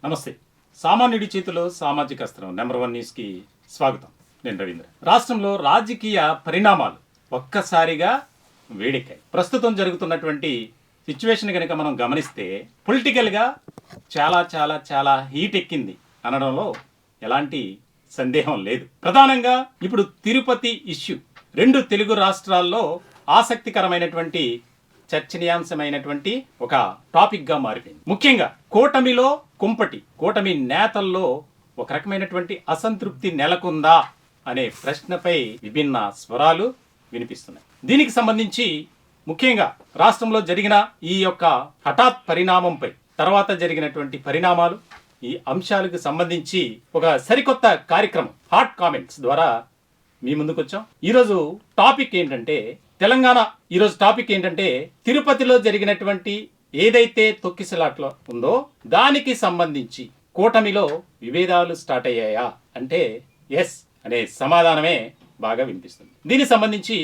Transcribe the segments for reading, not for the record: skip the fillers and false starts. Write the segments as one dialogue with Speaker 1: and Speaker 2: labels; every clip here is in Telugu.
Speaker 1: నమస్తే. సామాన్యుడి చేతిలో సామాజిక అస్త్రం నెంబర్ 1 న్యూస్కి స్వాగతం. నేను రవీంద్ర. రాష్ట్రంలో రాజకీయ పరిణామాలు ఒక్కసారిగా వేడెక్కాయి. ప్రస్తుతం జరుగుతున్నటువంటి సిచ్యువేషన్ కనుక మనం గమనిస్తే పొలిటికల్గా చాలా చాలా చాలా హీట్ ఎక్కింది అనడంలో ఎలాంటి సందేహం లేదు. ప్రధానంగా ఇప్పుడు తిరుపతి ఇష్యూ 2 తెలుగు రాష్ట్రాల్లో ఆసక్తికరమైనటువంటి చర్చనీయాంశమైనటువంటి ఒక టాపిక్ గా మారిపోయింది. ముఖ్యంగా కూటమిలో కుంపటి, కూటమి నేతల్లో ఒక రకమైనటువంటి అసంతృప్తి నెలకొందా అనే ప్రశ్నపై విభిన్న స్వరాలు వినిపిస్తున్నాయి. దీనికి సంబంధించి ముఖ్యంగా రాష్ట్రంలో జరిగిన ఈ యొక్క హఠాత్ పరిణామంపై, తర్వాత జరిగినటువంటి పరిణామాలు, ఈ అంశాలకు సంబంధించి ఒక సరికొత్త కార్యక్రమం హాట్ కామెంట్స్ ద్వారా మీ ముందుకు వచ్చాం. ఈరోజు టాపిక్ ఏంటంటే తిరుపతిలో జరిగినటువంటి ఏదైతే తొక్కిసలాట్లో ఉందో దానికి సంబంధించి కూటమిలో విభేదాలు స్టార్ట్ అయ్యాయా అంటే ఎస్ అనే సమాధానమే బాగా వినిపిస్తుంది. దీనికి సంబంధించి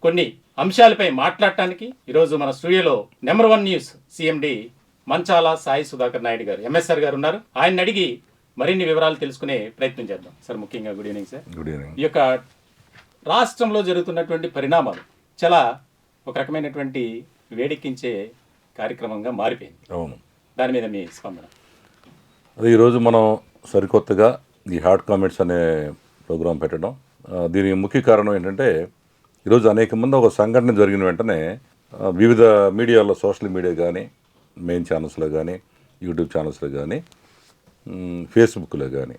Speaker 1: కొన్ని అంశాలపై మాట్లాడటానికి ఈరోజు మన స్టూడియోలో నెంబర్ 1 న్యూస్ సిఎండి మంచాల సాయి సుధాకర్ నాయుడు గారు, ఎంఎస్ఆర్ గారు ఉన్నారు. ఆయన అడిగి మరిన్ని వివరాలు తెలుసుకునే ప్రయత్నం చేద్దాం. సార్, ముఖ్యంగా good evening sir.
Speaker 2: Good evening.
Speaker 1: ఈ యొక్క రాష్ట్రంలో జరుగుతున్నటువంటి పరిణామాలు చాలా ఒక రకమైనటువంటి వేడెక్కించే కార్యక్రమంగా మారిపోయింది.
Speaker 2: అవును,
Speaker 1: దాని మీద మీ స్పందన?
Speaker 2: అది ఈరోజు మనం సరికొత్తగా ఈ హాట్ కామెంట్స్ అనే ప్రోగ్రాం పెట్టడం, దీనికి ముఖ్య కారణం ఏంటంటే ఈరోజు అనేక మంది ఒక సంఘటన జరిగిన వెంటనే వివిధ మీడియాలో, సోషల్ మీడియా కానీ, మెయిన్ ఛానల్స్లో కానీ, యూట్యూబ్ ఛానల్స్లో కానీ, ఫేస్బుక్లో కానీ,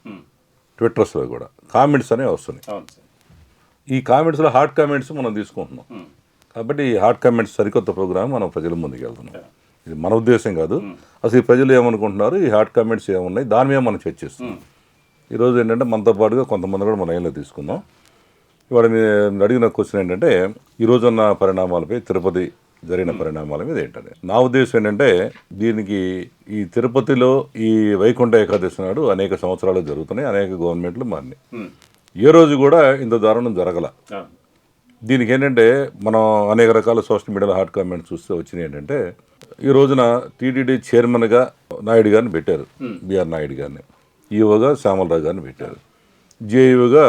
Speaker 2: ట్విట్టర్స్లో కూడా కామెంట్స్ అనేవి వస్తున్నాయి.
Speaker 1: అవును సార్.
Speaker 2: ఈ కామెంట్స్లో హాట్ కామెంట్స్ మనం తీసుకుంటున్నాం. కాబట్టి ఈ హాట్ కామెంట్స్ సరికొత్త ప్రోగ్రామ్ మనం ప్రజల ముందుకు వెళ్తున్నాం. ఇది మన ఉద్దేశం కాదు. అసలు ఈ ప్రజలు ఏమనుకుంటున్నారు, ఈ హాట్ కామెంట్స్ ఏమున్నాయి, దాని మీద మనం చర్చిస్తున్నాం. ఈరోజు ఏంటంటే మనతో పాటుగా కొంతమంది కూడా మన లైన్లో తీసుకుందాం. ఇవాళ మీరు అడిగిన క్వశ్చన్ ఏంటంటే ఈరోజున్న పరిణామాలపై, తిరుపతి జరిగిన పరిణామాల మీద ఏంటంటే నా ఉద్దేశం ఏంటంటే దీనికి ఈ తిరుపతిలో ఈ వైకుంఠ ఏకాదశి నాడు అనేక సంవత్సరాలు జరుగుతున్నాయి, అనేక గవర్నమెంట్లు మారినాయి. ఏ రోజు కూడా ఇంత దారుణం జరగల. దీనికి ఏంటంటే మనం అనేక రకాల సోషల్ మీడియాలో హాట్ కామెంట్స్ చూస్తే వచ్చినాయి. ఏంటంటే ఈ రోజున టీటీడీ చైర్మన్గా నాయుడు గారిని పెట్టారు, బిఆర్ నాయుడు గారిని. ఈఓగా శ్యామలరావు గారిని పెట్టారు. జేఈఓగా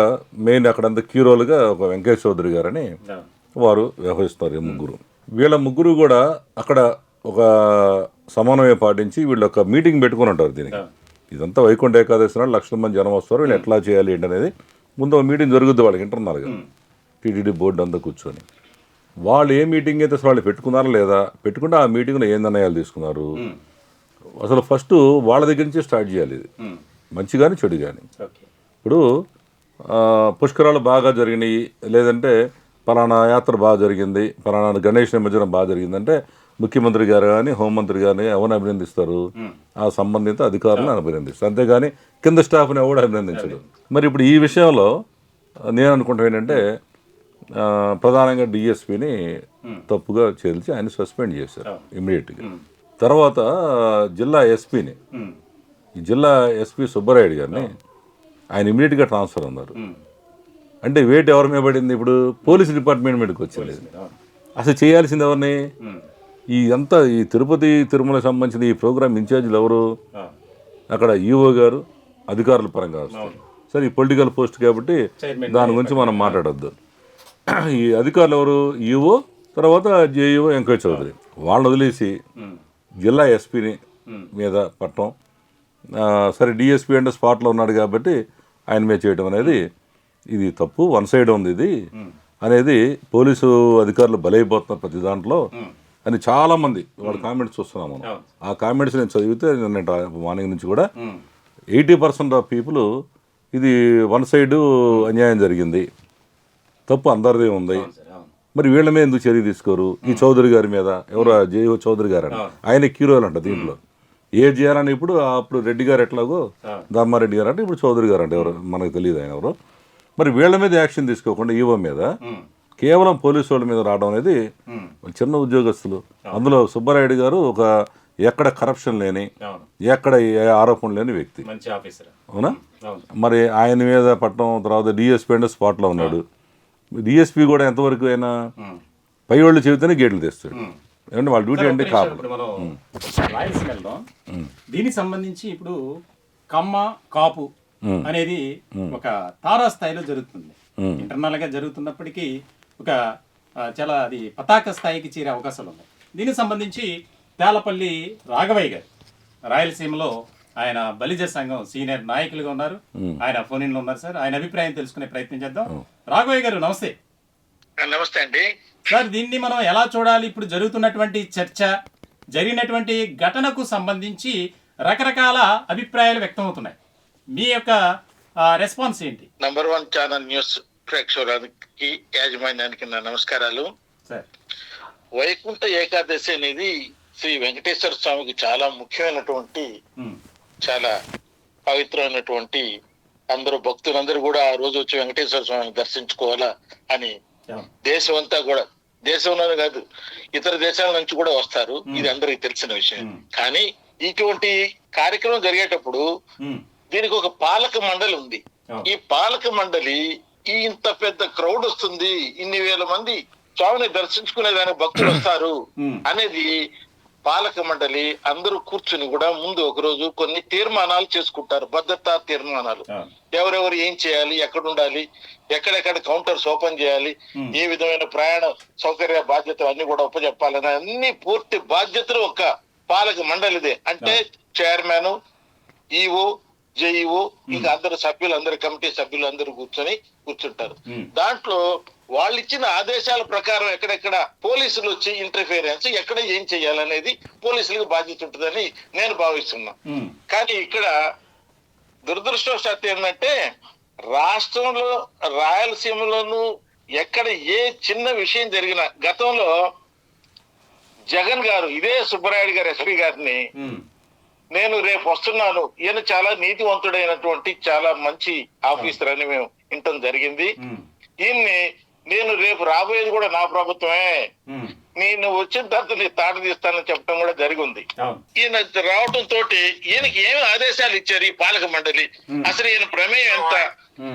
Speaker 2: మెయిన్ అక్కడంతా కీరోలుగా ఒక వెంకయ్య చౌదరి గారని వారు వ్యవహరిస్తారు. వీళ్ళ ముగ్గురు కూడా అక్కడ ఒక సమన్వయం పాటించి వీళ్ళు ఒక మీటింగ్ పెట్టుకుని ఉంటారు. దీనికి ఇదంతా వైకుంఠ ఏకాదశి నాడు లక్షల మంది జనం వస్తారు, వీళ్ళు ఎట్లా చేయాలి ఏంటనేది ముందు మీటింగ్ జరుగుద్ది వాళ్ళకి ఇంటర్నల్గా. టీటీడీ బోర్డు అంతా కూర్చొని వాళ్ళు ఏ మీటింగ్ అయితే అసలు వాళ్ళు పెట్టుకున్నారా లేదా, పెట్టుకుంటే ఆ మీటింగ్లో ఏ నిర్ణయాలు తీసుకున్నారు, అసలు ఫస్ట్ వాళ్ళ దగ్గర నుంచి స్టార్ట్ చేయాలి. ఇది మంచి కానీ చెడు కానీ. ఇప్పుడు పుష్కరాలు బాగా జరిగినాయి, లేదంటే పలానా యాత్ర బాగా జరిగింది, పలానా గణేష్ నిమజ్జనం బాగా జరిగిందంటే ముఖ్యమంత్రి గారు కానీ, హోంమంత్రి కానీ ఎవరిని అభినందిస్తారు, ఆ సంబంధిత అధికారులను అభినందిస్తారు. అంతేగాని కింద స్టాఫ్ని ఎవరు అభినందించరు. మరి ఇప్పుడు ఈ విషయంలో నేను అనుకుంటాను ఏంటంటే ప్రధానంగా డిఎస్పీని తప్పుగా చేల్చి ఆయన సస్పెండ్ చేశారు ఇమ్మీడియట్గా. తర్వాత జిల్లా ఎస్పీని, ఈ జిల్లా ఎస్పీ సుబ్బరాయుడు గారిని ఆయన ఇమ్మీడియట్గా ట్రాన్స్ఫర్ అన్నారు. అంటే వెయిట్ ఎవరి మీద పడింది? ఇప్పుడు పోలీస్ డిపార్ట్మెంట్ మీదకి వచ్చింది. అసలు చేయాల్సింది ఎవరిని? ఈ తిరుపతి తిరుమలకు సంబంధించిన ఈ ప్రోగ్రామ్ ఇన్ఛార్జీలు ఎవరు? అక్కడ ఈఓ గారు, అధికారుల పరంగా వస్తారు. సరే, ఈ పొలిటికల్ పోస్ట్ కాబట్టి దాని గురించి మనం మాట్లాడొద్దు. ఈ అధికారులు ఎవరు? ఈఓ, తర్వాత జేఈఓ వెంకయ్య చౌదరి. వాళ్ళని వదిలేసి జిల్లా ఎస్పీని మీద పట్టడం. సరే, డిఎస్పీ అంటే స్పాట్లో ఉన్నాడు కాబట్టి ఆయన మీద చేయడం అనేది ఇది తప్పు, వన్ సైడ్ ఉంది ఇది అనేది పోలీసు అధికారులు బలైపోతున్నారు ప్రతి దాంట్లో అని చాలామంది వాళ్ళ కామెంట్స్ చూస్తున్నాం మనం. ఆ కామెంట్స్ నేను చదివితే నిన్న మార్నింగ్ నుంచి కూడా 80% ఆఫ్ పీపుల్ ఇది వన్ సైడ్ అన్యాయం జరిగింది, తప్పు అందరిదే ఉంది, మరి వీళ్ళ మీద ఎందుకు చర్య తీసుకోరు? ఈ చౌదరి గారి మీద, ఎవరు జేఓ చౌదరి గారు అని, ఆయన కీరోలు అంట దీంట్లో. ఏ చేయాలని అప్పుడు రెడ్డి గారు ఎట్లాగో ధర్మారెడ్డి గారు అంటే ఇప్పుడు చౌదరి గారు అంటే ఎవరు మనకు తెలియదు ఆయన ఎవరు. మరి వీళ్ళ మీద యాక్షన్ తీసుకోకుండా ఈవో మీద కేవలం పోలీసు వాళ్ళ మీద రావడం అనేది చిన్న ఉద్యోగస్తులు, అందులో సుబ్బరాయుడు గారు ఒక ఎక్కడ కరప్షన్ లేని, ఎక్కడ ఏ ఆరోపణ లేని వ్యక్తి, అవునా? మరి ఆయన మీద పట్టడం. తర్వాత డిఎస్పీ అంటే స్పాట్లో ఉన్నాడు. డిఎస్పీ కూడా ఎంతవరకు అయినా పై వాళ్ళు చెబితేనే గేట్లు తెస్తాడు.
Speaker 1: ఏమంటే వాళ్ళ డ్యూటీ అంటే కాదు. దీనికి సంబంధించి ఇప్పుడు కమ్మ కాపు అనేది ఒక తారాస్థాయిలో జరుగుతుంది. ఇంటర్నల్ గా జరుగుతున్నప్పటికీ ఒక చాలా అది పతాక స్థాయికి చేరే అవకాశాలు ఉన్నాయి. దీనికి సంబంధించి తేలపల్లి రాఘవయ్య గారు రాయలసీమలో ఆయన బలిజ సంఘం సీనియర్ నాయకులుగా ఉన్నారు. ఆయన ఫోన్ ఇన్ లో ఉన్నారు సార్. ఆయన అభిప్రాయం తెలుసుకునే ప్రయత్నం చేద్దాం. రాఘవయ్య గారు నమస్తే.
Speaker 3: నమస్తే అండి
Speaker 1: సార్, దీన్ని మనం ఎలా చూడాలి? ఇప్పుడు జరుగుతున్నటువంటి చర్చ, జరిగినటువంటి ఘటనకు సంబంధించి రకరకాల అభిప్రాయాలు వ్యక్తం అవుతున్నాయి. మీ యొక్క రెస్పాన్స్ ఏంటి?
Speaker 3: నంబర్ 1 ఛానల్ న్యూస్ ప్రేక్షకులకి యాజమాన్యానికి నా నమస్కారాలు.
Speaker 1: సార్,
Speaker 3: వైకుంఠ ఏకాదశి అనేది శ్రీ వెంకటేశ్వర స్వామికి చాలా ముఖ్యమైనటువంటి, చాలా పవిత్రమైనటువంటి, అందరూ భక్తులందరూ కూడా ఆ రోజు వచ్చి వెంకటేశ్వర స్వామిని దర్శించుకోవాలా అని దేశం అంతా కూడా, దేశంలోనే కాదు ఇతర దేశాల నుంచి కూడా వస్తారు. ఇది అందరికి తెలిసిన విషయం. కానీ ఇటువంటి కార్యక్రమం జరిగేటప్పుడు దీనికి ఒక పాలక మండలి ఉంది. ఈ పాలక మండలి ఇంత పెద్ద క్రౌడ్ వస్తుంది, ఇన్ని వేల మంది స్వామిని దర్శించుకునే దానికి భక్తులు వస్తారు అనేది పాలక మండలి అందరూ కూర్చుని కూడా ముందు ఒక రోజు కొన్ని తీర్మానాలు చేసుకుంటారు, భద్రతా తీర్మానాలు. ఎవరెవరు ఏం చేయాలి, ఎక్కడ ఉండాలి, ఎక్కడెక్కడ కౌంటర్స్ ఓపెన్ చేయాలి, ఏ విధమైన ప్రయాణ సౌకర్య బాధ్యతలు అన్ని కూడా ఉపజెప్పాలని అన్ని పూర్తి బాధ్యతలు ఒక పాలక మండలిదే. అంటే చైర్మన్, ఈఓ, జేఈఓ, ఇంకా అందరు సభ్యులు, అందరు కమిటీ సభ్యులు అందరూ కూర్చుంటారు. దాంట్లో వాళ్ళు ఇచ్చిన ఆదేశాల ప్రకారం ఎక్కడెక్కడ పోలీసులు వచ్చి ఇంటర్ఫియరెన్స్, ఎక్కడ ఏం చేయాలనేది పోలీసులకు బాధ్యత ఉంటుందని నేను భావిస్తున్నా. కానీ ఇక్కడ దురదృష్టవశాత్తు ఏంటంటే రాష్ట్రంలో రాయలసీమలోను ఎక్కడ ఏ చిన్న విషయం జరిగినా, గతంలో జగన్ గారు ఇదే సుబ్బరాయుడు గారు ఎస్పీ గారిని నేను రేపు వస్తున్నాను, ఈయన చాలా నీతివంతుడైనటువంటి చాలా మంచి ఆఫీసర్ అని మేము వినటం జరిగింది. ఈయన్ని నేను రేపు రాబోయేది కూడా నా ప్రభుత్వమే, నేను వచ్చిన తర్వాత నీ తాట తీస్తానని చెప్పడం కూడా జరిగింది. ఈయన రావటం తోటి ఈయనకి ఏమి ఆదేశాలు ఇచ్చారు ఈ పాలక మండలి, అసలు ఈయన ప్రమేయం ఎంత,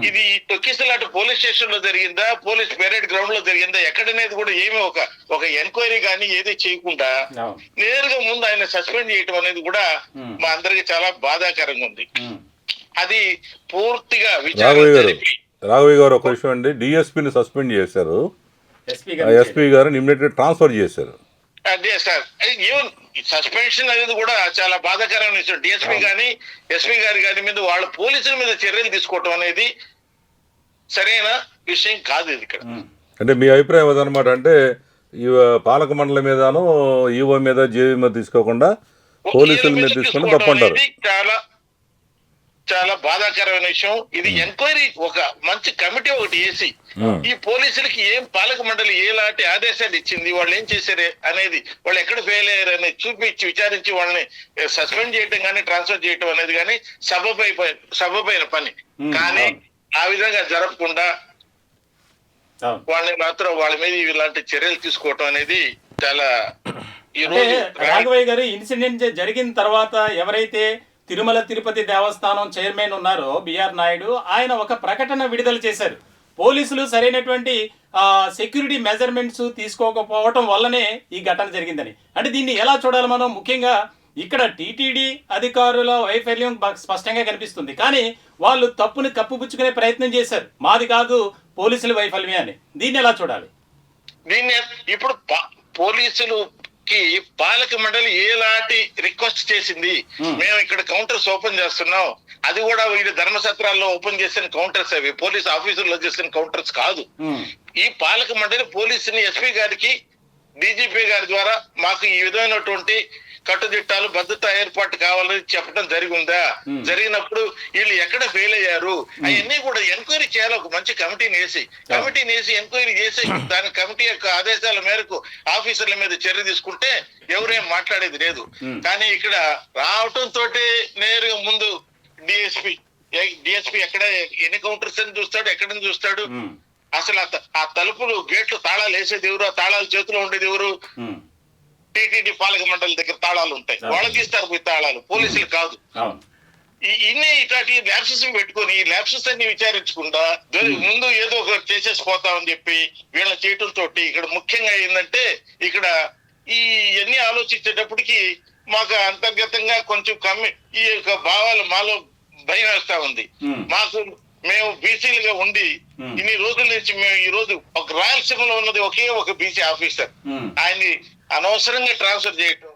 Speaker 3: ఇది తొక్కిసలాట పోలీస్ స్టేషన్ లో జరిగిందా, పోలీస్ పెరేడ్ గ్రౌండ్ లో జరిగిందా, ఎక్కడనేది కూడా ఏమి ఒక ఎంక్వైరీ కానీ ఏది చేయకుండా నేరుగా ముందు ఆయన సస్పెండ్ చేయటం అనేది కూడా మా అందరికి చాలా బాధాకరంగా ఉంది. అది పూర్తిగా విచారణ జరిపి
Speaker 2: రాఘవయ్య గారు ఒక విషయం అండి, డిఎస్పీని సస్పెండ్ చేశారు, ఎస్పీ గారు ఇమ్మీడియట్ ట్రాన్స్ఫర్ చేశారు.
Speaker 3: అదే సార్, ఈవెన్ సస్పెన్షన్ అనేది కూడా చాలా బాధాకరమైన విషయం. డిఎస్పీ గాని ఎస్పీ గారి గారి మీద వాళ్ళ పోలీసుల మీద చర్యలు తీసుకోవటం అనేది సరైన విషయం కాదు. ఇది ఇక్కడ
Speaker 2: అంటే మీ అభిప్రాయం అదనమాట, అంటే ఈ పాలక మండలి మీదను ఈఓ మీద జేవీ మీద తీసుకోకుండా పోలీసుల మీద తీసుకుంటే తప్పంటారు.
Speaker 3: చాలా చాలా బాధాకరమైన విషయం. ఇది ఎంక్వైరీ ఒక మంచి కమిటీ ఒకటి వేసి ఈ పోలీసులకి ఏం పాలక మండలి ఎలాంటి ఆదేశాలు ఇచ్చింది, వాళ్ళు ఏం చేశారు అనేది, వాళ్ళు ఎక్కడ ఫెయిల్ అయ్యారు అనేది చూపించి విచారించి వాళ్ళని సస్పెండ్ చేయటం కానీ ట్రాన్స్ఫర్ చేయటం అనేది కానీ సబబైన పని. కానీ ఆ విధంగా జరగకుండా వాళ్ళని మాత్రం వాళ్ళ మీద ఇలాంటి చర్యలు తీసుకోవటం అనేది చాలా ఈ రోజు
Speaker 1: రాఘవయ్య గారు ఇన్సిడెంట్ జరిగిన తర్వాత ఎవరైతే తిరుమల తిరుపతి దేవస్థానం చైర్మన్ ఉన్నారో బిఆర్ నాయుడు, ఆయన ఒక ప్రకటన విడుదల చేశారు. పోలీసులు సరైనటువంటి సెక్యూరిటీ మెజర్మెంట్స్ తీసుకోకపోవటం వల్లనే ఈ ఘటన జరిగిందని. అంటే దీన్ని ఎలా చూడాలి మనం? ముఖ్యంగా ఇక్కడ టీటీడీ అధికారుల వైఫల్యం స్పష్టంగా కనిపిస్తుంది. కానీ వాళ్ళు తప్పుని కప్పుపుచ్చుకునే ప్రయత్నం చేశారు, మాది కాదు పోలీసుల వైఫల్యమే అని. దీన్ని ఎలా చూడాలి?
Speaker 3: దీన్ని ఇప్పుడు పోలీసులు పాలక మండలి ఎలాంటి రిక్వెస్ట్ చేసింది, మేము ఇక్కడ కౌంటర్స్ ఓపెన్ చేస్తున్నాం, అది కూడా వీళ్ళు ధర్మసత్రాల్లో ఓపెన్ చేసిన కౌంటర్స్, అవి పోలీస్ ఆఫీసుల్లో చేసిన కౌంటర్స్ కాదు. ఈ పాలక మండలి పోలీసుని ఎస్పీ గారికి డీజీపీ గారి ద్వారా మాకు ఈ విధమైనటువంటి కట్టుదిట్టాలు భద్రతా ఏర్పాటు కావాలని చెప్పడం జరిగిందా, జరిగినప్పుడు వీళ్ళు ఎక్కడ ఫెయిల్ అయ్యారు అవన్నీ కూడా ఎంక్వైరీ చేయాలి. ఒక మంచి కమిటీని వేసి ఎంక్వైరీ చేసి దాని కమిటీ యొక్క ఆదేశాల మేరకు ఆఫీసర్ల మీద చర్య తీసుకుంటే ఎవరేం మాట్లాడేది లేదు. కానీ ఇక్కడ రావటం తోటి నేరుగా ముందు డిఎస్పీ ఎక్కడ ఎన్ని కౌంటర్స్ అని చూస్తాడు, ఎక్కడని చూస్తాడు, అసలు ఆ తలుపులు గేట్లు తాళాలు వేసేది ఎవరు, ఆ తాళాలు చేతిలో ఉండేది ఎవరు? టీటీడీ పాలక మండలి దగ్గర తాళాలు ఉంటాయి, వాళ్ళకి ఇస్తారు పోయి తాళాలు, పోలీసులు కాదు. ఇన్ని ఇట్లాంటి ల్యాబ్సెస్ పెట్టుకుని ఈ ల్యాబ్సెస్ అన్ని విచారించకుండా ముందు ఏదో ఒకటి చేసేసి పోతామని చెప్పి వీళ్ళ చేయటం తోటి ఇక్కడ ముఖ్యంగా ఏంటంటే ఇక్కడ ఈ అన్ని ఆలోచించేటప్పటికి మాకు అంతర్గతంగా కొంచెం ఈ యొక్క భావాలు మాలో భయం వేస్తా ఉంది. మేము బీసీలుగా ఉండి ఇన్ని రోజుల నుంచి మేము ఈ రోజు ఒక రాయలసీమలో ఉన్నది ఒకే ఒక బీసీ ఆఫీసర్, ఆయన్ని అనవసరంగా ట్రాన్స్ఫర్ చేయటం,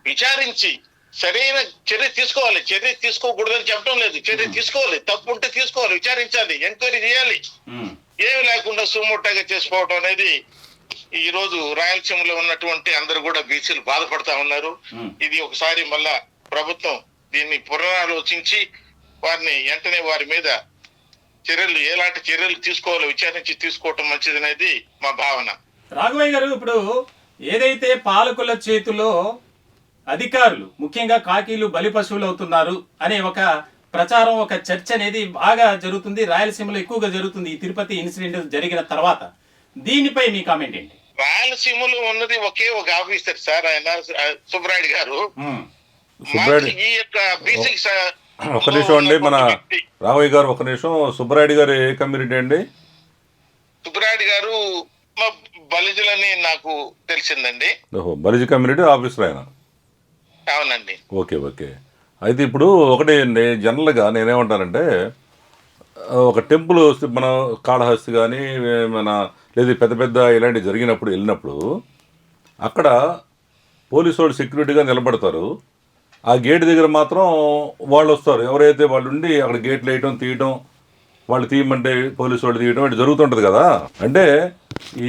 Speaker 3: విచారించి సరైన చర్య తీసుకోవాలి. చర్య తీసుకోకూడదని చెప్పడం లేదు, చర్య తీసుకోవాలి, తప్పు ఉంటే తీసుకోవాలి, విచారించాలి, ఎంక్వైరీ చేయాలి. ఏమి లేకుండా సుమోటాగా చేసుకోవటం అనేది ఈ రోజు రాయలసీమలో ఉన్నటువంటి అందరూ కూడా బీసీలు బాధపడతా ఉన్నారు. ఇది ఒకసారి మళ్ళా ప్రభుత్వం దీన్ని పునరాలోచించి వారిని వెంటనే వారి మీద చర్యలు ఎలాంటి చర్యలు తీసుకోవాలో విచారించి తీసుకోవటం మంచిది అనేది మా భావన.
Speaker 1: రాఘవయ్య గారు, ఇప్పుడు ఏదైతే పాలకుల చేతిలో అధికారులు ముఖ్యంగా కాకీలు బలి పశువులు అవుతున్నారు అనే ఒక ప్రచారం, ఒక చర్చ అనేది బాగా జరుగుతుంది, రాయలసీమలో ఎక్కువగా జరుగుతుంది ఈ తిరుపతి ఇన్సిడెంట్ జరిగిన తర్వాత. దీనిపై మీ కామెంట్ ఏంటి?
Speaker 3: రాయలసీమలో ఉన్నది ఒకే ఒక ఆఫీసర్ సార్, ఆయన సుబ్బరాయుడు గారు. ఈ యొక్క బీసీకి
Speaker 2: ఒక నిమిషం అండి, మన రాఘవయ్య గారు ఒక నిమిషం. సుబ్బరాయుడు గారు ఏ కమ్యూనిటీ అండి?
Speaker 3: సుబ్బరాయుడు గారు మా బలిజులని నాకు తెలిసిందండి.
Speaker 2: ఓహో, బలిజ కమ్యూనిటీ ఆఫీసర్ ఆయన.
Speaker 3: అవునండి.
Speaker 2: Okay okay. అయితే ఇప్పుడు ఒకటి జనరల్గా నేనేమంటానంటే, ఒక టెంపుల్ మన కాళహస్తి కానీ మన లేదు పెద్ద పెద్ద ఇలాంటివి జరిగినప్పుడు వెళ్ళినప్పుడు అక్కడ పోలీసు వాళ్ళు సెక్యూరిటీగా నిలబడతారు. ఆ గేట్ దగ్గర మాత్రం వాళ్ళు వస్తారు, ఎవరైతే వాళ్ళు ఉండి అక్కడ గేట్లు వేయటం తీయటం, వాళ్ళు తీయమంటే పోలీసు వాళ్ళు తీయటం ఇటు జరుగుతుంటుంది కదా. అంటే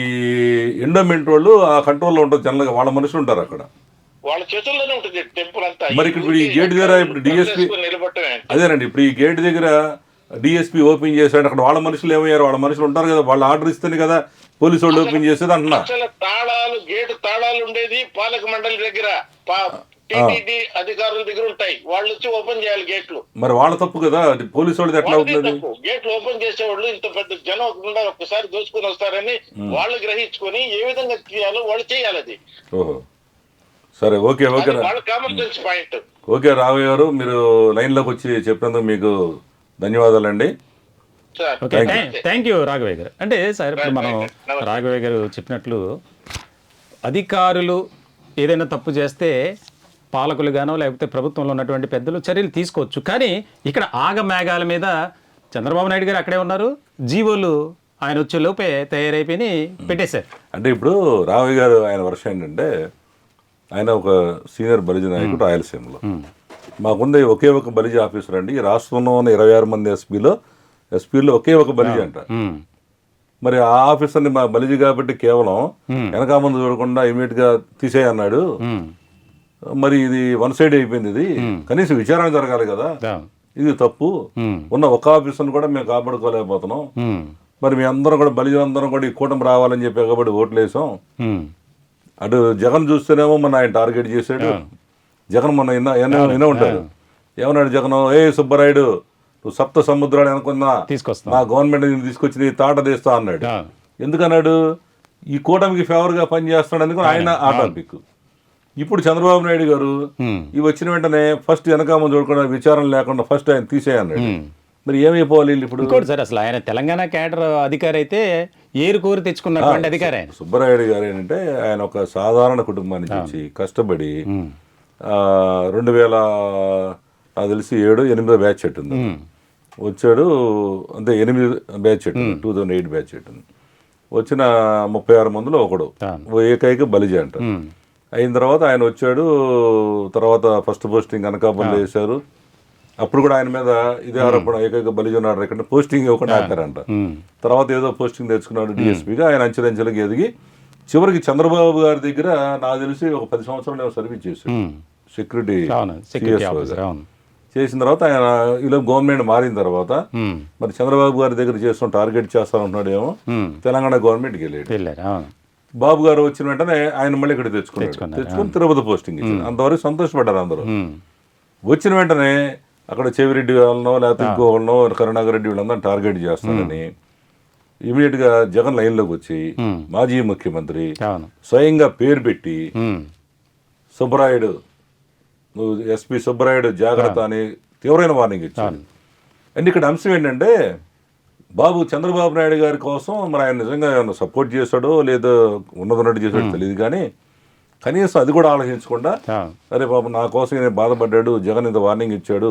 Speaker 2: ఈ ఎండోమెంట్ వాళ్ళు ఆ కంట్రోల్లో ఉంటుంది జనరల్గా, వాళ్ళ మనుషులు ఉంటారు అక్కడ,
Speaker 3: వాళ్ళ చేతుల్లోనే ఉంటుంది టెంపుల్ అంతా.
Speaker 2: మరి ఇప్పుడు ఈ గేట్ దగ్గర ఇప్పుడు డిఎస్పీ అదేనండి, ఇప్పుడు ఈ గేట్ దగ్గర డిఎస్పీ ఓపెన్ చేశాడు, అక్కడ వాళ్ళ మనుషులు ఏమయ్యారు? వాళ్ళ మనుషులు ఉంటారు కదా, వాళ్ళు ఆర్డర్ ఇస్తేనే కదా పోలీసు వాళ్ళు ఓపెన్ చేసేది అంటున్నా.
Speaker 3: తాళాలు గేటు తాళాలు ఉండేది పాలక మండలి దగ్గర, టీటీడీ అధికారుల దగ్గర ఉంటాయి, వాళ్ళు వచ్చి ఓపెన్ చేయాలి గేట్లు.
Speaker 2: మరి వాళ్ళ తప్పు కదా, పోలీసు వాళ్ళది ఎట్లా అవుతుంది?
Speaker 3: గేట్లు ఓపెన్ చేసేవాళ్ళు ఇంత పెద్ద జనం ఒకకుండా ఒక్కసారి దోచుకుని వస్తారని వాళ్ళు గ్రహించుకొని ఏ విధంగా చేయాలో వాళ్ళు చేయాలి అది.
Speaker 2: ఓహో సరే, okay okay
Speaker 3: common sense point.
Speaker 2: Okay Raghavayya గారు, మీరు లైన్లోకి వచ్చి చెప్పినందుకు మీకు ధన్యవాదాలండి.
Speaker 1: థ్యాంక్ యూ రాఘవయ్య గారు. అంటే సార్, ఇప్పుడు మనం రాఘవయ్య గారు చెప్పినట్లు అధికారులు ఏదైనా తప్పు చేస్తే పాలకులు గానో లేకపోతే ప్రభుత్వంలో ఉన్నటువంటి పెద్దలు చర్యలు తీసుకోవచ్చు. కానీ ఇక్కడ ఆగమేఘాల మీద చంద్రబాబు నాయుడు గారు అక్కడే ఉన్నారు, జీవోలు ఆయన వచ్చే లోపే తయారైపోయి పెట్టేశారు.
Speaker 2: అంటే ఇప్పుడు రాఘవయ్య గారు ఆయన వర్షం ఏంటంటే, ఆయన ఒక సీనియర్ బలిజ నాయకుడు రాయలసీమలో. మాకుంది ఒకే ఒక బలిజ ఆఫీసర్ అండి. ఈ రాష్ట్రంలో ఉన్న 26 మంది ఎస్పీలో ఒకే ఒక బలిజ అంట. మరి ఆ ఆఫీసర్ని మా బలిజ కాబట్టి కేవలం వెనక ముందు చూడకుండా ఇమీడియట్గా తీసేయన్నాడు. మరి ఇది వన్ సైడ్ అయిపోయింది, ఇది కనీసం విచారణ జరగాలి కదా, ఇది తప్పు. ఉన్న ఒక ఆఫీసర్ని కూడా మేము కాపాడుకోలేకపోతున్నాం. మరి మీ అందరం కూడా బలిజలందరం కూడా ఈ కూటమి రావాలని చెప్పి కాబట్టి ఓట్లు వేసాం. అటు జగన్ చూస్తేనేమో మన ఆయన టార్గెట్ చేశాడు. జగన్ మొన్న వినే ఉంటారు, ఏమన్నాడు జగన్? ఏ సుబ్బరాయుడు, నువ్వు సప్త సముద్రాలు అనుకున్నా
Speaker 1: తీసుకొస్తా,
Speaker 2: మా గవర్నమెంట్ తీసుకొచ్చి నీ తాట తీస్తా అన్నాడు. ఎందుకన్నాడు? ఈ కూటమికి ఫేవర్గా పనిచేస్తాడు అనుకుని ఆయన ఆ టాపిక్. ఇప్పుడు చంద్రబాబు నాయుడు గారు ఇవి వచ్చిన వెంటనే ఫస్ట్ వెనకామ చూడకుండా విచారణ లేకుండా ఫస్ట్ ఆయన తీసేయన్నాడు. మరి ఏమైపోవాలి ఇప్పుడు?
Speaker 1: సార్, అసలు ఆయన తెలంగాణ క్యాడర్ అధికారి అయితే ఏరు కోరి తెచ్చుకున్నటువంటి అధికారి.
Speaker 2: సుబ్బరాయుడు గారు ఏంటంటే, ఆయన ఒక సాధారణ కుటుంబానికి వచ్చి కష్టపడి 2000 నాకు తెలిసి 7-8 బ్యాచ్ ఉంది వచ్చాడు, అంతే 8 బ్యాచ్ 2008 బ్యాచ్ వచ్చిన 36 మందిలో ఒకడు ఏకైక బలిజ అంట. అయిన తర్వాత ఆయన వచ్చాడు, తర్వాత ఫస్ట్ పోస్టింగ్ అనకాపల్లి వేశారు. అప్పుడు కూడా ఆయన మీద ఇదే ఆరోపణ, ఏకైక బలిజ ఉన్నాడు ఇక్కడ, పోస్టింగ్ ఇవ్వకుండా ఆపారంట. తర్వాత ఏదో పోస్టింగ్ తెచ్చుకున్నాడు డిఎస్పీగా. ఆయన అంచెలంచెలకి ఎదిగి చివరికి చంద్రబాబు గారి దగ్గర నాకు తెలిసి ఒక 10 సంవత్సరాలు సర్వీస్ చేశాడు సెక్యూరిటీ చేసిన తర్వాత. ఆయన ఇలా గవర్నమెంట్ మారిన తర్వాత మరి చంద్రబాబు గారి దగ్గర చేస్తున్న టార్గెట్ చేస్తానంటున్నాడు ఏమో, తెలంగాణ గవర్నమెంట్కి వెళ్ళాడు. బాబు గారు వచ్చిన వెంటనే ఆయన మళ్ళీ ఇక్కడ తెచ్చుకుని తిరుపతి పోస్టింగ్ ఇచ్చారు. అంతవరకు సంతోషపడ్డారు అందరూ. వచ్చిన వెంటనే అక్కడ చెవిరెడ్డి వాళ్ళనో లేకపోతే ఇంకో వాళ్ళనో కరుణాకర్ రెడ్డి వీళ్ళందరూ టార్గెట్ చేస్తానని ఇమీడియట్గా జగన్ లైన్లోకి వచ్చి మాజీ ముఖ్యమంత్రి స్వయంగా పేరు పెట్టి సుబ్బరాయుడు, నువ్వు ఎస్పీ సుబ్బరాయుడు జాగ్రత్త అని తీవ్రమైన వార్నింగ్ ఇచ్చాడు. అండ్ ఇక్కడ అంశం ఏంటంటే, బాబు చంద్రబాబు నాయుడు గారి కోసం మరి ఆయన నిజంగా ఏమన్నా సపోర్ట్ చేశాడో లేదో ఉన్నదన్నట్టు చేశాడో తెలియదు, కానీ కనీసం అది కూడా ఆలోచించకుండా అరే బాబు నా కోసం నేను బాధపడ్డాడు, జగన్ ఇంత వార్నింగ్ ఇచ్చాడు,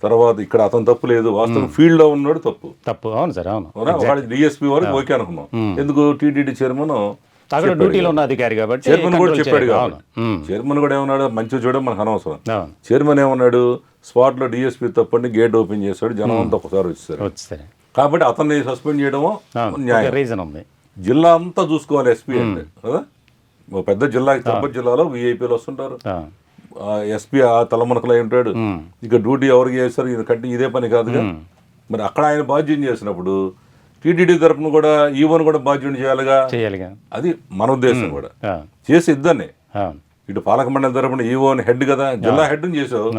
Speaker 2: తర్వాత ఇక్కడ అతను తప్పు లేదు, వాస్తవం ఫీల్డ్ లో ఉన్నాడు తప్పు.
Speaker 1: తప్పు, అవును సార్, అవును.
Speaker 2: వాడు డిఎస్పీ వరకు ఓకే అనుకున్నాం. ఎందుకు టీటీడీ చైర్మన్
Speaker 1: అక్కడ డ్యూటీలో ఉన్న అధికారి కాబట్టి
Speaker 2: చైర్మన్ కూడా
Speaker 1: control
Speaker 2: చెప్పాడు
Speaker 1: చేయలేదు.
Speaker 2: కాబట్టి చైర్మన్ కూడా ఏమన్నాడు, మంచిగా చూడడం మనకు అనవసరం.
Speaker 1: అవును,
Speaker 2: చైర్మన్ ఏమన్నాడు, స్పాట్ లో డిఎస్పీ తప్పండి, గేట్ ఓపెన్ చేశాడు, జనం అంతా ఒకసారి వచ్చేసారు.
Speaker 1: వచ్చేసరి
Speaker 2: కాబట్టి అతన్ని సస్పెండ్ చేయడమో న్యాయం.
Speaker 1: రీజన్ ఉంది.
Speaker 2: జిల్లా అంతా చూసుకోవాలి ఎస్పీ అంటే కదా. ఒక పెద్ద జిల్లా, తిరుపతి జిల్లాలో విఐపీలు వస్తుంటారు, ఎస్పీ ఆ తలమునకలో ఉంటాడు. ఇక డ్యూటీ ఎవరికి చేస్తారు, ఇది కంటే ఇదే పని కాదుగా. మరి అక్కడ ఆయన బాధ్యం చేసినప్పుడు టీటీడీ తరపున కూడా ఈవోను కూడా బాధ్యం చేయాలిగా. అది మన ఉద్దేశం కూడా. చేసి ఇద్దరిని, ఇటు పాలక మండలి తరపున ఈవోని హెడ్ కదా, జిల్లా హెడ్ చేసావు,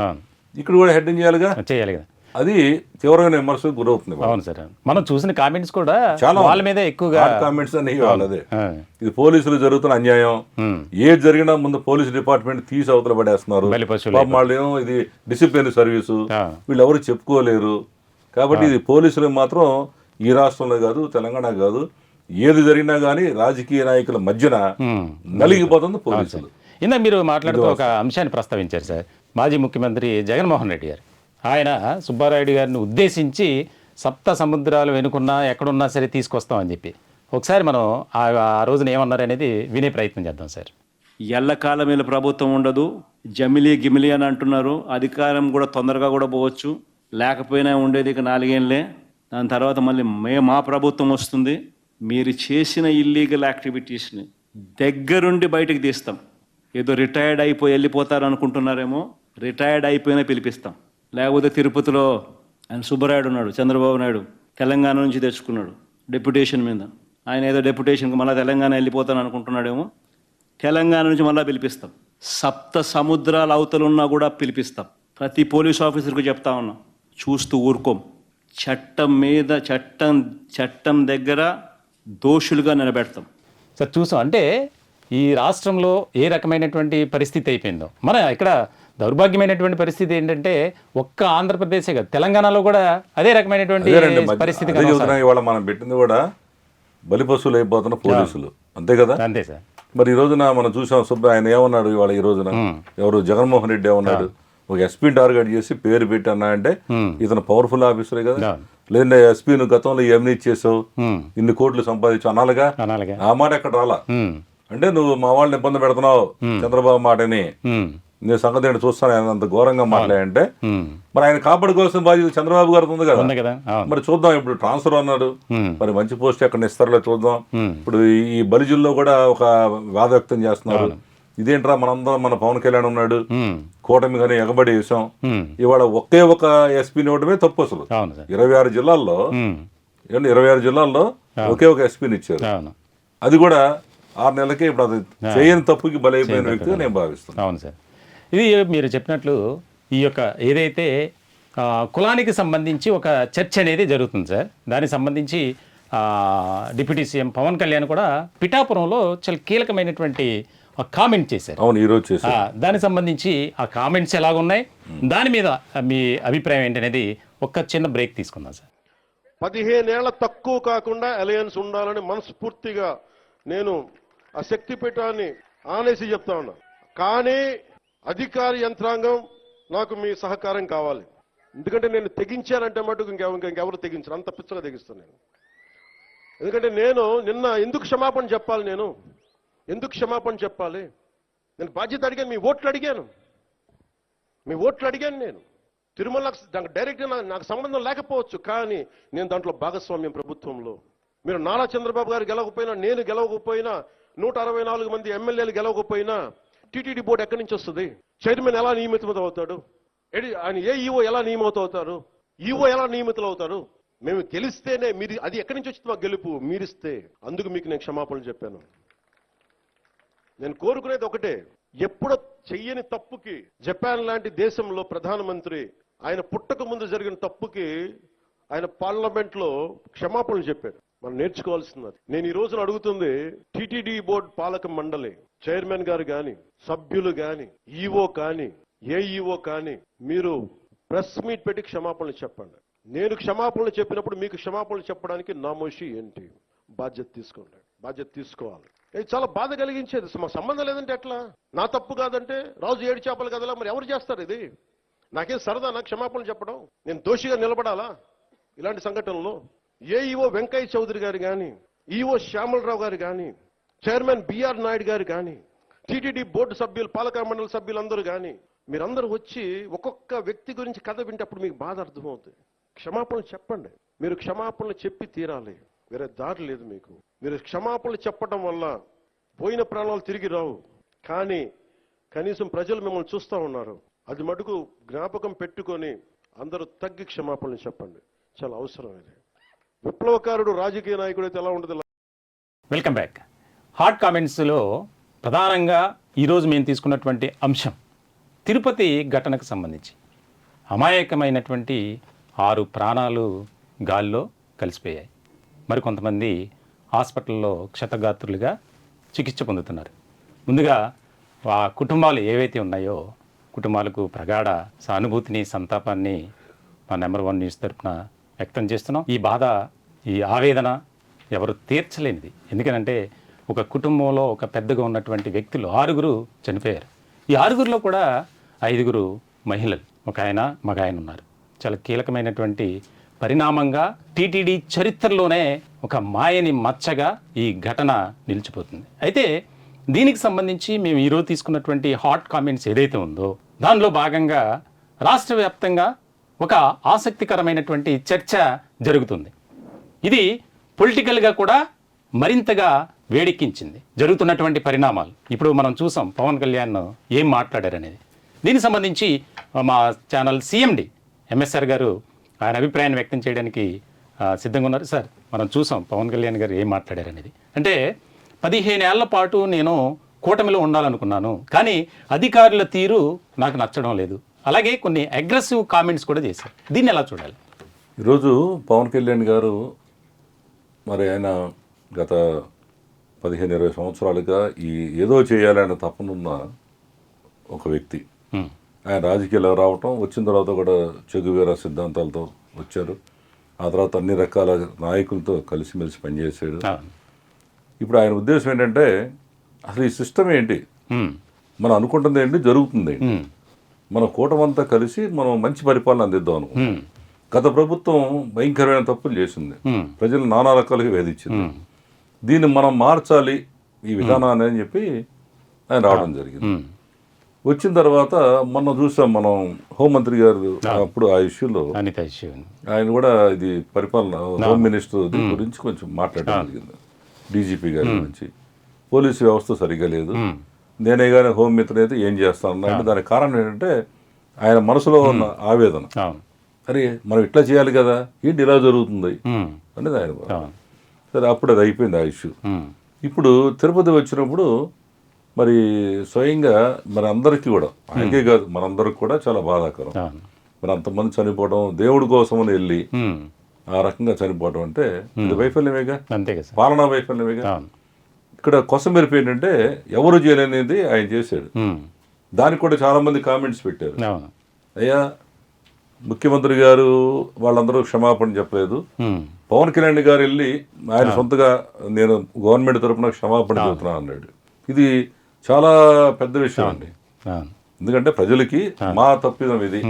Speaker 2: ఇక్కడ కూడా హెడ్ చేయాలిగా. అది తీవ్రమైన విమర్శకు గురవుతుంది.
Speaker 1: అవును సార్, మనం చూసిన కామెంట్స్ కూడా
Speaker 2: చాలా
Speaker 1: వాళ్ళ మీద ఎక్కువగా
Speaker 2: కామెంట్స్ అని వాళ్ళదే. ఇది పోలీసులు జరుగుతున్న అన్యాయం. ఏది జరిగినా ముందు పోలీసు డిపార్ట్మెంట్ తీసి అవతల పడేస్తున్నారు. వాళ్ళేమో ఇది డిసిప్లినరీ సర్వీసు, వీళ్ళు ఎవరు చెప్పుకోలేరు. కాబట్టి ఇది పోలీసులు మాత్రం ఈ రాష్ట్రంలో కాదు, తెలంగాణ కాదు, ఏది జరిగినా కానీ రాజకీయ నాయకుల మధ్యన నలిగిపోతుంది పోలీసులు.
Speaker 1: ఇందా మీరు మాట్లాడుతూ ఒక అంశాన్ని ప్రస్తావించారు సార్. మాజీ ముఖ్యమంత్రి జగన్మోహన్ రెడ్డి గారు, ఆయన సుబ్బారాయుడు గారిని ఉద్దేశించి సప్త సముద్రాలు వెనుకున్నా ఎక్కడున్నా సరే తీసుకొస్తామని చెప్పి ఒకసారి మనం ఆ రోజున ఏమన్నారు అనేది వినే ప్రయత్నం చేద్దాం సార్.
Speaker 4: ఎల్లకాలం వీళ్ళ ప్రభుత్వం ఉండదు, జమిలీ గిమిలీ అని అంటున్నారు. అధికారం కూడా తొందరగా కూడా పోవచ్చు, లేకపోయినా ఉండేది ఇక 4 ఏళ్ళే. దాని తర్వాత మళ్ళీ మా ప్రభుత్వం వస్తుంది. మీరు చేసిన ఇల్లీగల్ యాక్టివిటీస్ని దగ్గరుండి బయటకు తీస్తాం. ఏదో రిటైర్డ్ అయిపోయి వెళ్ళిపోతారు అనుకుంటున్నారేమో, రిటైర్డ్ అయిపోయినా పిలిపిస్తాం. లేకపోతే తిరుపతిలో ఆయన సుబ్బరాయుడు ఉన్నాడు, చంద్రబాబు నాయుడు తెలంగాణ నుంచి తెచ్చుకున్నాడు డెప్యుటేషన్ మీద. ఆయన ఏదో డెప్యుటేషన్కి మళ్ళీ తెలంగాణ వెళ్ళిపోతాను అనుకుంటున్నాడేమో, తెలంగాణ నుంచి మళ్ళీ పిలిపిస్తాం. సప్త సముద్రాల అవతలున్నా కూడా పిలిపిస్తాం. ప్రతి పోలీస్ ఆఫీసర్కు చెప్తా ఉన్నాం, చూస్తూ ఊరుకోం. చట్టం మీద చట్టం దగ్గర దోషులుగా నిలబెడతాం.
Speaker 1: సార్ చూసాం, అంటే ఈ రాష్ట్రంలో ఏ రకమైనటువంటి పరిస్థితి అయిపోయిందో. మన ఇక్కడ దౌర్భాగ్యమైనటువంటి పరిస్థితి ఏంటంటే ఒక్క ఆంధ్రప్రదేశే కాదు, తెలంగాణలో కూడా అదే రకమైనటువంటి పరిస్థితి.
Speaker 2: ఇవాళ మనం పెట్టింది కూడా బలిపశువులు అయిపోతున్న పోలీసులు, అంతే కదా.
Speaker 1: అంతే సార్.
Speaker 2: మరి ఈ రోజున మనం చూసాం, ఆయన ఏమన్నాడు ఇవాళ, ఈ రోజున ఎవరు జగన్మోహన్ రెడ్డి ఏమన్నాడు, ఒక ఎస్పీని టార్గెట్ చేసి పేరు పెట్టి అన్నా అంటే ఇతను పవర్ఫుల్ ఆఫీసరే కదా. లేదంటే ఎస్పీ నువ్వు గతంలో ఏమని ఇచ్చేసావు, ఇన్ని కోట్లు సంపాదించు అనాలిగా. ఆ మాట ఎక్కడ రాలా. అంటే నువ్వు మా వాళ్ళని ఇబ్బంది పెడుతున్నావు చంద్రబాబు మాటని, నేను సంగతి ఏంటి చూస్తాను ఆయన అంత ఘోరంగా మాట్లాడంటే, మరి ఆయన కాపాడుకోవాల్సిన బాధ్యత చంద్రబాబు గారు ఉంది కదా. మరి చూద్దాం, ఇప్పుడు ట్రాన్స్ఫర్ అన్నాడు, మరి మంచి పోస్ట్ ఎక్కడ ఇస్తారో చూద్దాం. ఇప్పుడు ఈ బలిజుల్లో కూడా ఒక బాధ వ్యక్తం చేస్తున్నారు, ఇదేంట్రా మనందరం మన పవన్ కళ్యాణ్ ఉన్నాడు, కూటమి కానీ ఎగబడి వేసాం, ఇవాళ ఒకే ఒక ఎస్పీని ఇవ్వడమే తప్పు. అసలు 26 జిల్లాల్లో 26 జిల్లాల్లో ఒకే ఒక ఎస్పీని ఇచ్చారు. అది కూడా 6 నెలలకే. ఇప్పుడు అది చేయని తప్పుకి బలైపోయిన వ్యక్తిగా నేను భావిస్తున్నాను.
Speaker 1: అవును సార్, ఇది మీరు చెప్పినట్లు ఈ యొక్క ఏదైతే కులానికి సంబంధించి ఒక చర్చ అనేది జరుగుతుంది సార్. దానికి సంబంధించి డిప్యూటీ సీఎం పవన్ కళ్యాణ్ కూడా పిఠాపురంలో చాలా కీలకమైనటువంటి కామెంట్ చేశారు.
Speaker 2: అవును, ఈరోజు చేశారు.
Speaker 1: దానికి సంబంధించి ఆ కామెంట్స్ ఎలాగున్నాయి, దాని మీద మీ అభిప్రాయం ఏంటనేది ఒక చిన్న బ్రేక్ తీసుకుందాం సార్.
Speaker 5: 15 ఏళ్ల తక్కువ కాకుండా అలయన్స్ ఉండాలని మనస్ఫూర్తిగా నేను ఆ శక్తిపీఠాన్ని ఆనేసి చెప్తా ఉన్నా. కానీ అధికార యంత్రాంగం నాకు మీ సహకారం కావాలి. ఎందుకంటే నేను తెగించానంటే మటుకు ఇంకెవరు తెగించరు, అంత పిచ్చగా తెగిస్తాను నేను. ఎందుకంటే నేను నిన్న ఎందుకు క్షమాపణ చెప్పాలి, ఎందుకు క్షమాపణ చెప్పాలి? నేను బాధ్యత అడిగాను, మీ ఓట్లు అడిగాను నేను. తిరుమల డైరెక్ట్గా నాకు సంబంధం లేకపోవచ్చు, కానీ నేను దాంట్లో భాగస్వామ్యం ప్రభుత్వంలో. మీరు నారా చంద్రబాబు గారు గెలవకపోయినా, నేను గెలవకపోయినా, 164 మంది ఎమ్మెల్యేలు గెలవకపోయినా టీటీడీ బోర్డు ఎక్కడి నుంచి వస్తుంది? చైర్మన్ ఎలా నియమితం అవుతాడు? ఆయన ఏ ఈవో ఎలా నియమితం అవుతారు? ఈవో ఎలా నియమితులు అవుతారు? మేము గెలిస్తేనే మీరు, అది ఎక్కడి నుంచి వచ్చింది మా గెలుపు? మీరిస్తే. అందుకు మీకు నేను క్షమాపణలు చెప్పాను. నేను కోరుకునేది ఒకటే, ఎప్పుడో చెయ్యని తప్పుకి, జపాన్ లాంటి దేశంలో ప్రధానమంత్రి ఆయన పుట్టక ముందు జరిగిన తప్పుకి ఆయన పార్లమెంట్ లో క్షమాపణలు చెప్పారు. మనం నేర్చుకోవాల్సింది. నేను ఈ రోజున అడుగుతుంది, టీటీడీ బోర్డు పాలక మండలి చైర్మన్ గారు కానీ, సభ్యులు కానీ, ఈవో కానీ, ఏ ఈవో కానీ, మీరు ప్రెస్ మీట్ పెట్టి క్షమాపణలు చెప్పండి. నేను క్షమాపణలు చెప్పినప్పుడు మీకు క్షమాపణలు చెప్పడానికి నామోషి ఏంటి? బాధ్యత తీసుకోండి, బాధ్యత తీసుకోవాలి. ఇది చాలా బాధ కలిగించేది. మా సంబంధం లేదంటే ఎట్లా? నా తప్పు కాదంటే రాజు 7 చేపలు కదలా, మరి ఎవరు చేస్తారు? ఇది నాకేం సరదా నాకు క్షమాపణ చెప్పడం? నేను దోషిగా నిలబడాలా ఇలాంటి సంఘటనలో? ఏఈఓ వెంకయ్య చౌదరి గారు కానీ, ఈఓ శ్యామలరావు గారు కానీ, చైర్మన్ బిఆర్ నాయుడు గారు కానీ, టీటీడీ బోర్డు సభ్యులు, పాలక మండలి సభ్యులందరూ కానీ, మీరందరూ వచ్చి ఒక్కొక్క వ్యక్తి గురించి కథ వింటప్పుడు మీకు బాధ అర్థమవుతుంది. క్షమాపణలు చెప్పండి. మీరు క్షమాపణలు చెప్పి తీరాలి, వేరే దారి లేదు మీకు. మీరు క్షమాపణలు చెప్పడం వల్ల పోయిన ప్రాణాలు తిరిగి రావు, కానీ కనీసం ప్రజలు మిమ్మల్ని చూస్తూ ఉన్నారు. అది మటుకు జ్ఞాపకం పెట్టుకొని అందరూ తగ్గి క్షమాపణలు చెప్పండి, చాలా అవసరం. ఇది విప్లవకారుడు రాజకీయ నాయకుడు అయితే ఎలా ఉంటుంది?
Speaker 1: Welcome back. హాట్ కామెంట్స్లో ప్రధానంగా ఈరోజు మేము తీసుకున్నటువంటి అంశం తిరుపతి ఘటనకు సంబంధించి అమాయకమైనటువంటి 6 ప్రాణాలు గాల్లో కలిసిపోయాయి. మరికొంతమంది హాస్పిటల్లో క్షతగాత్రులుగా చికిత్స పొందుతున్నారు. ముందుగా ఆ కుటుంబాలు ఏవైతే ఉన్నాయో కుటుంబాలకు ప్రగాఢ సానుభూతిని, సంతాపాన్ని మా నెంబర్ 1 న్యూస్ తరపున వ్యక్తం చేస్తున్నాం. ఈ బాధ, ఈ ఆవేదన ఎవరు తీర్చలేనిది. ఎందుకనంటే ఒక కుటుంబంలో ఒక పెద్దగా ఉన్నటువంటి వ్యక్తులు 6 చనిపోయారు. ఈ 6లో కూడా 5 మహిళలు, ఒక ఆయన మగ ఆయన ఉన్నారు. చాలా కీలకమైనటువంటి పరిణామంగా టీటీడీ చరిత్రలోనే ఒక మాయని మచ్చగా ఈ ఘటన నిలిచిపోతుంది. అయితే దీనికి సంబంధించి మేము ఈరోజు తీసుకున్నటువంటి హాట్ కామెంట్స్ ఏదైతే ఉందో దానిలో భాగంగా రాష్ట్ర వ్యాప్తంగా ఒక ఆసక్తికరమైనటువంటి చర్చ జరుగుతుంది. ఇది పొలిటికల్గా కూడా మరింతగా వేడెక్కించింది జరుగుతున్నటువంటి పరిణామాలు. ఇప్పుడు మనం చూసాం పవన్ కళ్యాణ్ ఏం మాట్లాడారనేది. దీనికి సంబంధించి మా ఛానల్ సిఎండి ఎంఎస్ఆర్ గారు ఆయన అభిప్రాయాన్ని వ్యక్తం చేయడానికి సిద్ధంగా ఉన్నారు. సార్, మనం చూసాం పవన్ కళ్యాణ్ గారు ఏం మాట్లాడారనేది. అంటే 15 ఏళ్ల పాటు నేను కూటమిలో ఉండాలనుకున్నాను, కానీ అధికారుల తీరు నాకు నచ్చడం లేదు. అలాగే కొన్ని అగ్రెసివ్ కామెంట్స్ కూడా చేశారు. దీన్ని ఎలా చూడాలి?
Speaker 2: ఈరోజు పవన్ కళ్యాణ్ గారు మరి ఆయన గత 15-20 సంవత్సరాలుగా ఈ ఏదో చేయాలనే తపనున్న ఒక వ్యక్తి. ఆయన రాజకీయాలు రావటం, వచ్చిన తర్వాత కూడా చెగువేరా సిద్ధాంతాలతో వచ్చారు. ఆ తర్వాత అన్ని రకాల నాయకులతో కలిసిమెలిసి పనిచేశాడు. ఇప్పుడు ఆయన ఉద్దేశం ఏంటంటే అసలు ఈ సిస్టమ్ ఏంటి, మనం అనుకుంటుంది ఏంటి, జరుగుతుంది ఏంటి, మన కూటమంతా కలిసి మనం మంచి పరిపాలన అందిద్దాం అనుకుంటాం. గత ప్రభుత్వం భయంకరమైన తప్పులు చేసింది, ప్రజలు నానా రకాలుగా వేధించింది. దీన్ని మనం మార్చాలి ఈ విధానాన్ని అని చెప్పి ఆయన రావడం జరిగింది. వచ్చిన తర్వాత మొన్న చూసాం మనం హోంమంత్రి గారు అప్పుడు ఆ ఇష్యూలో ఆయన కూడా ఇది పరిపాలన హోమ్ మినిస్టర్ గురించి కొంచెం మాట్లాడడం జరిగింది. డీజీపీ గారి గురించి పోలీసు వ్యవస్థ సరిగా లేదు, నేనే కానీ హోం మిత్రుడు అయితే ఏం చేస్తాను అంటే దానికి కారణం ఏంటంటే ఆయన మనసులో ఉన్న ఆవేదన. అరే మనం ఇట్లా చేయాలి కదా, ఏంటి ఇలా జరుగుతుంది అనేది ఆయన. సరే అప్పుడు అది అయిపోయింది ఆ ఇష్యూ. ఇప్పుడు తిరుపతి వచ్చినప్పుడు మరి స్వయంగా మరి అందరికీ కూడా, ఆయనకే కాదు మనందరికి కూడా చాలా బాధాకరం. మరి అంతమంది చనిపోవడం, దేవుడి కోసం అని వెళ్ళి ఆ రకంగా చనిపోవడం అంటే ఇది వైఫల్యమేగా, పాలనా వైఫల్యమేగా. ఇక్కడ కొసమెరుపు ఏంటంటే ఎవరు చేయలేనిది ఆయన చేశాడు. దానికి కూడా చాలా మంది కామెంట్స్ పెట్టారు. అయ్యా ముఖ్యమంత్రి గారు వాళ్ళందరూ క్షమాపణ చెప్పలేదు, పవన్ కళ్యాణ్ గారు వెళ్ళి ఆయన సొంతగా నేను గవర్నమెంట్ తరఫున క్షమాపణ చెబుతున్నా అన్నాడు. ఇది చాలా పెద్ద విషయం అండి. ఎందుకంటే ప్రజలకి మా తప్పిదం ఇది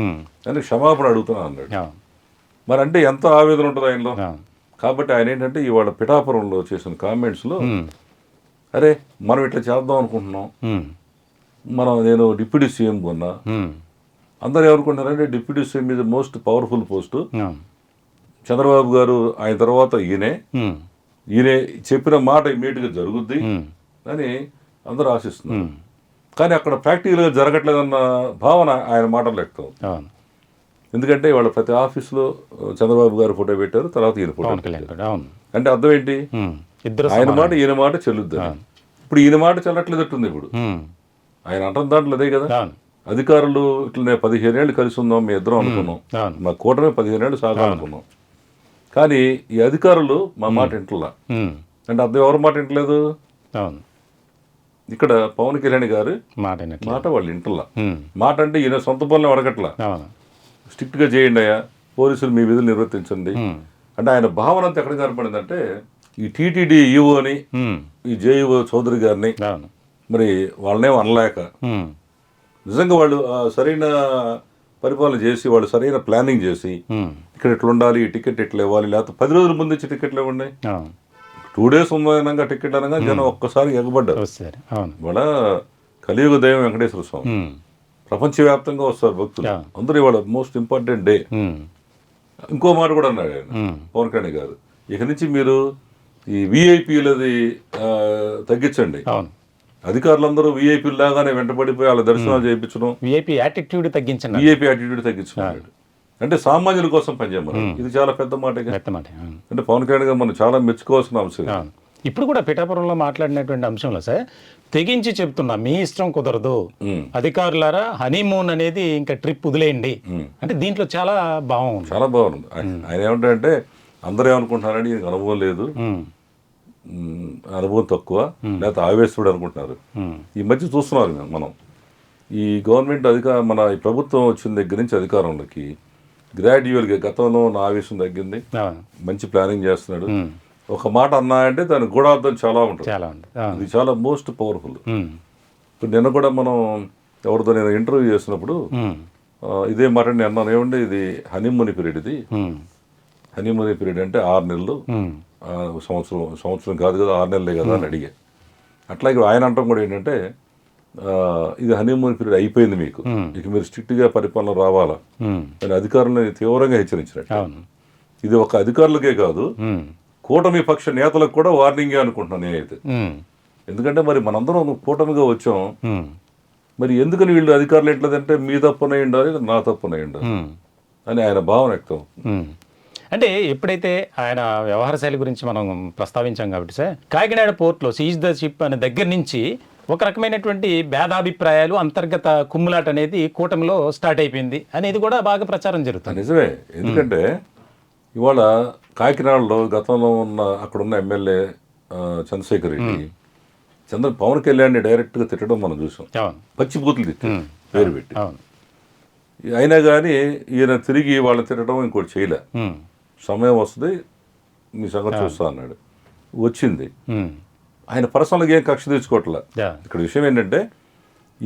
Speaker 2: అని క్షమాపణ అడుగుతున్నా అన్నాడు. మరి అంటే ఎంత ఆవేదన ఉంటుంది ఆయనలో. కాబట్టి ఆయన ఏంటంటే ఇవాళ పిఠాపురంలో చేసిన కామెంట్స్లో అరే మనం ఇట్లా చేద్దాం అనుకుంటున్నాం, నేను డిప్యూటీ సీఎం కొన్నా, అందరు ఏమనుకుంటున్నారంటే deputy CM is most powerful post, Chandrababu గారు ఆయన తర్వాత ఈయనే చెప్పిన మాట ఇమీడియట్గా జరుగుద్ది అని అందరూ ఆశిస్తున్నారు. కానీ అక్కడ ప్రాక్టికల్గా జరగట్లేదన్న భావన ఆయన మాటలు ఎక్కువ. ఎందుకంటే వాళ్ళ ప్రతి ఆఫీసులో చంద్రబాబు గారు ఫోటో పెట్టారు, తర్వాత ఈయన ఫోటో పెట్టారు. అంటే అర్థం ఏంటి, ఆయన మాట ఈయన మాట చెల్లుద్ది. ఇప్పుడు ఈయన మాట చెల్లట్లేదట్టుంది. ఇప్పుడు ఆయన అంటున్న దాంట్లో అదే కదా, అధికారులు ఇట్లనే 15 ఏళ్ళు కలిసి ఉందాం మీ ఇద్దరం అనుకున్నాం, మా కూటమి 15 ఏళ్ళు సాగాలనుకున్నాం, కానీ ఈ అధికారులు మా మాట వింటలా. అంటే అర్థం ఎవరి మాట వింటలేదు, ఇక్కడ పవన్ కళ్యాణ్ గారు మాట వాళ్ళు ఇంటల్లా. మాట అంటే ఈయన సొంత పనులు అడగట్లా, స్ట్రిక్ట్గా చేయండి అయ్యా, పోలీసులు మీ విధులు నిర్వర్తించండి అంటే ఆయన భావన అంతా ఎక్కడ కనపడిందంటే ఈ టీటీడీ ఈఓని ఈ జేఈఓ చౌదరి గారిని మరి వాళ్ళనేమో అనలేక నిజంగా వాళ్ళు సరైన పరిపాలన చేసి వాళ్ళు సరైన ప్లానింగ్ చేసి ఇక్కడ ఇట్లా ఉండాలి, ఈ టికెట్ ఇట్లా ఇవ్వాలి, లేకపోతే 10 రోజుల ముందు ఇచ్చి టికెట్లు ఇవ్వండి. 2 days ఉందనగా టికెట్ అనగా జనం ఒక్కసారి ఎగబడ్డారు. ఇవాళ కలియుగ దైవం వెంకటేశ్వర స్వామి ప్రపంచవ్యాప్తంగా వస్తారు భక్తులు అందరూ. ఇవాళ మోస్ట్ ఇంపార్టెంట్ డే. ఇంకో మాట కూడా అన్నాడు ఆయన పవన్ కళ్యాణ్ గారు, ఇక నుంచి మీరు ఈ విఐపీలది తగ్గించండి. అధికారులందరూ విఐపీలు లాగానే వెంటబడిపోయి వాళ్ళ దర్శనాలు చేయించడం,
Speaker 1: విఐపీ యాటిట్యూడ్
Speaker 2: తగ్గించమన్నాడు. అంటే సామాన్యుల కోసం పనిచేయమన్నారు. ఇది చాలా పెద్ద మాట. అంటే పవన్ కళ్యాణ్ గారు మనం చాలా మెచ్చుకోవాల్సిన అంశం.
Speaker 1: ఇప్పుడు కూడా పిఠాపురంలో మాట్లాడినటువంటి అంశంలో సార్ తెగించి చెప్తున్నా, మీ ఇష్టం కుదరదు, అధికారులారా హనీమూన్ అనేది ఇంకా ట్రిప్ వదిలేయండి అంటే దీంట్లో చాలా బాగుంది.
Speaker 2: చాలా బాగుంది. ఆయన ఏమంటారంటే అందరూ ఏమనుకుంటున్నారని ఈయనకు అనుభవం లేదు, అనుభవం తక్కువ, లేకపోతే ఆవేశుడు అనుకుంటున్నారు. ఈ మధ్య చూస్తున్నారు మనం ఈ గవర్నమెంట్ మన ఈ ప్రభుత్వం వచ్చిన దగ్గర నుంచి అధికారంలోకి గ్రాడ్యువల్గా గతంలో ఉన్న ఆవేశం తగ్గింది, మంచి ప్లానింగ్ చేస్తున్నాడు. ఒక మాట అన్నా అంటే దాని గూఢార్థం చాలా ఉంటుంది. ఇది చాలా మోస్ట్ పవర్ఫుల్. ఇప్పుడు నిన్న కూడా మనం ఎవరితో నేను ఇంటర్వ్యూ చేసినప్పుడు ఇదే మాట నేను అన్నాను, ఏమంటే ఇది హనీమూన్ పీరియడ్, ఇది హనీమూన్ పీరియడ్ అంటే 6 నెలలు, సంవత్సరం కాదు కదా, 6 నెలలే కదా అని అడిగా. అట్లాగే ఆయన అంటాం కూడా ఏంటంటే ఇది హనీమూన్ పీరియడ్ అయిపోయింది, మీకు ఇక మీరు స్ట్రిక్ట్గా పరిపాలన రావాలా అని అధికారులను తీవ్రంగా హెచ్చరించినట్టు. ఇది ఒక అధికారులకే కాదు, కూటమి పక్ష నేతలకు కూడా వార్నింగే అనుకుంటున్నాను నేనైతే. ఎందుకంటే మరి మనందరం కూటమిగా వచ్చాం, మరి ఎందుకని వీళ్ళు అధికారులు ఎట్లదంటే మీ తప్పునై ఉండాలి, నా తప్పునై ఉండాలి అని ఆయన భావన వ్యక్తం.
Speaker 1: అంటే ఎప్పుడైతే ఆయన వ్యవహార శైలి గురించి మనం ప్రస్తావించాం కాబట్టి సార్, కాకినాడ పోర్ట్లో సీజ్ ద షిప్ అనే దగ్గర నుంచి ఒక రకమైనటువంటి భేదాభిప్రాయాలు, అంతర్గత కుమ్ములాట అనేది కూటమిలో స్టార్ట్ అయిపోయింది అనేది కూడా బాగా ప్రచారం జరుగుతుంది.
Speaker 2: నిజమే. ఎందుకంటే ఇవాళ కాకినాడలో గతంలో ఉన్న అక్కడున్న ఎమ్మెల్యే చంద్రశేఖర్ రెడ్డి పవన్ కళ్యాణ్ని డైరెక్ట్గా తిట్టడం మనం చూసాం. పచ్చి బూతులు తిట్టాడు పేరు పెట్టి. అయినా కానీ ఈయన తిరిగి వాళ్ళని తిట్టడం ఇంకోటి చేయలే. సమయం వస్తుంది మీ సంగతి చూస్తా అన్నాడు, వచ్చింది. ఆయన పర్సనల్గా ఏం కక్ష తీర్చుకోవట్లే. ఇక్కడ విషయం ఏంటంటే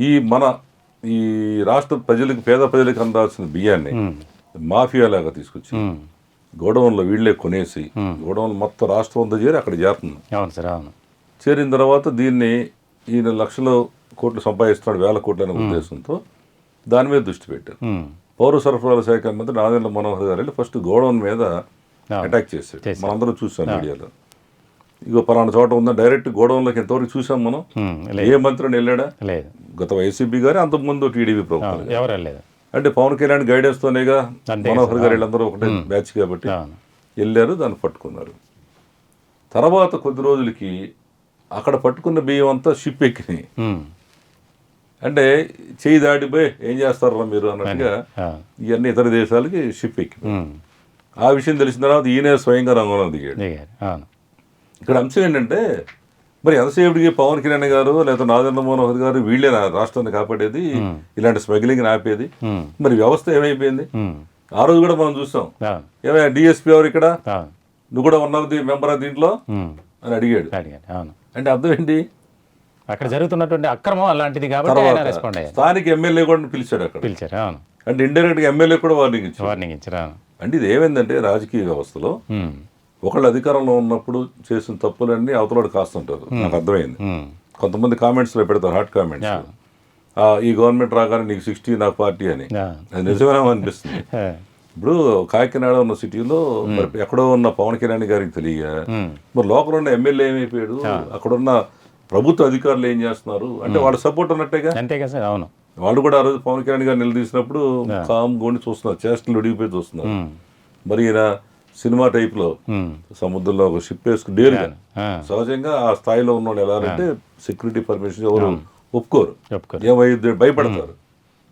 Speaker 2: ఈ రాష్ట్ర ప్రజలకు, పేద ప్రజలకు అందాల్సిన బియ్యాన్ని మాఫియాలాగా తీసుకొచ్చి గోడౌన్లో వీళ్ళే కొనేసి గోడౌన్ మొత్తం రాష్ట్రం అంతా చేరి అక్కడ చేరుతుంది. చేరిన తర్వాత దీన్ని ఈయన లక్షల కోట్లు సంపాదిస్తున్నాడు, 1000 కోట్ల అనే ఉద్దేశంతో దాని మీద దృష్టి పెట్టారు. పౌర సరఫరాల శాఖ మంత్రి నాదెండ్ల మనోహర్ గారు వెళ్ళి ఫస్ట్ గోడౌన్ మీద అటాక్ చేశారు. మనందరం చూసాం మీడియాలో. ఇగో పలానా చోట ఉందని డైరెక్ట్ గోడౌన్లోకి ఎంతవరకు చూసాం మనం. ఏ మంత్రిని వెళ్ళాడా? గత వైసీపీ గారు, అంతకుముందు టీడీపీ ప్రభుత్వం. అంటే పవన్ కళ్యాణ్ గైడెన్స్ తోనేగా మనోహర్ గారు వీళ్ళందరూ ఒకటే బ్యాచ్ కాబట్టి వెళ్ళారు, దాన్ని పట్టుకున్నారు. తర్వాత కొద్ది రోజులకి అక్కడ పట్టుకున్న బియ్యం అంతా షిప్ ఎక్కినాయి. అంటే చేయి దాటిపోయి ఏం చేస్తారా మీరు అన్నట్టుగా ఇవన్నీ ఇతర దేశాలకి షిప్ ఎక్కినాయి. ఆ విషయం తెలిసిన తర్వాత ఈయనే స్వయంగా రంగంలో దిగాడు. ఇక్కడ అంశం ఏంటంటే మరి ఎంతసేపటికి పవన్ కళ్యాణ్ గారు లేదా నాదెండ్ల మనోహర్ గారు వీళ్ళే రాష్ట్రాన్ని కాపాడేది, ఇలాంటి స్మగ్లింగ్ ఆపేది. మరి వ్యవస్థ ఏమైపోయింది? ఆ రోజు కూడా మనం చూసాం, ఏమైనా డిఎస్పీ ఎవరు ఇక్కడ, నువ్వు కూడా ఉన్నది మెంబర్ దీంట్లో అని అడిగాడు. అంటే అర్థం ఏంటి?
Speaker 1: అక్కడ జరుగుతున్నటువంటి అక్రమం అలాంటిది కాబట్టి
Speaker 2: స్థానిక ఎమ్మెల్యే కూడా పిలిచాడు అక్కడ. అంటే ఇండైరెక్ట్ గా ఎమ్మెల్యే కూడా వార్నింగ్ ఇచ్చారు. అంటే ఇది ఏమైందంటే రాజకీయ వ్యవస్థలో ఒకళ్ళు అధికారంలో ఉన్నప్పుడు చేసిన తప్పులన్నీ అవతలవాడు కాస్తుంటారు. నాకు అర్థమైంది. కొంతమంది కామెంట్స్లో పెడతారు, హాట్ కామెంట్స్, ఈ గవర్నమెంట్ రాగానే నీకు 60 నాకు పార్టీ అని. అది నిజమేమో అనిపిస్తుంది. ఇప్పుడు కాకినాడ ఉన్న సిటీలో ఎక్కడో ఉన్న పవన్ కళ్యాణ్ గారికి తెలియగా మరి లోకల్ ఉన్న ఎమ్మెల్యే ఏమైపోయాడు, అక్కడున్న ప్రభుత్వ అధికారులు ఏం చేస్తున్నారు అంటే వాళ్ళ సపోర్ట్ ఉన్నట్టేగా.
Speaker 1: అవును,
Speaker 2: వాళ్ళు కూడా ఆ రోజు పవన్ కళ్యాణ్ గారు నిలదీసినప్పుడు కామ్ గోని చూస్తున్నారు, చేష్టలు విడిగిపోయి చూస్తున్నారు. మరి ఈయన సినిమా టైప్ లో సముద్రంలో ఒక షిప్ వేసుకుని డేరుగా, సహజంగా ఆ స్థాయిలో ఉన్న వాళ్ళు ఎలా అంటే సెక్యూరిటీ పర్మిషన్ ఎవరు ఒప్పుకోరు, ఏమైంది భయపడతారు,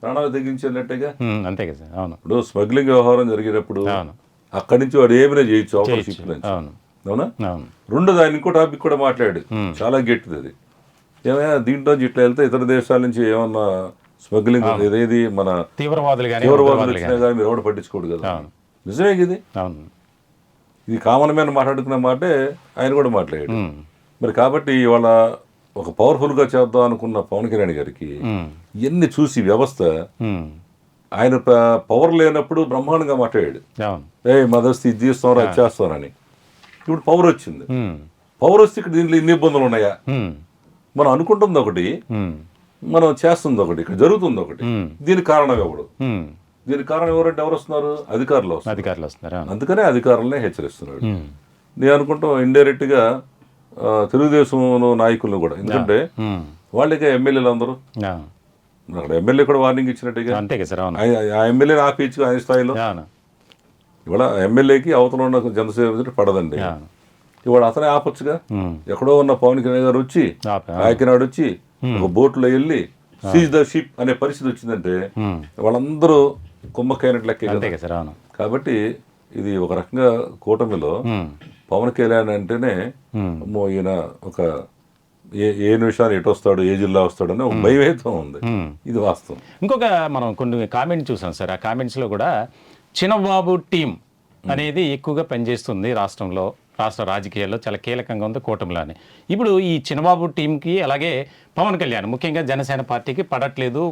Speaker 2: ప్రాణాలు తెగించేటట్టుగా.
Speaker 1: అంతే కదా. అవును,
Speaker 2: ఇప్పుడు స్మగ్లింగ్ వ్యవహారం జరిగేటప్పుడు అక్కడి నుంచి వాడు ఏమైనా చేయొచ్చు అవతల షిప్ నుంచి. అవునా? రెండో దాని ఇంకో టాపిక్ కూడా మాట్లాడు, చాలా గట్టిది అది. ఏమైనా దీంట్లో ఇట్లా వెళ్తే ఇతర దేశాల నుంచి ఏమన్నా స్మగ్లింగ్ ఏదేది మన తీవ్రవాదులు వచ్చినా కానీ మీరు ఎవరు పట్టించుకోడు కదా. నిజమే ఇది. ఇది కామన్ మ్యాన్ మాట్లాడుకున్న మాటే ఆయన కూడా మాట్లాడాడు. మరి కాబట్టి ఇవాళ ఒక పవర్ఫుల్గా చేద్దాం అనుకున్న పవన్ కళ్యాణ్ గారికి ఇవన్నీ చూసి వ్యవస్థ ఆయన పవర్ లేనప్పుడు బ్రహ్మాండంగా మాట్లాడాడు.
Speaker 1: అవును.
Speaker 2: మదర్స్ ఇది చేస్తాం అది చేస్తానని. ఇప్పుడు పవర్ వచ్చింది. పవర్ వస్తే ఇక్కడ దీంట్లో ఇన్ని ఇబ్బందులు ఉన్నాయా? మనం అనుకుంటుంది ఒకటి, మనం చేస్తుంది ఒకటి, ఇక్కడ జరుగుతుంది ఒకటి. దీనికి కారణం ఎవడు? దీనికి కారణం ఎవరంటే ఎవరు వస్తున్నారు? అధికారులు
Speaker 1: వస్తున్నారు.
Speaker 2: అందుకనే అధికారులనే హెచ్చరిస్తున్నాడు. నేను అనుకుంటాం ఇండైరెక్ట్ గా తెలుగుదేశం నాయకులను కూడా, ఎందుకంటే వాళ్ళకే ఎమ్మెల్యేలు అందరూ అక్కడ ఎమ్మెల్యే కూడా వార్నింగ్ ఇచ్చినట్టుగా ఆ ఎమ్మెల్యేని ఆపించు ఆయన స్థాయిలో. ఇవాళ ఎమ్మెల్యేకి అవతల ఉన్న జనసేన పడదండి. ఇవాళ అతనే ఆపొచ్చుగా. ఎక్కడో ఉన్న పవన్ కళ్యాణ్ గారు వచ్చి కాకినాడ వచ్చి ఒక బోట్లో వెళ్ళి సీజ్ ద షిప్ అనే పరిస్థితి వచ్చిందంటే వాళ్ళందరూ కుమ్మక్కైనట్లు లెక్కే కదా. కాబట్టి ఇది ఒక రకంగా కూటమిలో పవన్ కళ్యాణ్ అంటేనే అమ్మో ఈయన ఒక ఏ నిమిషాన్ని ఎటు వస్తాడు, ఏ జిల్లా వస్తాడు అని ఒక భయం అయితే ఉంది. ఇది వాస్తవం.
Speaker 1: ఇంకొక మనం కొన్ని కామెంట్ చూసాం సార్. ఆ కామెంట్స్లో కూడా చిన్నబాబు టీం అనేది ఎక్కువగా పనిచేస్తుంది రాష్ట్రంలో, రాష్ట్ర రాజకీయాల్లో చాలా కీలకంగా ఉంది కూటమిలోని. ఇప్పుడు ఈ చిన్నబాబు టీంకి అలాగే పవన్ కళ్యాణ్ ముఖ్యంగా జనసేన పార్టీకి పడట్లేదు,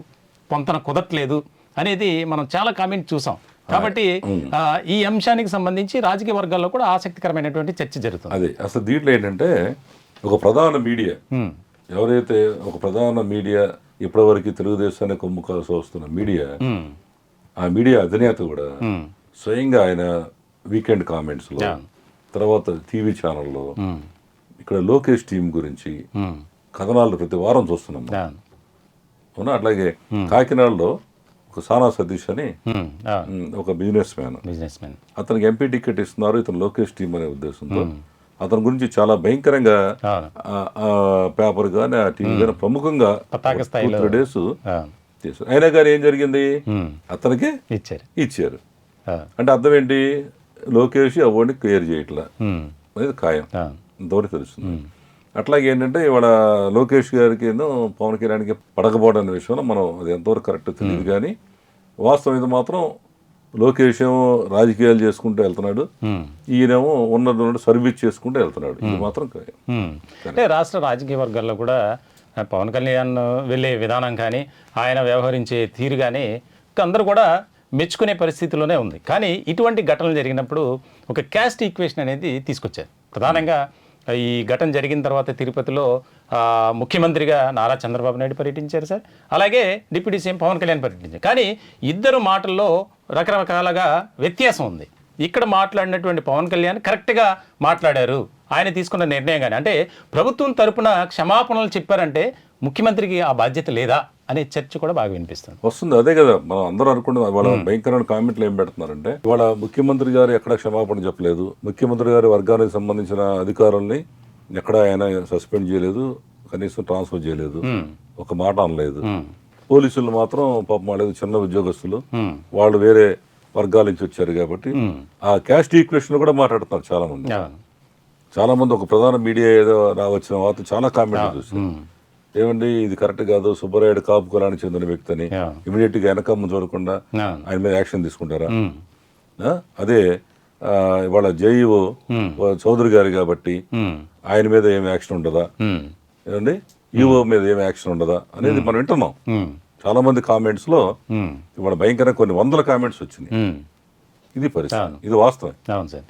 Speaker 1: పొంతన కుదరట్లేదు అనేది మనం చాలా కామెంట్ చూసాం. కాబట్టి ఈ అంశానికి సంబంధించి రాజకీయ వర్గాల్లో కూడా ఆసక్తికరమైనటువంటి చర్చ జరుగుతుంది.
Speaker 2: అదే అసలు దీంట్లో ఏంటంటే ఒక ప్రధాన మీడియా ఎవరైతే ఒక ప్రధాన మీడియా ఇప్పటివరకు తెలుగుదేశాన్ని కొమ్ము కాల్సి వస్తున్న మీడియా, ఆ మీడియా అధినేత కూడా స్వయంగా ఆయన వీకెండ్ కామెంట్స్ లో, తర్వాత టీవీ ఛానల్లో ఇక్కడ లోకేష్ టీం గురించి కథనాలు ప్రతి వారం చూస్తున్నాం అవునా. అట్లాగే కాకినాడలో ఒక సానా సతీష్ అని ఒక బిజినెస్ మ్యాన్, అతనికి ఎంపీ టికెట్ ఇస్తున్నారు ఇతను లోకేష్ టీం అనే ఉద్దేశంతో అతని గురించి చాలా భయంకరంగా పేపర్ కానీ ఆ టీవీ కానీ ప్రముఖంగా 3 days చేశారు. అయినా కానీ ఏం జరిగింది, అతనికి ఇచ్చారు. అంటే అర్థం ఏంటి, లోకేష్ అవార్డుని క్లియర్ చేయట్లా అనేది ఖాయం, ఇంతవరకు తెలుస్తుంది. అట్లాగే ఏంటంటే ఇవాళ లోకేష్ గారికి పవన్ కళ్యాణ్కి పడకపోవడం అనే విషయంలో మనం అది ఎంతవరకు కరెక్ట్ తెలియదు. కానీ వాస్తవం ఇది మాత్రం లోకేష్ ఏమో రాజకీయాలు చేసుకుంటూ వెళ్తున్నాడు, ఈయనేమో ఉన్నది సర్వీస్ చేసుకుంటూ వెళ్తున్నాడు. ఇది మాత్రం ఖాయం.
Speaker 1: అంటే రాష్ట్ర రాజకీయ వర్గాల్లో కూడా పవన్ కళ్యాణ్ వెళ్ళే విధానం కానీ ఆయన వ్యవహరించే తీరు కానీ అందరూ కూడా మెచ్చుకునే పరిస్థితిలోనే ఉంది. కానీ ఇటువంటి ఘటనలు జరిగినప్పుడు ఒక క్యాస్ట్ ఈక్వేషన్ అనేది తీసుకొచ్చారు. ప్రధానంగా ఈ ఘటన జరిగిన తర్వాత తిరుపతిలో ముఖ్యమంత్రిగా నారా చంద్రబాబు నాయుడు పర్యటించారు సార్, అలాగే డిప్యూటీ సీఎం పవన్ కళ్యాణ్ పర్యటించారు. కానీ ఇద్దరు మాటల్లో రకరకాలుగా వ్యత్యాసం ఉంది. ఇక్కడ మాట్లాడినటువంటి పవన్ కళ్యాణ్ కరెక్ట్గా మాట్లాడారు, ఆయన తీసుకున్న నిర్ణయం కానీ, అంటే ప్రభుత్వం తరపున క్షమాపణలు చెప్పారంటే ముఖ్యమంత్రికి ఆ బాధ్యత లేదా అనే చర్చ కూడా బాగా వినిపిస్తుంది.
Speaker 2: వస్తుంది అదే కదా మనం అందరూ అనుకుంటున్నాం. వాళ్ళ భయంకరమైన కామెంట్లు ఏం పెడుతున్నారంటే వాళ్ళ ముఖ్యమంత్రి గారు ఎక్కడ క్షమాపణ చెప్పలేదు, ముఖ్యమంత్రి గారి వర్గానికి సంబంధించిన అధికారుల్ని ఎక్కడ ఆయన సస్పెండ్ చేయలేదు, కనీసం ట్రాన్స్ఫర్ చేయలేదు, ఒక మాట అనలేదు. పోలీసులు మాత్రం పాపం వాళ్ళేదో చిన్న ఉద్యోగస్తులు, వాళ్ళు వేరే వర్గాల నుంచి వచ్చారు కాబట్టి ఆ క్యాస్ట్ ఈక్వేషన్ కూడా మాట్లాడుతున్నారు చాలా మంది. ఒక ప్రధాన మీడియా ఏదో వచ్చిన వార్త చాలా కామెంట్లు చూస్తారు. ఏమండి ఇది కరెక్ట్ కాదు, సుబ్బరాయుడు కాపు కులానికి చెందిన వ్యక్తి అని ఇమీడియట్ గా వెనకమ్మ చూడకుండా ఆయన మీద యాక్షన్ తీసుకుంటారా? అదే ఇవాళ జేఈఓ చౌదరి గారు కాబట్టి ఆయన మీద ఏమి యాక్షన్ ఉండదా, ఏమండి ఈఓ మీద ఏమి యాక్షన్ ఉండదా అనేది మనం వింటున్నాం. చాలా మంది కామెంట్స్ లో ఇవాళ భయంకరంగా కొన్ని 100 కామెంట్స్ వచ్చినాయి. ఇది పరిస్థితి, ఇది వాస్తవం.
Speaker 1: అవును సార్.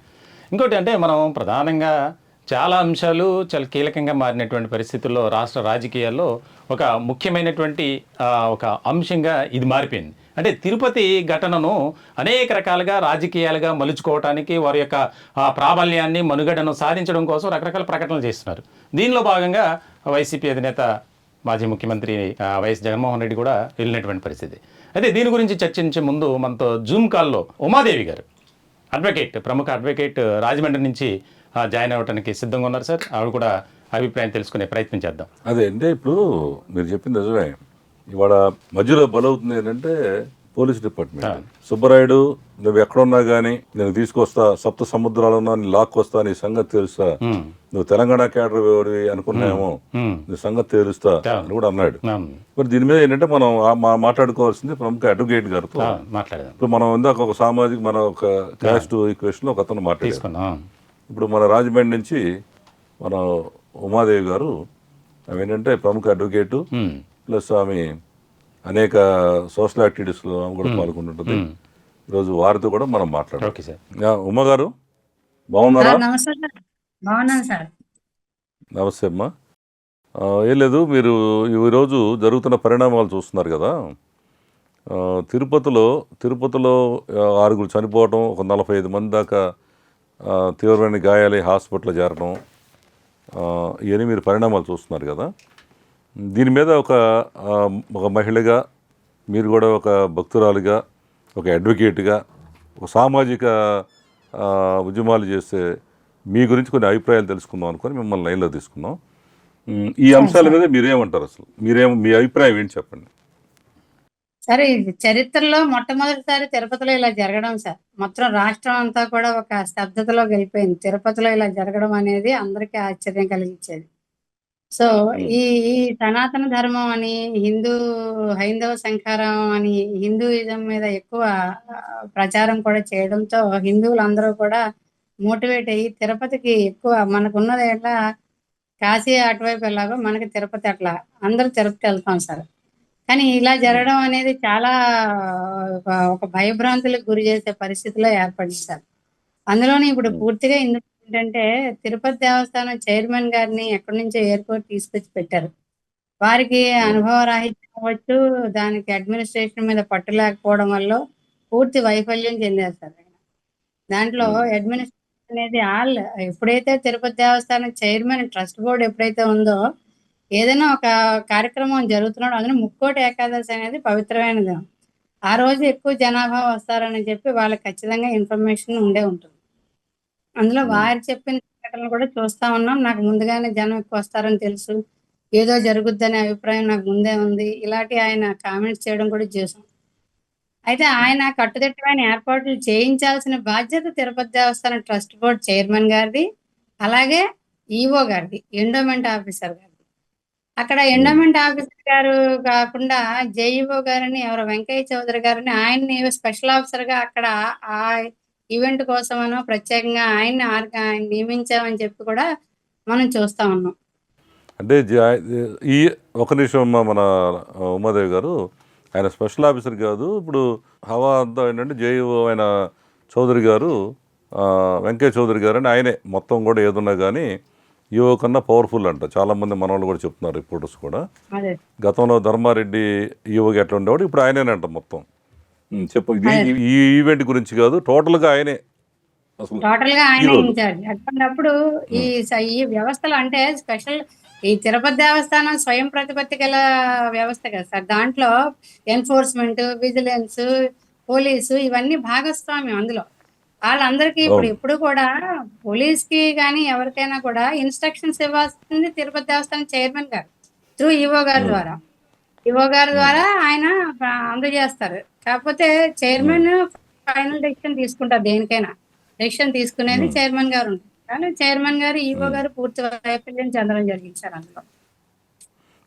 Speaker 1: ఇంకోటి అంటే మనం ప్రధానంగా చాలా అంశాలు చాలా కీలకంగా మారినటువంటి పరిస్థితుల్లో రాష్ట్ర రాజకీయాల్లో ఒక ముఖ్యమైనటువంటి ఒక అంశంగా ఇది మారిపోయింది. అంటే తిరుపతి ఘటనను అనేక రకాలుగా రాజకీయాలుగా మలుచుకోవటానికి వారి యొక్క ప్రాబల్యాన్ని మనుగడను సాధించడం కోసం రకరకాల ప్రకటనలు చేస్తున్నారు. దీనిలో భాగంగా వైసీపీ అధినేత మాజీ ముఖ్యమంత్రి వైఎస్ జగన్మోహన్ రెడ్డి కూడా వెళ్ళినటువంటి పరిస్థితి. అయితే దీని గురించి చర్చించే ముందు మనతో జూమ్ కాల్లో ఉమాదేవి గారు అడ్వకేట్, ప్రముఖ అడ్వకేట్ రాజమండ్రి నుంచి జాయిన్ అవ్వడానికి సిద్ధంగా ఉన్నారు సార్. ఆవిడ కూడా అభిప్రాయం తెలుసుకునే ప్రయత్నం చేద్దాం.
Speaker 2: అదే అంటే ఇప్పుడు మీరు చెప్పింది నిజమే. ఇవాళ మధ్యలో బలవుతుంది ఏంటంటే పోలీస్ డిపార్ట్మెంట్. సుబ్బరాయుడు నువ్వు ఎక్కడున్నా కానీ నేను తీసుకొస్తా, సప్త సముద్రాలున్నా లాక్కొస్తా, నీ సంగతి తెలుస్తా, నువ్వు తెలంగాణ క్యాడర్ అనుకున్నామో నీ సంగతి తెలుస్తా అని కూడా అన్నాడు. మరి దీని మీద ఏంటంటే మనం మాట్లాడుకోవాల్సింది ప్రముఖ అడ్వకేట్ గారితో
Speaker 1: మాట్లాడదాం.
Speaker 2: ఇప్పుడు మనం ఇందాక ఒక సామాజిక మన ఒక క్యాస్ట్ ఈక్వేషన్ లో ఒక అతను మాట్లాడుకున్నాం. ఇప్పుడు మన రాజమండ్రి నుంచి మన ఉమాదేవి గారు ఆమె ఏంటంటే ప్రముఖ అడ్వకేటు ప్లస్ ఆమె అనేక సోషల్ యాక్టివిటీస్లో కూడా పాల్గొంటుంటుంది. ఈరోజు వారితో కూడా మనం మాట్లాడాలి.
Speaker 1: Okay sir.
Speaker 2: ఉమ్మ గారు బాగున్నారా?
Speaker 6: సార్ నమస్తే సార్. బాగున్నాను సార్.
Speaker 2: నమస్తే అమ్మా. ఏం లేదు, మీరు ఈరోజు జరుగుతున్న పరిణామాలు చూస్తున్నారు కదా. తిరుపతిలో 6 చనిపోవటం, ఒక 45 మంది దాకా తీవ్రమైన గాయాలై హాస్పిటల్లో చేరడం, ఇవన్నీ మీరు పరిణామాలు చూస్తున్నారు కదా. దీని మీద ఒక మహిళగా, మీరు కూడా ఒక భక్తురాలుగా, ఒక అడ్వకేట్గా, ఒక సామాజిక ఉద్యమాలు చేస్తే మీ గురించి కొన్ని అభిప్రాయాలు తెలుసుకుందాం అనుకొని మిమ్మల్ని లైన్లో తీసుకున్నాం. ఈ అంశాల మీద మీరేమంటారు? అసలు మీ అభిప్రాయం ఏంటి చెప్పండి.
Speaker 6: సరే, ఇది చరిత్రలో మొట్టమొదటిసారి తిరుపతిలో ఇలా జరగడం సార్. మొత్తం రాష్ట్రం అంతా కూడా ఒక స్తబ్దతలో వెళ్ళిపోయింది. తిరుపతిలో ఇలా జరగడం అనేది అందరికీ ఆశ్చర్యం కలిగించేది. సో ఈ ఈ సనాతన ధర్మం అని, హైందవ సంకారం అని, హిందూయిజం మీద ఎక్కువ ప్రచారం కూడా చేయడంతో హిందువులందరూ కూడా మోటివేట్ అయ్యి తిరుపతికి ఎక్కువ, మనకున్నది ఎట్లా కాశీ అటువైపు ఎలాగో మనకి తిరుపతి అట్లా అందరూ తిరుపతి వెళ్తాం సార్. కానీ ఇలా జరగడం అనేది చాలా ఒక భయభ్రాంతులకు గురి చేసే పరిస్థితిలో ఏర్పడింది సార్. అందులోని ఇప్పుడు పూర్తిగా ఇందులో ఏంటంటే, తిరుపతి దేవస్థానం చైర్మన్ గారిని ఎక్కడి నుంచో ఎయిర్పోర్ట్ తీసుకొచ్చి పెట్టారు. వారికి అనుభవ రాహిత్యం అవ్వచ్చు, దానికి అడ్మినిస్ట్రేషన్ మీద పట్టు లేకపోవడం వల్ల పూర్తి వైఫల్యం చెందారు సార్. దాంట్లో అడ్మినిస్ట్రేషన్ అనేది ఎప్పుడైతే తిరుపతి దేవస్థానం చైర్మన్ ట్రస్ట్ బోర్డు ఎప్పుడైతే ఉందో, ఏదైనా ఒక కార్యక్రమం జరుగుతున్నాడు, అందులో ముక్కోటి ఏకాదశి అనేది పవిత్రమైనది. ఆ రోజు ఎక్కువ జనాభా వస్తారని చెప్పి వాళ్ళకి ఖచ్చితంగా ఇన్ఫర్మేషన్ ఉండే ఉంటుంది. అందులో వారు చెప్పిన సంఘటనలు కూడా చూస్తా ఉన్నాం. నాకు ముందుగానే జనం ఎక్కువ వస్తారని తెలుసు, ఏదో జరుగుద్దనే అభిప్రాయం నాకు ముందే ఉంది, ఇలాంటి ఆయన కామెంట్స్ చేయడం కూడా చేశాం. అయితే ఆయన కట్టుదిట్టమైన ఏర్పాట్లు చేయించాల్సిన బాధ్యత తిరుపతి దేవస్థానం ట్రస్ట్ బోర్డు చైర్మన్ గారిది, అలాగే ఈఓ గారిది, ఎండోమెంట్ ఆఫీసర్ గారిది. అక్కడ ఎండోమెంట్ ఆఫీసర్ గారు కాకుండా జేఈఓ గారిని, ఎవరో వెంకయ్య చౌదరి గారిని, ఆయన్ని స్పెషల్ ఆఫీసర్ గా అక్కడ ఆ ఈవెంట్ కోసమనో ప్రత్యేకంగా ఆయన నియమించామని చెప్పి కూడా మనం చూస్తా ఉన్నాం.
Speaker 2: అంటే ఈ ఒక నిమిషం అమ్మా, మన ఉమాదేవి గారు, ఆయన స్పెషల్ ఆఫీసర్ కాదు, ఇప్పుడు హవా అంతా ఏంటంటే జేఈఓ ఆయన చౌదరి గారు, వెంకయ్య చౌదరి గారు అని ఆయనే మొత్తం కూడా ఏదున్నా కానీ ఈఓ కన్నా పవర్ఫుల్ అంట. చాలామంది మన వాళ్ళు కూడా చెప్తున్నారు, రిపోర్టర్స్ కూడా.
Speaker 6: అదే
Speaker 2: గతంలో ధర్మారెడ్డి ఈఓగా ఎట్లా ఉండేవాడు, ఇప్పుడు ఆయనేనంట మొత్తం. చెప్పు, ఈ ఈవెంట్ గురించి కాదు, టోటల్గా ఆయనే అసలు
Speaker 6: టోటల్ గా ఆయన
Speaker 2: ఈరోజు.
Speaker 6: ఇన్ఛార్జ్. అటువంటిప్పుడు ఈ వ్యవస్థలు అంటే స్పెషల్, ఈ తిరుపతి దేవస్థానం స్వయం ప్రతిపత్తి గల వ్యవస్థ కదా సార్. దాంట్లో ఎన్ఫోర్స్మెంట్, విజిలెన్స్, పోలీసు ఇవన్నీ భాగస్వామ్యం. అందులో వాళ్ళందరికీ ఇప్పుడు
Speaker 2: అవును.
Speaker 6: ఎప్పుడు కూడా పోలీస్ కి కానీ ఎవరికైనా కూడా ఇన్స్ట్రక్షన్స్ ఇవ్వాల్సింది తిరుపతి దేవస్థానం చైర్మన్ గారు త్రూ ఈఓ గారి ద్వారా. ఈఓ గారి ద్వారా ఆయన అందజేస్తారు. కాకపోతే చైర్మన్ ఫైనల్ డెసిషన్ తీసుకుంటారు. దేనికైనా డెసిషన్ తీసుకునేది చైర్మన్ గారు ఉంటారు. కానీ చైర్మన్ గారు, ఈఓ గారు పూర్తి వైఫల్యం చెందడం జరిగింది సార్ అందులో.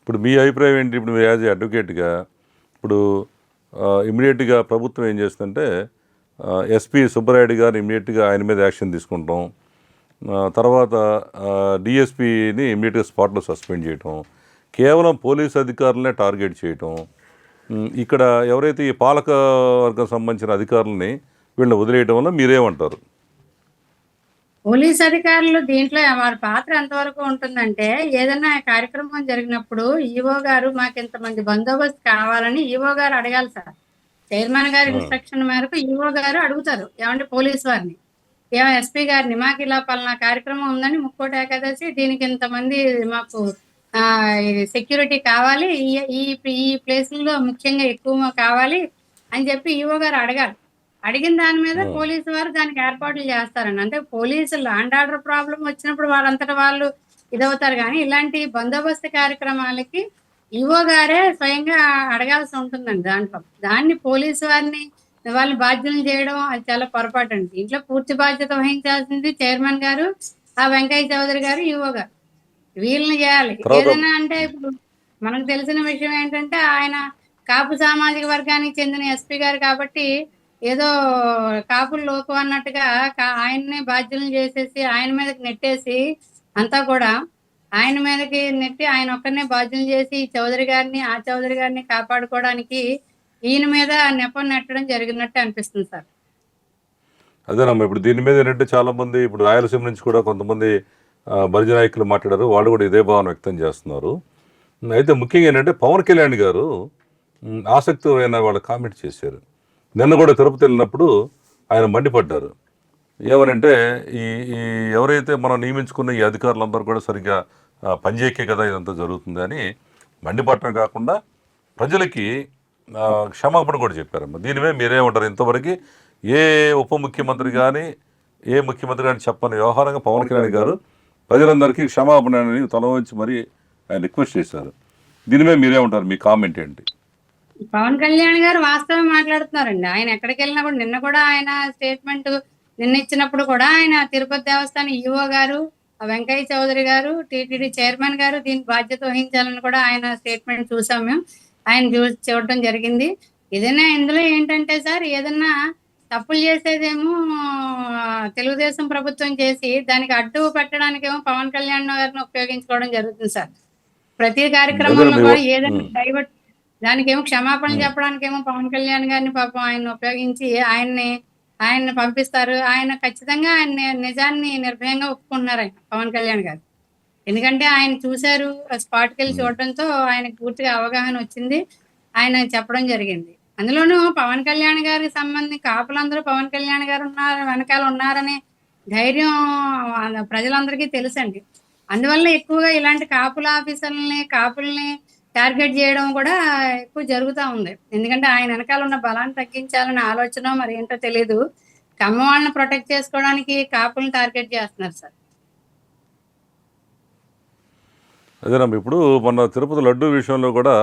Speaker 2: ఇప్పుడు మీ అభిప్రాయం ఏంటి? ఇప్పుడు మీరు యాజ్ ఏ అడ్వకేట్గా, ఇప్పుడు ఇమీడియట్గా ప్రభుత్వం ఏం చేస్తుందంటే, ఎస్పీ సుబ్బరాయుడు గారు ఇమీడియట్గా ఆయన మీద యాక్షన్ తీసుకుంటాం, తర్వాత డిఎస్పీని ఇమీడియట్గా స్పాట్లో సస్పెండ్ చేయటం, కేవలం పోలీస్ అధికారులనే టార్గెట్ చేయటం, ఇక్కడ ఎవరైతే ఈ పాలక వర్గం సంబంధించిన అధికారులని వీళ్ళని వదిలేయటం వల్ల మీరేమంటారు?
Speaker 6: పోలీస్ అధికారులు దీంట్లో వారి పాత్ర ఎంతవరకు ఉంటుందంటే, ఏదైనా కార్యక్రమం జరిగినప్పుడు ఈఓ గారు మాకు ఇంతమంది బందోబస్తు కావాలని ఈఓ గారు అడగాలి సార్. చైర్మన్ గారి ఇన్స్ట్రక్షన్ మేరకు ఈఓ గారు అడుగుతారు, ఏమంటే పోలీస్ వారిని, ఎస్పీ గారిని, మాకు ఇలా పలానా కార్యక్రమం ఉందని, ముక్కోటి ఏకాదశి, దీనికి ఇంతమంది మాకు సెక్యూరిటీ కావాలి, ఈ ప్లేసుల్లో ముఖ్యంగా ఎక్కువ కావాలి అని చెప్పి ఈఓ గారు అడగాలి. అడిగిన దాని మీద పోలీసు వారు దానికి ఏర్పాట్లు చేస్తారండి. అంటే పోలీసు ల్యాండ్ ఆర్డర్ ప్రాబ్లం వచ్చినప్పుడు వాళ్ళంతటా వాళ్ళు ఇదవుతారు, కానీ ఇలాంటి బందోబస్తు కార్యక్రమాలకి ఈఓ గారే స్వయంగా అడగాల్సి ఉంటుందండి. దాన్ని పోలీసు వారిని వాళ్ళని బాధ్యులను చేయడం అది చాలా పొరపాటు అండి. దీంట్లో పూర్తి బాధ్యత వహించాల్సింది చైర్మన్ గారు, ఆ వెంకయ్య చౌదరి గారు, ఈఓ గారు, వీళ్ళని చేయాలి. ఏదైనా అంటే ఇప్పుడు మనకు తెలిసిన విషయం ఏంటంటే, ఆయన కాపు సామాజిక వర్గానికి చెందిన ఎస్పీ గారు కాబట్టి ఏదో కాపులు లోకం అన్నట్టుగా ఆయన్నే బాధ్యులను చేసేసి ఆయన మీదకి నెట్టేసి అంతా కూడా ఆయన మీదకి నెట్టి ఆయన ఒక్కరినే బాధ్యులు చేసి ఈ చౌదరి గారిని ఆ చౌదరి గారిని కాపాడుకోవడానికి ఈయన మీద నెపం నెట్టడం జరిగినట్టు అనిపిస్తుంది సార్.
Speaker 2: అదేనమ్మా, ఇప్పుడు దీని మీద ఏంటంటే చాలామంది ఇప్పుడు రాయలసీమ నుంచి కూడా కొంతమంది బలిజ నాయకులు మాట్లాడారు, వాళ్ళు కూడా ఇదే భావన వ్యక్తం చేస్తున్నారు. అయితే ముఖ్యంగా ఏంటంటే పవన్ కళ్యాణ్ గారు ఆసక్తికరమైన వాళ్ళు కామెంట్ చేశారు. నిన్న కూడా తిరుపతి వెళ్ళినప్పుడు ఆయన మండిపడ్డారు. ఏమనంటే ఈ ఈ ఎవరైతే మనం నియమించుకున్న ఈ అధికారులందరూ కూడా సరిగ్గా పనిచేయకే కదా ఇదంతా జరుగుతుంది అని మండిపడటం కాకుండా ప్రజలకి క్షమాపణ కూడా చెప్పారమ్మా. దీని మీద మీరేమంటారు? ఇంతవరకు ఏ ఉప ముఖ్యమంత్రి కానీ ఏ ముఖ్యమంత్రి కానీ చెప్పని వ్యవహారంగా పవన్ కళ్యాణ్ గారు ప్రజలందరికీ క్షమాపణ అని తల వంచి మరి ఆయన రిక్వెస్ట్ చేశారు. దీని మీద మీరేమంటారు? మీ కామెంట్ ఏంటి?
Speaker 6: పవన్ కళ్యాణ్ గారు వాస్తవం మాట్లాడుతున్నారండి. ఆయన ఎక్కడికి వెళ్ళినా కూడా, నిన్న కూడా ఆయన స్టేట్మెంట్ నిన్న ఇచ్చినప్పుడు కూడా ఆయన తిరుపతి దేవస్థానం ఈఓ గారు, వెంకయ్య చౌదరి గారు, టీటీడీ చైర్మన్ గారు దీని బాధ్యత వహించాలని కూడా ఆయన స్టేట్మెంట్ చూసాం మేము. ఆయన చూడటం జరిగింది. ఏదైనా ఇందులో ఏంటంటే సార్, ఏదన్నా తప్పులు చేసేదేమో తెలుగుదేశం ప్రభుత్వం చేసి దానికి అడ్డు పెట్టడానికేమో పవన్ కళ్యాణ్ గారిని ఉపయోగించుకోవడం జరుగుతుంది సార్. ప్రతి కార్యక్రమంలో కూడా ఏదైనా డైవర్ట్ దానికేమో క్షమాపణ చెప్పడానికేమో పవన్ కళ్యాణ్ గారిని పాపం ఆయన ఉపయోగించి ఆయన పంపిస్తారు. ఆయన ఖచ్చితంగా ఆయన నిజాన్ని నిర్భయంగా ఒప్పుకుంటున్నారు ఆయన పవన్ కళ్యాణ్ గారు. ఎందుకంటే ఆయన చూశారు, స్పాట్కి వెళ్ళి చూడటంతో ఆయనకు పూర్తిగా అవగాహన వచ్చింది. ఆయన చెప్పడం జరిగింది. అందులోనూ పవన్ కళ్యాణ్ గారికి సంబంధించి కాపులందరూ పవన్ కళ్యాణ్ గారు వెనకాల ఉన్నారనే ధైర్యం ప్రజలందరికీ తెలుసండి. అందువల్ల ఎక్కువగా ఇలాంటి కాపుల్ని టార్గెట్ చేయడం కూడా ఎక్కువ జరుగుతూ ఉంది. ఎందుకంటే ఆయన వెనకాల ఉన్న బలాన్ని తగ్గించాలనే ఆలోచన మరి ఏంటో తెలియదు. కమ్మ వాళ్ళని ప్రొటెక్ట్ చేసుకోవడానికి కాపుల్ని టార్గెట్ చేస్తున్నారు సార్.
Speaker 2: అదేనమ్మా, ఇప్పుడు మొన్న తిరుపతి లడ్డు విషయంలో కూడా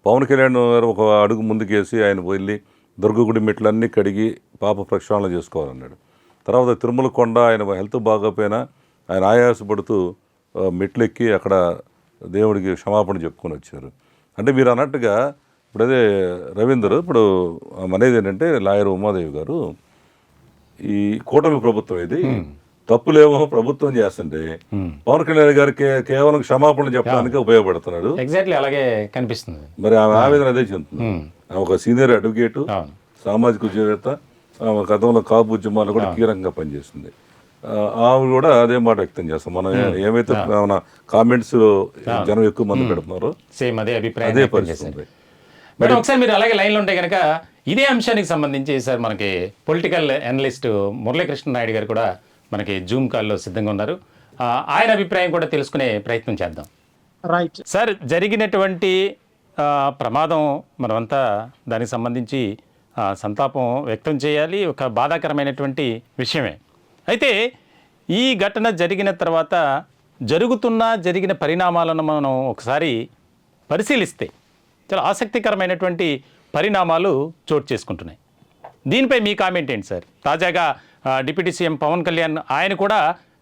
Speaker 2: పవన్ కళ్యాణ్ గారు ఒక అడుగు ముందుకేసి ఆయన వెళ్ళి దుర్గగుడి మెట్లన్నీ కడిగి పాప ప్రక్షాళన చేసుకోవాలన్నాడు. తర్వాత తిరుమల కొండ ఆయన హెల్త్ బాగోపోయినా ఆయన ఆయాసపడుతూ మెట్లు ఎక్కి అక్కడ దేవుడికి క్షమాపణ చెప్పుకొని వచ్చారు. అంటే మీరు అన్నట్టుగా ఇప్పుడు అదే రవీందర్, ఇప్పుడు అనేది ఏంటంటే లాయర్ ఉమాదేవి గారు, ఈ కూటమి ప్రభుత్వం ఇది తప్పులేమో ప్రభుత్వం చేస్తుంటే పవన్ కళ్యాణ్ గారికి కేవలం క్షమాపణలు చెప్పడానికి ఉపయోగపడుతున్నాడు.
Speaker 1: ఎగ్జాక్ట్లీ అలాగే కనిపిస్తుంది.
Speaker 2: మరి ఆమె ఆవేదన అదే చెందుతుంది. ఒక సీనియర్ అడ్వకేటు, సామాజిక ఉద్యోగవేత్త, గతంలో కాపు ఉద్యమాలు కూడా కీలకంగా పనిచేస్తుంది. ఆమె కూడా అదే మాట వ్యక్తం చేస్తాం. మనం ఏమైతే మన కామెంట్స్ జనం ఎక్కువ మంది పెడుతున్నారో
Speaker 1: సేమ్ అదే అభిప్రాయం అదే పరిస్థితి. మేడం ఒకసారి మీరు అలాగే లైన్లో ఉంటే కనుక ఇదే అంశానికి సంబంధించి సార్ మనకి పొలిటికల్ అనలిస్ట్ మురళీకృష్ణ నాయుడు గారు కూడా మనకి జూమ్ కాల్లో సిద్ధంగా ఉన్నారు. ఆయన అభిప్రాయం కూడా తెలుసుకునే ప్రయత్నం చేద్దాం.
Speaker 7: రైట్
Speaker 1: సార్, జరిగినటువంటి ప్రమాదం మనమంతా దానికి సంబంధించి సంతాపం వ్యక్తం చేయాలి. ఒక బాధాకరమైనటువంటి విషయమే. అయితే ఈ ఘటన జరిగిన తర్వాత జరిగిన పరిణామాలను మనం ఒకసారి పరిశీలిస్తే చాలా ఆసక్తికరమైనటువంటి పరిణామాలు చోటు చేసుకుంటున్నాయి. దీనిపై మీ కామెంట్ ఏంటి సార్? తాజాగా డిప్యూటీ సీఎం పవన్ కళ్యాణ్ ఆయన కూడా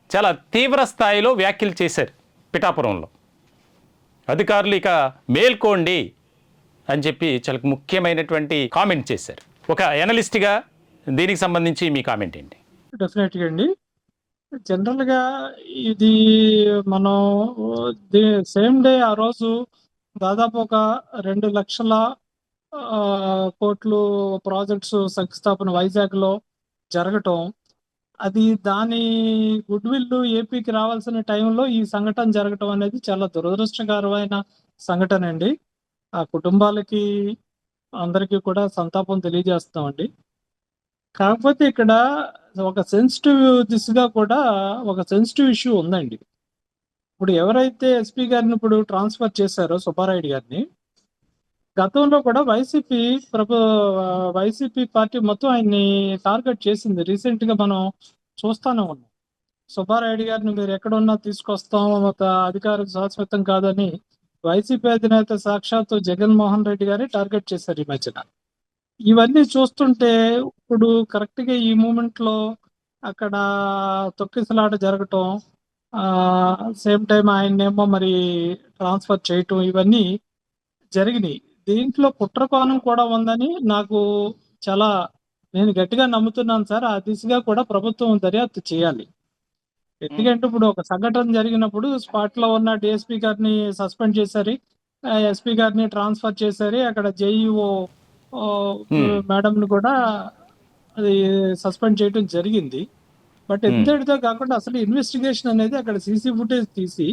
Speaker 1: చాలా తీవ్ర స్థాయిలో వ్యాఖ్యలు చేశారు. పిఠాపురంలో అధికారులు ఇక మేల్కోండి అని చెప్పి చాలా ముఖ్యమైనటువంటి కామెంట్ చేశారు. ఒక ఎనలిస్ట్గా దీనికి సంబంధించి మీ కామెంట్ ఏంటి?
Speaker 7: డెఫినెట్గా అండి. జనరల్గా ఇది మనం సేమ్ డే ఆ రోజు దాదాపు ఒక 2 లక్షల కోట్లు ప్రాజెక్ట్స్ శంకుస్థాపన వైజాగ్లో జరగటం, అది దాని గుడ్ విల్ ఏపీకి రావాల్సిన టైంలో ఈ సంఘటన జరగటం అనేది చాలా దురదృష్టకరమైన సంఘటన అండి. ఆ కుటుంబాలకి అందరికీ కూడా సంతాపం తెలియజేస్తామండి. కాకపోతే ఇక్కడ ఒక సెన్సిటివ్ దిశగా కూడా ఒక సెన్సిటివ్ ఇష్యూ ఉందండి. ఇప్పుడు ఎవరైతే ఎస్పీ గారిని ఇప్పుడు ట్రాన్స్ఫర్ చేశారో సుబ్బారాయుడు గారిని, గతంలో కూడా వైసీపీ పార్టీ మొత్తం ఆయన్ని టార్గెట్ చేసింది. రీసెంట్ గా మనం చూస్తానే ఉన్నాం. సుబ్బారాయుడు గారిని మీరు ఎక్కడున్నా తీసుకొస్తాం, అధికారం శాశ్వతం కాదని వైసీపీ అధినేత సాక్షాత్తు జగన్మోహన్ రెడ్డి గారి టార్గెట్ చేశారు ఈ మధ్యన. ఇవన్నీ చూస్తుంటే ఇప్పుడు కరెక్ట్ గా ఈ మూమెంట్ లో అక్కడ తొక్కిసలాట జరగటం, సేమ్ టైం ఆయన్నేమో మరి ట్రాన్స్ఫర్ చేయటం, ఇవన్నీ జరిగినాయి. దీంట్లో కుట్ర కోణం కూడా ఉందని నేను గట్టిగా నమ్ముతున్నాను సార్. ఆ దిశగా కూడా ప్రభుత్వం దర్యాప్తు చేయాలి. ఎందుకంటే ఇప్పుడు ఒక సంఘటన జరిగినప్పుడు స్పాట్ లో ఉన్న డిఎస్పీ గారిని సస్పెండ్ చేశారు, ఎస్పీ గారిని ట్రాన్స్ఫర్ చేశారు, అక్కడ జేఈఓ మేడం ని కూడా అది సస్పెండ్ చేయడం జరిగింది. బట్ ఎంతటితో కాకుండా అసలు ఇన్వెస్టిగేషన్ అనేది అక్కడ సీసీ ఫుటేజ్ తీసి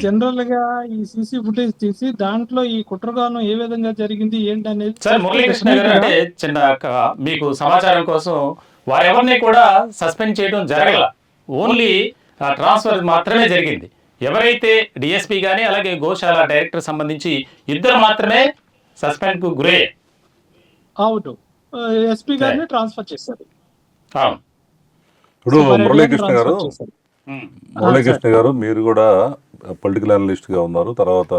Speaker 7: జనరల్ గా ఈ సీసీ ఫుటేజ్ తీసి దాంట్లో ఈ కుట్రగానం ఏ విధంగా జరిగింది ఏంటి అనేది
Speaker 1: సార్ మురళీకృష్ణ గారు, అంటే చిన్న మీకు సమాచారం కోసం, వారెవరిని కూడా సస్పెండ్ చేయడం జరగల, ఓన్లీ ట్రాన్స్ఫర్ మాత్రమే జరిగింది. ఎవరైతే డిఎస్పీ కానీ అలాగే గోశాల డైరెక్టర్ సంబంధించి ఇద్దరు మాత్రమే సస్పెండ్ కు గురయ్యారు.
Speaker 7: అవును, ఎస్పీ గారిని ట్రాన్స్ఫర్ చేశారు.
Speaker 1: అవును.
Speaker 2: ఇప్పుడు మురళీకృష్ణ గారు,
Speaker 7: చేశారు.
Speaker 2: మురళీకృష్ణ గారు మీరు కూడా పొలిటికల్ అనలిస్ట్గా ఉన్నారు, తర్వాత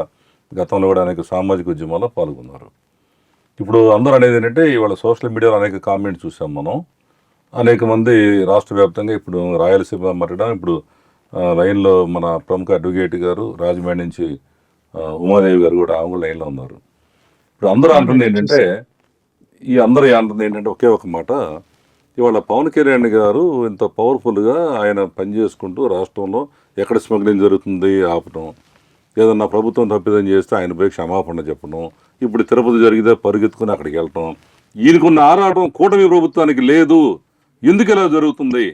Speaker 2: గతంలో కూడా అనేక సామాజిక ఉద్యమాల్లో పాల్గొన్నారు. ఇప్పుడు అందరూ అనేది ఏంటంటే ఇవాళ సోషల్ మీడియాలో అనేక కామెంట్స్ చూసాం మనం. అనేక మంది రాష్ట్ర వ్యాప్తంగా ఇప్పుడు రాయలసీమ మట్టడం, ఇప్పుడు లైన్లో మన ప్రముఖ అడ్వకేట్ గారు రాజమండ్రి నుంచి ఉమాదేవి గారు కూడా ఆమె కూడా లైన్లో ఉన్నారు. ఇప్పుడు అందరూ అంటుంది ఏంటంటే, అంటుంది ఏంటంటే ఒకే ఒక మాట, ఇవాళ పవన్ కళ్యాణ్ గారు ఇంత పవర్ఫుల్గా ఆయన పనిచేసుకుంటూ రాష్ట్రంలో ఎక్కడ స్మగ్లింగ్ జరుగుతుంది ఆపడం, ఏదన్నా ప్రభుత్వం తప్పిదం చేస్తే ఆయన పోయి క్షమాపణ చెప్పడం, ఇప్పుడు తిరుపతి జరిగితే పరుగెత్తుకుని అక్కడికి వెళ్ళటం, ఈయనకున్న ఆరాటం కూటమి ప్రభుత్వానికి లేదు, ఎందుకు ఇలా జరుగుతుంది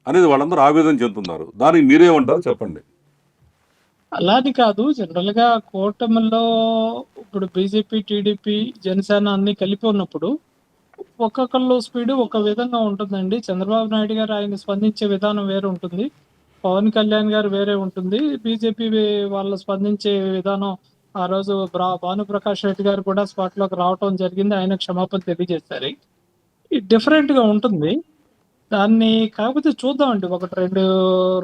Speaker 2: అనేది వాళ్ళందరూ ఆవేదన చెందుతున్నారు. దానికి మీరేమంటారు చెప్పండి.
Speaker 7: అలాని కాదు, జనరల్ గా కూటమిలో ఇప్పుడు బీజేపీ, టీడీపీ, జనసేన అన్ని కలిపి ఉన్నప్పుడు ఒక్కొక్కళ్ళు స్పీడ్ ఒక విధంగా ఉంటుందండి. చంద్రబాబు నాయుడు గారు ఆయన స్పందించే విధానం వేరే ఉంటుంది, పవన్ కళ్యాణ్ గారు వేరే ఉంటుంది, బీజేపీ వాళ్ళు స్పందించే విధానం. ఆ రోజు భానుప్రకాష్ రెడ్డి గారు కూడా స్పాట్ లోకి రావటం జరిగింది, ఆయన క్షమాపణ తెలియజేశారు. డిఫరెంట్ గా ఉంటుంది దాన్ని. కాకపోతే చూద్దామండి, 1-2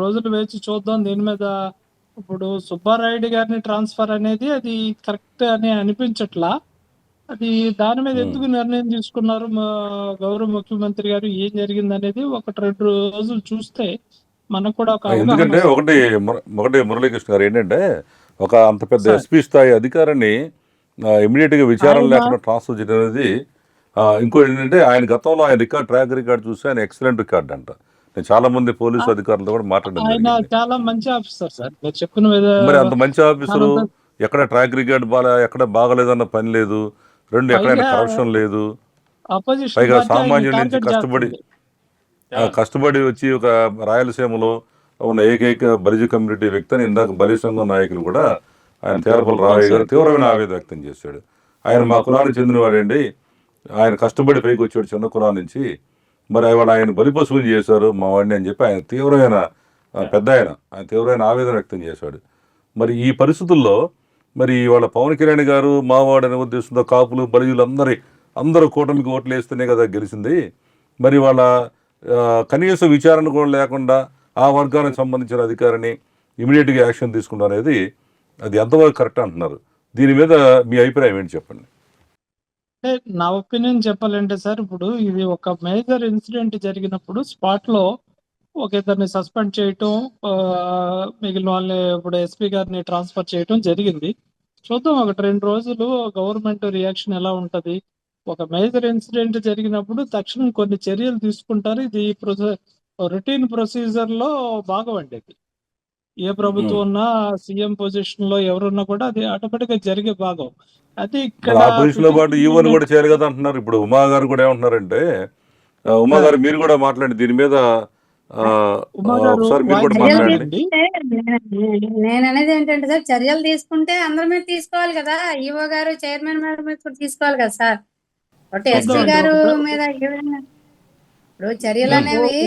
Speaker 7: రోజులు వేచి చూద్దాం దీని మీద. ఇప్పుడు సుబ్బారాయుడు గారిని ట్రాన్స్ఫర్ అనేది అది కరెక్ట్ అని అనిపించట్లా. అది దాని మీద ఎందుకు నిర్ణయం తీసుకున్నారు గౌరవ ముఖ్యమంత్రి గారు, ఏం జరిగింది అనేది 1-2 రోజులు చూస్తే మనకు కూడా ఒక
Speaker 2: ఎందుకంటే ఒకటి మురళీకృష్ణ గారు ఏంటంటే, ఒక అంత పెద్ద ఎస్పీ స్థాయి అధికారిని ఇమీడియట్గా విచారణ లేకుండా ట్రాన్స్ఫర్ చేయడం అనేది. ఇంకోటి ఏంటంటే, ఆయన గతంలో ఆయన ట్రాక్ రికార్డ్ చూస్తే ఆయన ఎక్సలెంట్ రికార్డ్ అంట. నేను చాలా మంది పోలీసు అధికారులతో కూడా మాట్లాడడం జరిగింది.
Speaker 7: చాలా మంచి ఆఫీసర్ సార్, మీరు చెప్పిన
Speaker 2: మరి అంత మంచి ఆఫీసరు, ఎక్కడ ట్రాక్ రికార్డ్ ఎక్కడ బాగలేదన్న పని లేదు, ఎక్కడైనా కరప్షన్ లేదు, పైగా సామాన్యుడి నుంచి కష్టపడి వచ్చి ఒక రాయలసీమలో ఉన్న ఏకైక బలిజ కమ్యూనిటీ వ్యక్తిని ఇందాక బలి సంఘం నాయకులు కూడా ఆయన తేరపల్లి రావయ్య గారు తీవ్రమైన ఆవేదన వ్యక్తం చేశాడు. ఆయన మా కులానికి చెందినవాడండి, ఆయన కష్టపడి పైకి వచ్చాడు చిన్న కులం నుంచి, మరి ఆయన బలిపశువులు చేశారు మా వాడిని అని చెప్పి ఆయన తీవ్రమైన ఆయన తీవ్రమైన ఆవేదన వ్యక్తం చేశాడు. మరి ఈ పరిస్థితుల్లో మరి వాళ్ళ పవన్ కళ్యాణ్ గారు మావాడు అనే ఉద్దేశంతో కాపులు బలిజులు అందరూ కూటమికి ఓట్లు వేస్తేనే కదా గెలిచింది. మరి వాళ్ళ కనీస విచారణ కూడా లేకుండా ఆ వర్గానికి సంబంధించిన అధికారిని ఇమీడియట్గా యాక్షన్ తీసుకుంటాం అనేది అది ఎంతవరకు కరెక్ట్ అంటున్నారు? దీని మీద మీ అభిప్రాయం ఏంటి చెప్పండి.
Speaker 7: నా ఒపీనియన్ చెప్పాలంటే సార్, ఇప్పుడు ఇది ఒక మేజర్ ఇన్సిడెంట్ జరిగినప్పుడు స్పాట్ లో ఒక ఇద్దరిని సస్పెండ్ చేయటం, మిగిలిన వాళ్ళని ఇప్పుడు ఎస్పీ గారిని ట్రాన్స్ఫర్ చేయటం జరిగింది. చూద్దాం 1-2 రోజులు గవర్నమెంట్ రియాక్షన్ ఎలా ఉంటది. ఒక మేజర్ ఇన్సిడెంట్ జరిగినప్పుడు తక్షణం కొన్ని చర్యలు తీసుకుంటారు. ఇది రొటీన్ ప్రొసీజర్ లో భాగం అండి. ఇది ఏ ప్రభుత్వం ఉన్నా, సీఎం పొజిషన్ లో ఎవరున్నా కూడా అది ఆటోమేటిక్ గా జరిగే భాగం. అది ఇక్కడ
Speaker 2: పొజిషన్ లో పాటు ఈవెన్ కూడా చేయాలి కదా అంటున్నారు. ఇప్పుడు ఉమా గారు కూడా ఏమంటున్నారంటే, ఉమా గారు మీరు కూడా మాట్లాడండి దీని మీద, ఒకసారి మీరు కూడా మాట్లాడండి.
Speaker 6: నేను అనేది ఏంటంటే సార్, చర్యలు తీసుకుంటే అందరి మీద తీసుకోవాలి కదా, ఈవో గారు చైర్మన్ మేడం మీద కూడా తీసుకోవాలి కదా సార్. ఒకటి ఎస్పీ గారు మీద ఇప్పుడు చర్యలు అనేవి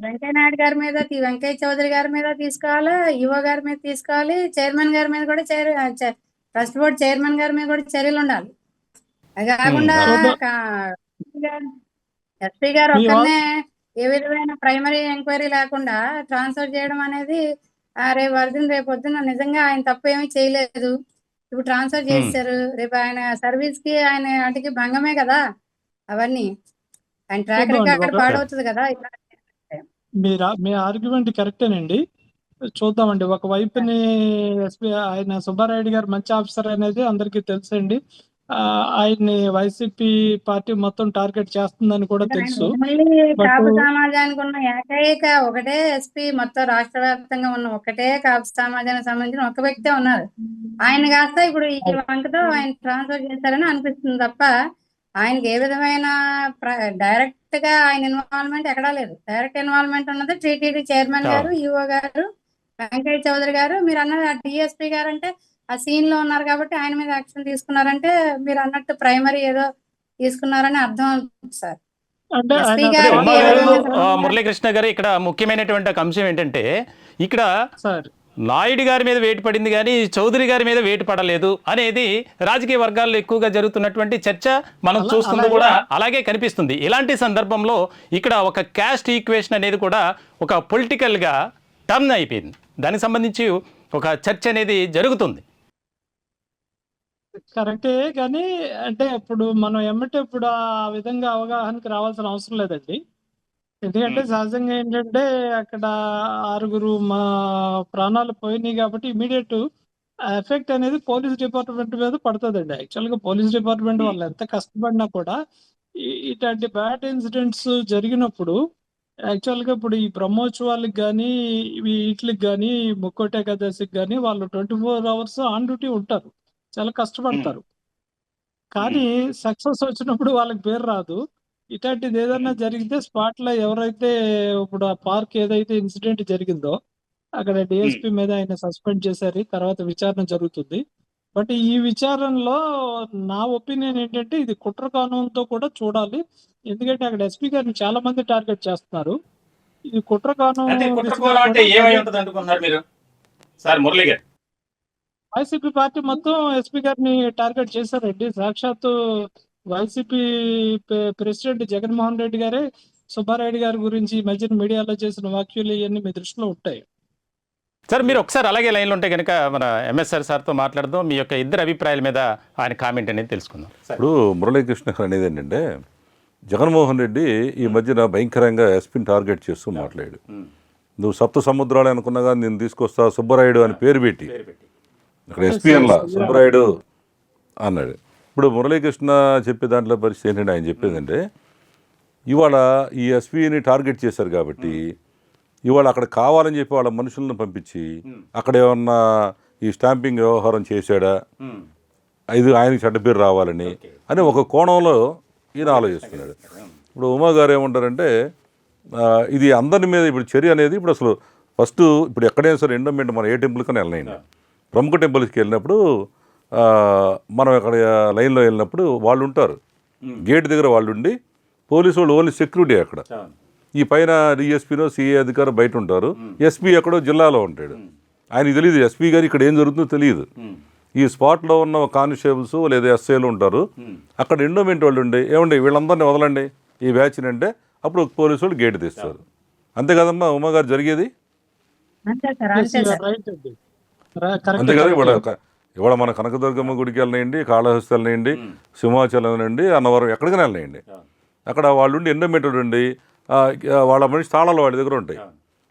Speaker 6: వెంకయ్య నాయుడు గారి మీద, వెంకయ్య చౌదరి గారి మీద తీసుకోవాలి, ఈవో గారి మీద తీసుకోవాలి, చైర్మన్ గారి మీద కూడా ట్రస్ట్ బోర్డ్ చైర్మన్ గారి మీద కూడా చర్యలు ఉండాలి. అది కాకుండా ఎస్పీ గారు ఒక్కనే ఏ విధమైన ప్రైమరీ ఎంక్వైరీ లేకుండా ట్రాన్స్ఫర్ చేయడం అనేది రేపు పొద్దున నిజంగా ఆయన తప్పు ఏమీ చేయలేదు, ఇప్పుడు ట్రాన్స్ఫర్ చేశారు, రేపు ఆయన సర్వీస్ కి ఆయన వాటికి భంగమే కదా. అవన్నీ ఆయన ట్రాక్ రికార్డ్ పాడవుతుంది కదా.
Speaker 7: మీ ఆర్గ్యుమెంట్ కరెక్టేనండి. చూద్దామండి. ఒకవైపుని ఎస్పీ ఆయన సుబ్బారాయుడు గారు మంచి ఆఫీసర్ అనేది అందరికీ తెలుసండి. ఆయన్ని వైసీపీ పార్టీ మొత్తం టార్గెట్ చేస్తుందని కూడా తెలుసు.
Speaker 6: మళ్ళీ
Speaker 7: బట్
Speaker 6: కాపు సమాజానికి ఉన్న ఏకైక ఒకటే ఎస్పీ మొత్తం రాష్ట్ర వ్యాప్తంగా ఉన్న ఒకటే కాపు సమాజానికి సంబంధించిన ఒక వ్యక్తే ఉన్నారు. ఆయన కాస్త ఇప్పుడు ఈ వంకతో ఆయన ట్రాన్స్ఫర్ చేశారని అనిపిస్తుంది తప్ప ఆయనకి ఏ విధమైన డైరెక్ట్ గా ఆయన ఇన్వాల్వ్మెంట్ ఎక్కడా లేదు. డైరెక్ట్ ఇన్వాల్వ్మెంట్ ఉన్నది టీటీడీ చైర్మన్ గారు, ఈఓ గారు, వెంకయ్య చౌదరి గారు. మీరు అన్నది ఆ డిఎస్పీ గారు అంటే ఆ సీన్ లో ఉన్నారు కాబట్టి ఆయన మీద యాక్షన్ తీసుకున్నారంటే మీరు అన్నట్టు ప్రైమరీ ఏదో తీసుకున్నారని అర్థం అవుతుంది సార్.
Speaker 7: అంటే
Speaker 6: ఎస్పీ
Speaker 7: ఆయన
Speaker 6: గారు
Speaker 1: ఉమా
Speaker 6: ఏ
Speaker 1: గారు,
Speaker 6: విధంగా
Speaker 1: మురళీకృష్ణ గారు, ఇక్కడ ముఖ్యమైనటువంటి ఒక అంశం ఏంటంటే ఇక్కడ
Speaker 7: సార్
Speaker 1: నాయుడు గారి మీద వేటు పడింది కానీ చౌదరి గారి మీద వేటు పడలేదు అనేది రాజకీయ వర్గాల్లో ఎక్కువగా జరుగుతున్నటువంటి చర్చ మనం చూస్తుంది కూడా అలాగే కనిపిస్తుంది. ఇలాంటి సందర్భంలో ఇక్కడ ఒక క్యాస్ట్ ఈక్వేషన్ అనేది కూడా ఒక పొలిటికల్గా టర్న్ అయిపోయింది. దానికి సంబంధించి ఒక చర్చ అనేది జరుగుతుంది.
Speaker 7: కరెక్టే, కానీ అంటే ఇప్పుడు మనం ఎమ్మటే ఇప్పుడు ఆ విధంగా అవగాహనకి రావాల్సిన అవసరం లేదండి. ఎందుకంటే సహజంగా ఏంటంటే అక్కడ 6 మా ప్రాణాలు పోయినాయి కాబట్టి ఇమీడియట్ ఎఫెక్ట్ అనేది పోలీస్ డిపార్ట్మెంట్ మీద పడుతుందండి. యాక్చువల్గా పోలీస్ డిపార్ట్మెంట్ వాళ్ళు ఎంత కష్టపడినా కూడా ఇట్లాంటి బ్యాడ్ ఇన్సిడెంట్స్ జరిగినప్పుడు యాక్చువల్గా ఇప్పుడు ఈ బ్రహ్మోత్సవాలకు కానీ వీటికి కానీ ముక్కోటి ఏకాదశికి కానీ వాళ్ళు 24 hours ఆన్ డ్యూటీ ఉంటారు, చాలా కష్టపడతారు. కానీ సక్సెస్ వచ్చినప్పుడు వాళ్ళకి పేరు రాదు. ఇట్లాంటిది ఏదైనా జరిగితే స్పాట్ లో ఎవరైతే ఇప్పుడు ఆ పార్క్ ఏదైతే ఇన్సిడెంట్ జరిగిందో అక్కడ డిఎస్పీ మీద ఆయన సస్పెండ్ చేశారు, తర్వాత విచారణ జరుగుతుంది. బట్ ఈ విచారణలో నా ఒపీనియన్ ఏంటంటే ఇది కుట్ర కానూన్తో కూడా చూడాలి. ఎందుకంటే అక్కడ ఎస్పీ గారిని చాలా మంది టార్గెట్ చేస్తున్నారు. ఇది కుట్ర కానూన్ వైసీపీ పార్టీ మొత్తం ఎస్పీ గారిని టార్గెట్ చేశారండి. సాక్షాత్తు వైసీపీ ప్రెసిడెంట్ జగన్మోహన్ రెడ్డి గారే సుబ్బారెడ్డి గారి గురించి ఈ మధ్యన మీడియాలో చేసిన వ్యాఖ్యలు ఇవన్నీ మీ దృష్టిలో ఉంటాయి.
Speaker 1: సార్ మీరు ఒకసారి అలాగే లైన్లో ఉంటే కనుక మన ఎంఎస్ఆర్ సార్తో మాట్లాడదాం. మీ యొక్క ఇద్దరు అభిప్రాయాల మీద ఆయన కామెంట్ అనేది తెలుసుకుందాం.
Speaker 2: ఇప్పుడు మురళీకృష్ణ గారు అనేది ఏంటంటే జగన్మోహన్ రెడ్డి ఈ మధ్యన భయంకరంగా ఎస్పీని టార్గెట్ చేస్తూ మాట్లాడాడు. నువ్వు సప్త సముద్రాలు అనుకున్నా కానీ నేను తీసుకొస్తా సుబ్బరాయుడు అని పేరు పెట్టి అక్కడ ఎస్పీ అలా సుబ్బరాయుడు అన్నాడు. ఇప్పుడు మురళీకృష్ణ చెప్పే దాంట్లో పరిస్థితి ఏంటంటే ఆయన చెప్పేదంటే ఇవాళ ఈ ఎస్పీని టార్గెట్ చేశారు కాబట్టి ఇవాళ అక్కడ కావాలని చెప్పి వాళ్ళ మనుషులను పంపించి అక్కడ ఏమన్నా ఈ స్టాంపింగ్ వ్యవహారం చేశాడా, ఇది ఆయనకి చెడ్డ పేరు రావాలని అని ఒక కోణంలో ఈయన ఆలోచిస్తున్నాడు. ఇప్పుడు ఉమా గారు ఏమంటారంటే ఇది అందరి మీద ఇప్పుడు చర్య అనేది ఇప్పుడు అసలు ఫస్ట్ ఇప్పుడు ఎక్కడైనా సరే ఎండోమెంట్ మనం ఏ టెంపుల్కైనా వెళ్ళినాయండి, ప్రముఖ టెంపుల్స్కి వెళ్ళినప్పుడు మనం అక్కడ లైన్లో వెళ్ళినప్పుడు వాళ్ళు ఉంటారు, గేట్ దగ్గర వాళ్ళు ఉండి పోలీసు వాళ్ళు ఓన్లీ సెక్యూరిటీ అక్కడ. ఈ పైన డిఎస్పీనో సిఏ అధికారులు బయట ఉంటారు, ఎస్పీ ఎక్కడో జిల్లాలో ఉంటాడు. ఆయనకి తెలియదు ఎస్పీ గారు ఇక్కడ ఏం జరుగుతుందో తెలియదు. ఈ స్పాట్లో ఉన్న కానిస్టేబుల్స్ లేదా ఎస్ఐలు ఉంటారు, అక్కడ ఎండోమెంట్ వాళ్ళు ఉండి ఏమండి వీళ్ళందరినీ వదలండి ఈ బ్యాచ్ని అంటే అప్పుడు పోలీసు వాళ్ళు గేట్ తీస్తారు. అంతే కదమ్మా ఉమా గారు జరిగేది, అంతే కదా. ఇవాళ మన కనకదుర్గమ్మ గుడికి వెళ్ళినాయండి, కాళహస్తి వెళ్ళినాయండి, సింహాచలం వెళ్ళండి, అన్నవరం ఎక్కడికైనా వెళ్ళినాయండి. అక్కడ వాళ్ళు ఉండి ఎండోమెంట్ ఉండి వాళ్ళ మనిషి తాళాలు వాళ్ళ దగ్గర ఉంటాయి,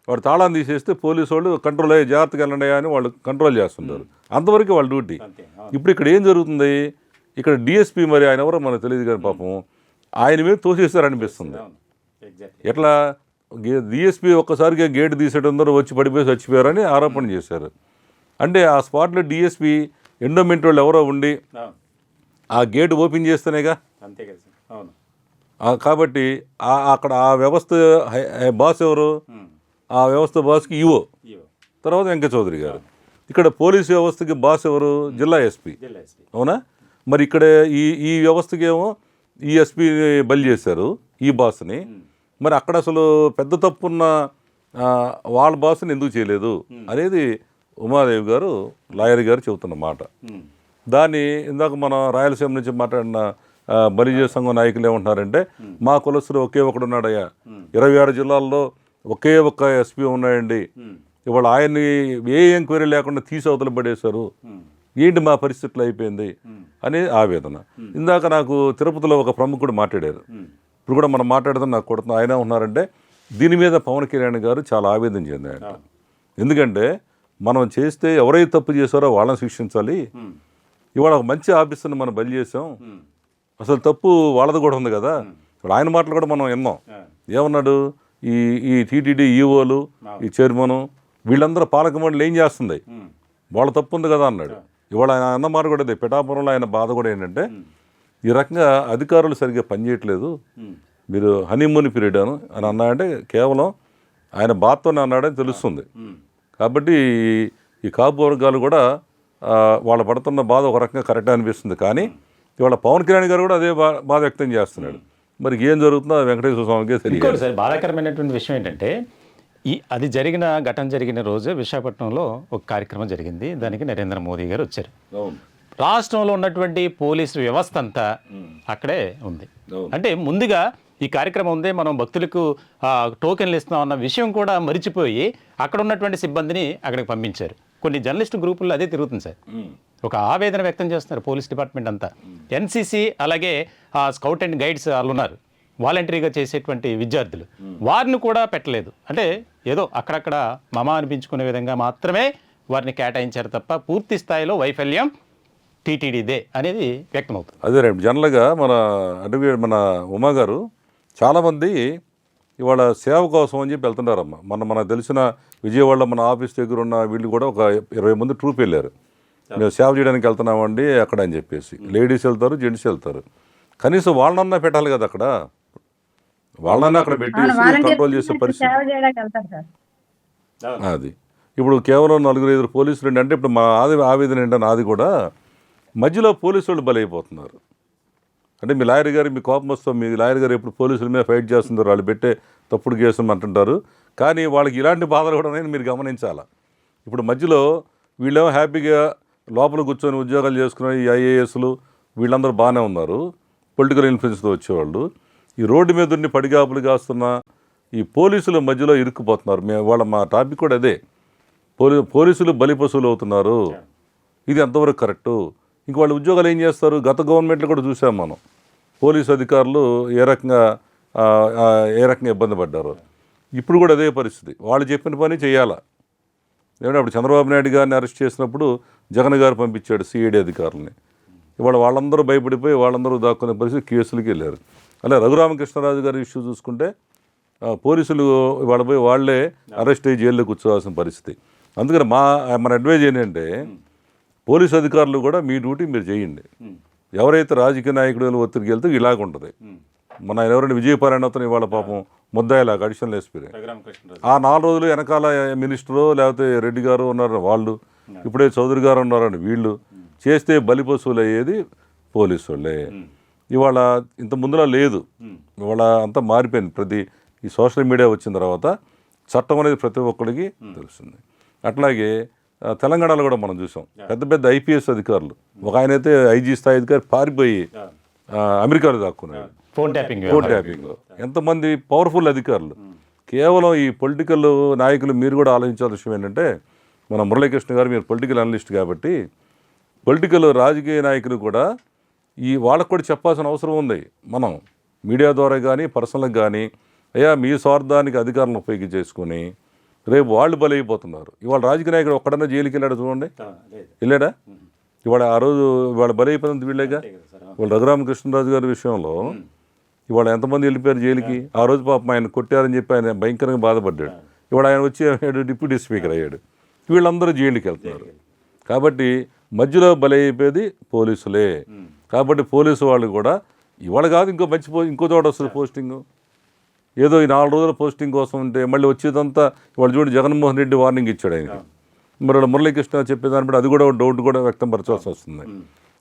Speaker 2: వాడు తాళాన్ని తీసేస్తే పోలీసు వాళ్ళు కంట్రోల్ అయ్యి జాగ్రత్తగా వెళ్ళండి అని వాళ్ళు కంట్రోల్ చేస్తుంటారు. అంతవరకు వాళ్ళ డ్యూటీ. ఇప్పుడు ఇక్కడ ఏం జరుగుతుంది, ఇక్కడ డిఎస్పీ మరి ఆయన ఎవరో మనకు తెలియదు కానీ పాపం ఆయన మీద తోసేస్తారనిపిస్తుంది. ఎట్లా డిఎస్పీ ఒక్కసారిగా గేట్ తీసేటందరూ వచ్చి పడిపోయి చచ్చిపోయారని ఆరోపణ చేశారు. అంటే ఆ స్పాట్లో డిఎస్పీ ఎండోమెంట్ వాళ్ళు ఎవరో ఉండి ఆ గేట్ ఓపెన్ చేస్తేనేగా. కాబట్టి అక్కడ ఆ వ్యవస్థ బాస్ ఎవరు, ఆ వ్యవస్థ బాస్కి ఈవో, తర్వాత వెంకయ్య చౌదరి గారు. ఇక్కడ పోలీసు వ్యవస్థకి బాస్ ఎవరు, జిల్లా ఎస్పీ, అవునా? మరి ఇక్కడ ఈ వ్యవస్థకి ఏమో ఈ ఎస్పీని బలి చేశారు ఈ బాస్ని. మరి అక్కడ అసలు పెద్ద తప్పున్న వాళ్ళ బాస్ని ఎందుకు చేయలేదు అనేది ఉమాదేవి గారు లాయర్ గారు చెబుతున్న మాట. దాన్ని ఇందాక మనం రాయలసీమ నుంచి మాట్లాడిన బలిజ సంఘం నాయకులు ఏమంటున్నారంటే మా కులస్తులు ఒకే ఒకడు ఉన్నాడయ్యా, 26 జిల్లాల్లో ఒకే ఒక్క ఎస్పీ ఉన్నాయండి, ఇవాళ ఆయన్ని ఏ ఎంక్వైరీ లేకుండా తీసి అవతల పడేశారు, ఏంటి మా పరిస్థితులు అయిపోయింది అని ఆవేదన. ఇందాక నాకు తిరుపతిలో ఒక ప్రముఖుడు మాట్లాడారు, ఇప్పుడు కూడా మనం మాట్లాడదాం నాకు కొడుతున్నా. ఆయన ఉన్నారంటే దీని మీద పవన్ కళ్యాణ్ గారు చాలా ఆవేదన చెందారంట. ఎందుకంటే మనం చేస్తే ఎవరైతే తప్పు చేశారో వాళ్ళని శిక్షించాలి, ఇవాళ ఒక మంచి ఆఫీసర్ని మనం బలి చేసాం, అసలు తప్పు వాళ్ళది కూడా ఉంది కదా. ఇప్పుడు ఆయన మాటలు కూడా మనం విన్నాం. ఏమన్నాడు, ఈ టీటీడీ ఈఓలు, ఈ చైర్మను, వీళ్ళందరూ పాలక మండలి ఏం చేస్తుంది, వాళ్ళ తప్పు ఉంది కదా అన్నాడు. ఇవాళ ఆయన అన్న మాట కూడా అదే. పిఠాపురంలో ఆయన బాధ కూడా ఏంటంటే, ఈ రకంగా అధికారులు సరిగ్గా పనిచేయట్లేదు, మీరు హనీమూన్ పీరియడ్ అని అన్నాడంటే కేవలం ఆయన బాధతోనే అన్నాడని తెలుస్తుంది. కాబట్టి ఈ కాపు వర్గాలు కూడా వాళ్ళు పడుతున్న బాధ ఒక రకంగా కరెక్ట్ అనిపిస్తుంది. కానీ ఇవాళ పవన్ కళ్యాణ్ గారు కూడా అదే బాధ వ్యక్తం చేస్తున్నాడు. మరి ఏం జరుగుతుందో వెంకటేశ్వర స్వామికే తెలియదు.
Speaker 1: సార్, బాధాకరమైనటువంటి విషయం ఏంటంటే, అది ఘటన జరిగిన రోజు విశాఖపట్నంలో ఒక కార్యక్రమం జరిగింది. దానికి నరేంద్ర మోదీ గారు వచ్చారు. రాష్ట్రంలో ఉన్నటువంటి పోలీసు వ్యవస్థ అంతా అక్కడే ఉంది. అంటే ముందుగా ఈ కార్యక్రమం ఉంది, మనం భక్తులకు టోకెన్లు ఇస్తున్నాం అన్న విషయం కూడా మరిచిపోయి అక్కడ ఉన్నటువంటి సిబ్బందిని అక్కడికి పంపించారు. కొన్ని జర్నలిస్టు గ్రూపుల్లో అదే తిరుగుతుంది సార్. ఒక ఆవేదన వ్యక్తం చేస్తున్నారు పోలీస్ డిపార్ట్మెంట్ అంతా. ఎన్సీసీ అలాగే స్కౌట్ అండ్ గైడ్స్ వాళ్ళు ఉన్నారు, వాలంటరీగా చేసేటువంటి విద్యార్థులు, వారిని కూడా పెట్టలేదు. అంటే ఏదో అక్కడక్కడ మమ అనిపించుకునే విధంగా మాత్రమే వారిని కేటాయించారు తప్ప పూర్తి స్థాయిలో వైఫల్యం టీటీడీదే అనేది వ్యక్తమవుతుంది.
Speaker 2: అదే రేపు జనరల్గా మన అడ్వకేట్ మన ఉమా గారు చాలామంది ఇవాళ సేవ కోసం అని చెప్పి వెళ్తున్నారమ్మ. మనకు తెలిసిన విజయవాడలో మన ఆఫీస్ దగ్గర ఉన్న వీళ్ళు కూడా ఒక 20 మంది ట్రూప్ వెళ్ళారు. మేము సేవ చేయడానికి వెళ్తున్నామండి అక్కడ అని చెప్పేసి. లేడీస్ వెళ్తారు, జెంట్స్ వెళ్తారు. కనీసం వాళ్ళనన్నా పెట్టాలి కదా అక్కడ, వాళ్ళనన్నా అక్కడ పెట్టేసి కంట్రోల్ చేసే పరిస్థితి అది. ఇప్పుడు కేవలం 4-5 పోలీసులు అంటే ఇప్పుడు మా ఆవేదన ఏంటంటే నాది కూడా, మధ్యలో పోలీసు వాళ్ళు బలైపోతున్నారు. అంటే మీ లాయర్ గారు, మీ కోపం వస్తాం, మీ లాయర్ గారు ఎప్పుడు పోలీసుల మీద ఫైట్ చేస్తున్నారు, వాళ్ళు పెట్టే తప్పుడు కేసులు అంటుంటారు. కానీ వాళ్ళకి ఇలాంటి బాధలు కూడా ఉన్నాయని మీరు గమనించాలా. ఇప్పుడు మధ్యలో వీళ్ళేమో హ్యాపీగా లోపల కూర్చొని ఉద్యోగాలు చేసుకున్న ఈ ఐఏఎస్లు వీళ్ళందరూ బాగానే ఉన్నారు, పొలిటికల్ ఇన్ఫ్లుయెన్స్తో వచ్చేవాళ్ళు. ఈ రోడ్డు మీద ఉండి పడిగాపులు కాస్తున్న ఈ పోలీసుల మధ్యలో ఇరుక్కుపోతున్నారు. మా టాపిక్ కూడా అదే, పోలీసులు బలిపశువులు అవుతున్నారు. ఇది ఎంతవరకు కరెక్టు? ఇంక వాళ్ళ ఉద్యోగాలు ఏం చేస్తారు? గత గవర్నమెంట్లో కూడా చూసాం మనం, పోలీసు అధికారులు ఏ రకంగా ఇబ్బంది పడ్డారు. ఇప్పుడు కూడా అదే పరిస్థితి, వాళ్ళు చెప్పిన పని చేయాలా. ఏమంటే అప్పుడు చంద్రబాబు నాయుడు గారిని అరెస్ట్ చేసినప్పుడు జగన్ గారు పంపించాడు సిఐడి అధికారులని. ఇవాళ వాళ్ళందరూ భయపడిపోయి వాళ్ళందరూ దాక్కునే పరిస్థితి, కేసులకి వెళ్ళారు. అలా రఘురామకృష్ణరాజు గారి ఇష్యూ చూసుకుంటే పోలీసులు ఇవాళ పోయి వాళ్ళే అరెస్ట్ అయ్యి జైల్లో కూర్చోవాల్సిన పరిస్థితి. అందుకని మన అడ్వైజ్ ఏంటంటే, పోలీసు అధికారులు కూడా మీ డ్యూటీ మీరు చేయండి. ఎవరైతే రాజకీయ నాయకులు ఒత్తిడికి వెళ్తే ఇలాగుంటుంది. మన ఎవరైనా విజయపారాయణతో ఇవాళ పాపం ముద్దాయిలాగా అడిషనల్ ఎస్పీ ఆ 4 రోజులు వెనకాల మినిస్టరు లేకపోతే రెడ్డి గారు ఉన్నారు వాళ్ళు, ఇప్పుడే చౌదరి గారు ఉన్నారని వీళ్ళు చేస్తే బలిపశువులు అయ్యేది పోలీసు వాళ్ళే. ఇవాళ ఇంత ముందులా లేదు, ఇవాళ అంతా మారిపోయింది. ఈ సోషల్ మీడియా వచ్చిన తర్వాత చట్టం అనేది ప్రతి ఒక్కరికి తెలుస్తుంది. అట్లాగే తెలంగాణలో కూడా మనం చూసాం, పెద్ద పెద్ద ఐపీఎస్ అధికారులు, ఒక ఆయన అయితే ఐజీ స్థాయి అధికారి పారిపోయి అమెరికాలో దాక్కున్నాడు ఫోన్ ట్యాపింగ్లో. ఎంతమంది పవర్ఫుల్ అధికారులు. కేవలం ఈ పొలిటికల్ నాయకులు మీరు కూడా ఆలోచించాల్సిన విషయం ఏంటంటే, మన మురళీకృష్ణ గారు మీరు పొలిటికల్ అనలిస్ట్ కాబట్టి, పొలిటికల్ రాజకీయ నాయకులు కూడా వాళ్ళకు కూడా చెప్పాల్సిన అవసరం ఉంది. మనం మీడియా ద్వారా కానీ పర్సనల్గా కానీ, అయ్యా మీ స్వార్థానికి అధికారులను ఉపయోగించేసుకొని రేపు వాళ్ళు బలైపోతున్నారు. ఇవాళ రాజకీయ నాయకుడు ఒక్కడన్నా జైలుకి వెళ్ళాడు చూడండి, వెళ్ళాడా? ఇవాళ ఆ రోజు ఇవాళ బలైపోతుంది వీళ్ళేగా. ఇవాళ రఘురామకృష్ణరాజు గారి విషయంలో ఇవాళ ఎంతమంది వెళ్ళిపోయారు జైలుకి. ఆ రోజు పాపం ఆయన కొట్టారని చెప్పి ఆయన భయంకరంగా బాధపడ్డాడు. ఇవాళ ఆయన వచ్చి డిప్యూటీ స్పీకర్ అయ్యాడు. వీళ్ళందరూ జైలుకి వెళ్తున్నారు. కాబట్టి మధ్యలో బలైపోయేది పోలీసులే. కాబట్టి పోలీసు వాళ్ళు కూడా ఇవాళ కాదు ఇంకో చోట వస్తుంది పోస్టింగ్. ఏదో ఈ 4 రోజుల పోస్టింగ్ కోసం ఉంటే మళ్ళీ వచ్చేదంతా వాళ్ళు చూడండి, జగన్మోహన్ రెడ్డి వార్నింగ్ ఇచ్చాడు ఆయన. మరి మురళీకృష్ణ చెప్పేదాన్ని బట్టి అది కూడా డౌట్ కూడా వ్యక్తం పరచాల్సి వస్తుంది.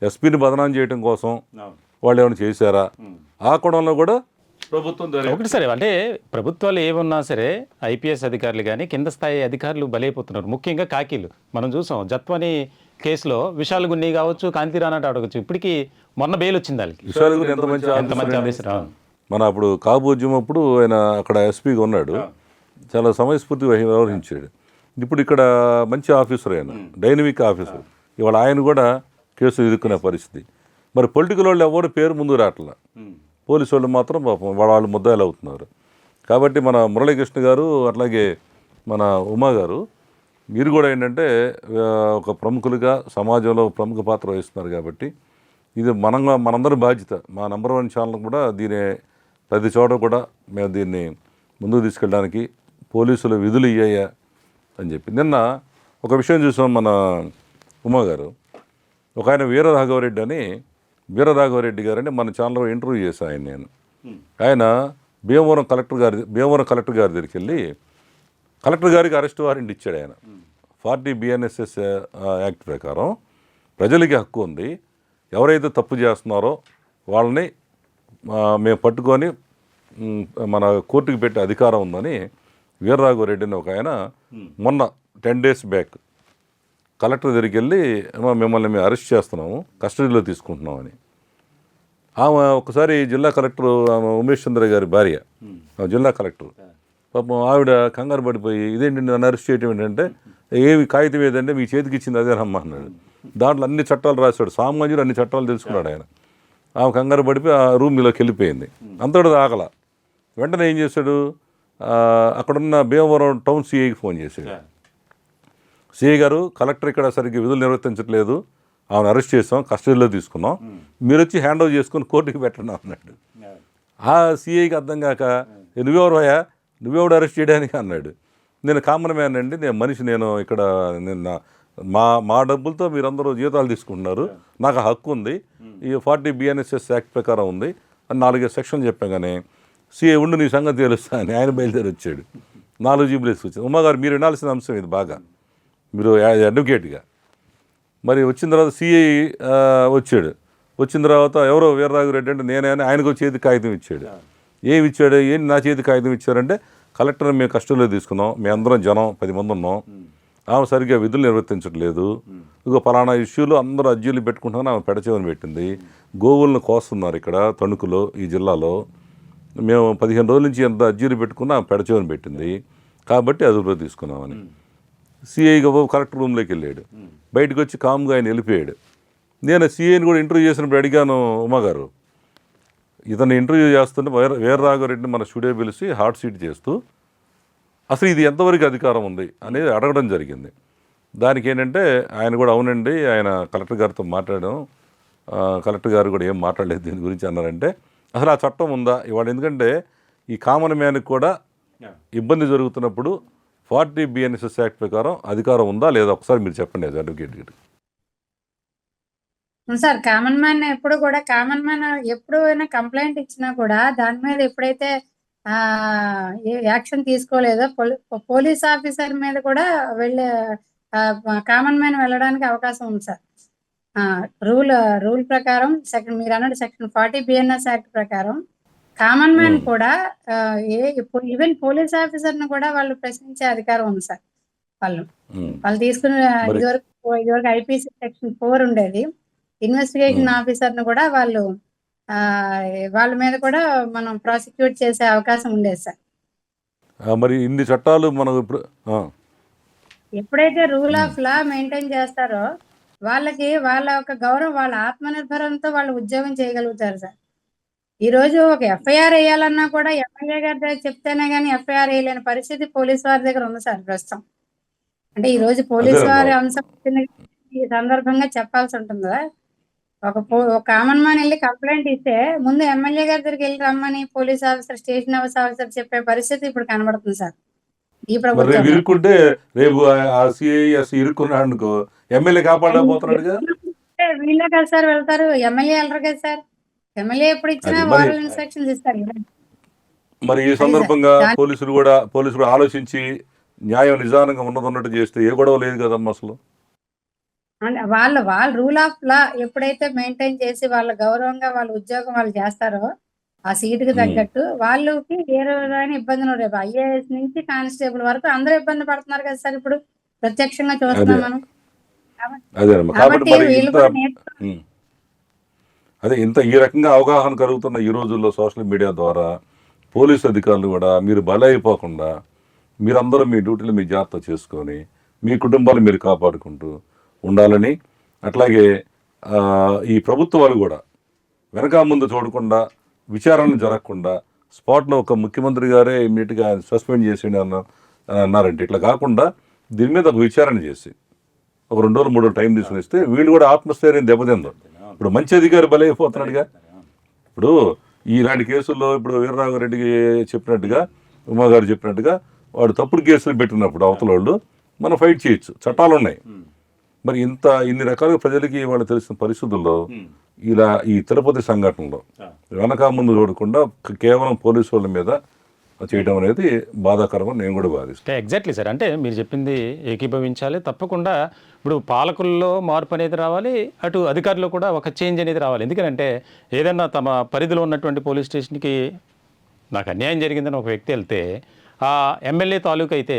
Speaker 2: ఎస్పీని బదనాం చేయడం కోసం వాళ్ళు ఏమైనా చేశారా? ఆ కోణంలో కూడా ప్రభుత్వం
Speaker 1: ఒకటి సరే, అంటే ప్రభుత్వాలు ఏమున్నా సరే ఐపీఎస్ అధికారులు కానీ కింద స్థాయి అధికారులు బలైపోతున్నారు. ముఖ్యంగా కాకీలు మనం చూసాం. జత్వాని కేసులో విశాల్ గున్ని కావచ్చు, కాంతిరానాట అడగచ్చు. ఇప్పటికీ మొన్న బెయిల్ వచ్చింది వాళ్ళకి.
Speaker 2: విశాల్ గున్ని ఎంత మంచి ఆఫీసర్. మన అప్పుడు కాపు ఉద్యమం అప్పుడు ఆయన అక్కడ ఎస్పీగా ఉన్నాడు, చాలా సమయస్ఫూర్తి వ్యవహరించాడు. ఇప్పుడు ఇక్కడ మంచి ఆఫీసర్, ఆయన డైనమిక్ ఆఫీసర్. ఇవాళ ఆయన కూడా కేసు ఎదుర్కొనే పరిస్థితి. మరి పొలిటికల్ వాళ్ళు ఎవరు పేరు ముందు రావట్లా, పోలీసు వాళ్ళు మాత్రం పాపం వాళ్ళు ముద్దాయిలు అవుతున్నారు. కాబట్టి మన మురళీకృష్ణ గారు అట్లాగే మన ఉమా గారు మీరు కూడా ఏంటంటే ఒక ప్రముఖులుగా సమాజంలో ప్రముఖ పాత్ర వహిస్తున్నారు కాబట్టి ఇది మనందరి బాధ్యత. మా నంబర్ 1 ఛానల్ కూడా దీని ప్రతి చోట కూడా మేము దీన్ని ముందుకు తీసుకెళ్ళడానికి పోలీసుల విధులు ఇయ్యాయా అని చెప్పి. నిన్న ఒక విషయం చూసాం, మన ఉమా గారు, ఒక ఆయన వీరరాఘవరెడ్డి గారని మన ఛానల్లో ఇంటర్వ్యూ చేశాను ఆయన. నేను ఆయన భీమవరం కలెక్టర్ గారి దగ్గరికి వెళ్ళి కలెక్టర్ గారికి అరెస్ట్ వారెంట్ ఇచ్చాడు. ఆయన 40 BNSS యాక్ట్ ప్రకారం ప్రజలకి హక్కు ఉంది, ఎవరైతే తప్పు చేస్తున్నారో వాళ్ళని మేము పట్టుకొని మన కోర్టుకు పెట్టే అధికారం ఉందని వీరరాఘవరెడ్డిని ఒక ఆయన మొన్న 10 days బ్యాక్ కలెక్టర్ దగ్గరికి వెళ్ళి మిమ్మల్ని మేము అరెస్ట్ చేస్తున్నాము, కస్టడీలో తీసుకుంటున్నామని. ఆమె ఒకసారి జిల్లా కలెక్టర్ ఉమేష్ చంద్ర గారి భార్య, జిల్లా కలెక్టర్, పాపం ఆవిడ కంగారు పడిపోయి ఇదేంటి నన్ను అరెస్ట్ చేయటం ఏంటంటే, ఏమి కాగితం ఏదంటే మీ చేతికి ఇచ్చింది అదేనమ్మా అన్నాడు. దాంట్లో అన్ని చట్టాలు రాశాడు, సామాన్యుడు అన్ని చట్టాలు తెలుసుకున్నాడు ఆయన. ఆమె కంగారు పడిపోయి ఆ రూమ్లోకి వెళ్ళిపోయింది. అంతటి ఆగల వెంటనే ఏం చేశాడు, అక్కడున్న భీమవరం టౌన్ సిఐకి ఫోన్ చేశాడు. సిఐ గారు, కలెక్టర్ ఇక్కడ సరిగ్గా విధులు నిర్వర్తించట్లేదు, ఆమెను అరెస్ట్ చేసాం, కస్టడీలో తీసుకున్నాం, మీరు వచ్చి హ్యాండ్ ఓవర్ చేసుకుని కోర్టుకి పెట్టండి అన్నాడు. ఆ సిఐకి అర్థం కాక నువ్వెవరయ్యా, నువ్వెవడు అరెస్ట్ చేయడానికి అన్నాడు. నేను కామన్ మ్యాన్ అండి, నేను మనిషి, నేను ఇక్కడ నిన్న మా డబ్బులతో మీరందరూ జీతాలు తీసుకుంటున్నారు, నాకు హక్కు ఉంది, ఈ 40 BNSS యాక్ట్ ప్రకారం ఉంది అని 4 సెక్షన్లు చెప్పాగానే సిఐ ఉండు నీ సంగతి తెలుస్తా అని ఆయన బయలుదేరి వచ్చాడు. 4 జీబులు వేసుకొచ్చాడు. ఉమ్మగారు మీరు వినాల్సిన అంశం ఇది బాగా, మీరు అడ్వకేట్గా. మరి వచ్చిన తర్వాత సిఐ వచ్చాడు. వచ్చిన తర్వాత ఎవరో వీరరాఘవరెడ్డి అంటే నేనే అని ఆయనకు చేతి కాగితం ఇచ్చాడు. ఏమి ఇచ్చాడు, ఏంటి నా చేతి కాగితం ఇచ్చారంటే, కలెక్టర్ని మేము కస్టడీలో తీసుకున్నాం, మేము అందరం జనం 10 మంది ఉన్నాం, ఆమె సరిగ్గా విధులు నిర్వర్తించట్లేదు, ఇక పలానా ఇష్యూలో అందరూ అర్జీలు పెట్టుకుంటున్నాను, ఆమె పెడచేవని పెట్టింది, గోవులను కోస్తున్నారు ఇక్కడ తణుకులో ఈ జిల్లాలో, మేము 15 రోజుల నుంచి ఎంత అర్జీలు పెట్టుకున్నా ఆమె పెడచేవని పెట్టింది, కాబట్టి అదుపులో తీసుకున్నామని. సిఐగా కలెక్టర్ రూమ్లోకి వెళ్ళాడు. బయటకు వచ్చి కామ్గా ఆయన వెళ్ళిపోయాడు. నేను సిఐని కూడా ఇంటర్వ్యూ చేసినప్పుడు అడిగాను, ఉమాగారు ఇతను ఇంటర్వ్యూ చేస్తుంటే వీరరాఘవరెడ్డిని మన స్టూడియో పిలిచి హాట్ సీట్ చేస్తూ అసలు ఇది ఎంతవరకు అధికారం ఉంది అనేది అడగడం జరిగింది. దానికి ఏంటంటే ఆయన కూడా అవునండి, ఆయన కలెక్టర్ గారితో మాట్లాడాం, కలెక్టర్ గారు కూడా ఏం మాట్లాడలేదు దీని గురించి అన్నారంటే, అసలు ఆ చట్టం ఉందా ఇవాళ? ఎందుకంటే ఈ కామన్ మ్యాన్కి కూడా ఇబ్బంది జరుగుతున్నప్పుడు 40 BNSS యాక్ట్ ప్రకారం అధికారం ఉందా లేదా ఒకసారి మీరు చెప్పండి యాజ్ అడ్వకేట్ గారు.
Speaker 6: సార్, కామన్ మ్యాన్ ఎప్పుడు అయినా కంప్లైంట్ ఇచ్చినా కూడా దాని మీద ఎప్పుడైతే యాక్షన్ తీసుకోలేదో పోలీస్ ఆఫీసర్ మీద కూడా వెళ్ళే కామన్ మ్యాన్ వెళ్ళడానికి అవకాశం ఉంది సార్. రూల్ ప్రకారం మీరు అన్నట్టు సెక్షన్ 40 BNS యాక్ట్ ప్రకారం కామన్ మ్యాన్ కూడా ఈవెన్ పోలీస్ ఆఫీసర్ ను కూడా వాళ్ళు ప్రశ్నించే అధికారం ఉంది సార్. వాళ్ళు తీసుకున్న ఇదివరకు IPC సెక్షన్ 4 ఉండేది, ఇన్వెస్టిగేషన్ ఆఫీసర్ ను కూడా వాళ్ళ మీద కూడా మనం ప్రాసిక్యూట్ చేసే అవకాశం ఉండేది సార్.
Speaker 2: మరి ఇన్ని చట్టాలు మనం
Speaker 6: ఎప్పుడైతే రూల్ ఆఫ్ లా మెయింటైన్ చేస్తారో వాళ్ళకి వాళ్ళ యొక్క గౌరవం, వాళ్ళ ఆత్మనిర్భరంతో వాళ్ళు ఉద్యోగం చేయగలుగుతారు సార్. ఈ రోజు ఒక FIR వేయాలన్నా కూడా ఎమ్మెల్యే గారి దగ్గర చెప్తేనే కానీ FIR వేయలేని పరిస్థితి పోలీసు వారి దగ్గర ఉంది సార్ ప్రస్తుతం. అంటే ఈ రోజు పోలీసు వారి అంశం ఈ సందర్భంగా చెప్పాల్సి ఉంటుందా? ఒక కామన్ మ్యాన్ వెళ్ళి కంప్లైంట్ ఇస్తే ముందు ఎమ్మెల్యే గారి దగ్గరికి వెళ్ళి రమ్మని police officer, station house officer చెప్పే పరిస్థితి ఇప్పుడు కనబడుతుంది సార్ ఈ ప్రభుత్వం.
Speaker 2: ఇరుక్కుంటే రేపు ఇరుక్కున్నాడు అనుకో, ఎమ్మెల్యే కాపాడలేకపోతున్నాడుగా.
Speaker 6: వీళ్ళే కదా సార్ వెళ్తారు, ఎమ్మెల్యే వెళ్ళరు కదా సార్. ఎమ్మెల్యే ఎప్పుడు ఇచ్చినా వాళ్ళు ఇన్స్ట్రక్షన్స్ ఇస్తారు.
Speaker 2: మరి ఈ సందర్భంగా పోలీసులు కూడా ఆలోచించి న్యాయం నిజానంగా ఉన్నట్టు చేస్తే ఏ గొడవ లేదు కదమ్మా అసలు.
Speaker 6: అంటే వాళ్ళ రూల్ ఆఫ్ లా ఎప్పుడైతే మెయింటైన్ చేసి వాళ్ళ గౌరవంగా వాళ్ళ ఉద్యోగం వాళ్ళు చేస్తారో ఆ సీటుకి తగ్గట్టు వాళ్ళకి ఏ రోజైనా ఇబ్బందులు రేపు IAS నుంచి కానిస్టేబుల్ వరకు అందరూ ఇబ్బంది పడుతున్నారు కదా సార్, ఇప్పుడు ప్రత్యక్షంగా చూస్తున్నాం మనం.
Speaker 2: ఇంత ఈ రకంగా అవగాహన కలుగుతున్న ఈ రోజుల్లో సోషల్ మీడియా ద్వారా పోలీసు అధికారులు కూడా మీరు బలైపోకుండా మీరందరూ మీ డ్యూటీలు మీ జాగ్రత్త చేసుకొని మీ కుటుంబాలు మీరు కాపాడుకుంటూ ఉండాలని, అట్లాగే ఈ ప్రభుత్వాలు కూడా వెనక ముందు చూడకుండా విచారణ జరగకుండా స్పాట్లో ఒక ముఖ్యమంత్రి గారే ఇమ్మీడియట్గా సస్పెండ్ చేసి అన్నారంటే ఇట్లా కాకుండా దీని మీద ఒక విచారణ చేసి ఒక 2 రోజులు 3 రోజులు టైం తీసుకుని ఇస్తే వీళ్ళు కూడా ఆత్మస్థైర్యం దెబ్బతిందో. ఇప్పుడు మంచి అధికారి బలైపోతున్నాడుగా. ఇప్పుడు ఇలాంటి కేసుల్లో ఇప్పుడు వీరరాఘవరెడ్డికి చెప్పినట్టుగా, ఉమాగారు చెప్పినట్టుగా వాడు తప్పుడు కేసులు పెట్టినప్పుడు అవతల వాళ్ళు మనం ఫైట్ చేయొచ్చు, చట్టాలు ఉన్నాయి. మరి ఇన్ని రకాలుగా ప్రజలకి వాళ్ళు తెలిసిన పరిస్థితుల్లో ఇలా ఈ తిరుపతి సంఘటనలో వెనక ముందు చూడకుండా కేవలం పోలీసు వాళ్ళ మీద చేయడం అనేది బాధాకరమని నేను కూడా భావిస్తాను.
Speaker 1: Exactly sir. అంటే మీరు చెప్పింది ఏకీభవించాలి. తప్పకుండా ఇప్పుడు పాలకుల్లో మార్పు అనేది రావాలి, అటు అధికారులు కూడా ఒక చేంజ్ అనేది రావాలి. ఎందుకంటే ఏదైనా తమ పరిధిలో ఉన్నటువంటి పోలీస్ స్టేషన్కి నాకు అన్యాయం జరిగిందని ఒక వ్యక్తి వెళ్తే ఆ ఎమ్మెల్యే తాలూకు అయితే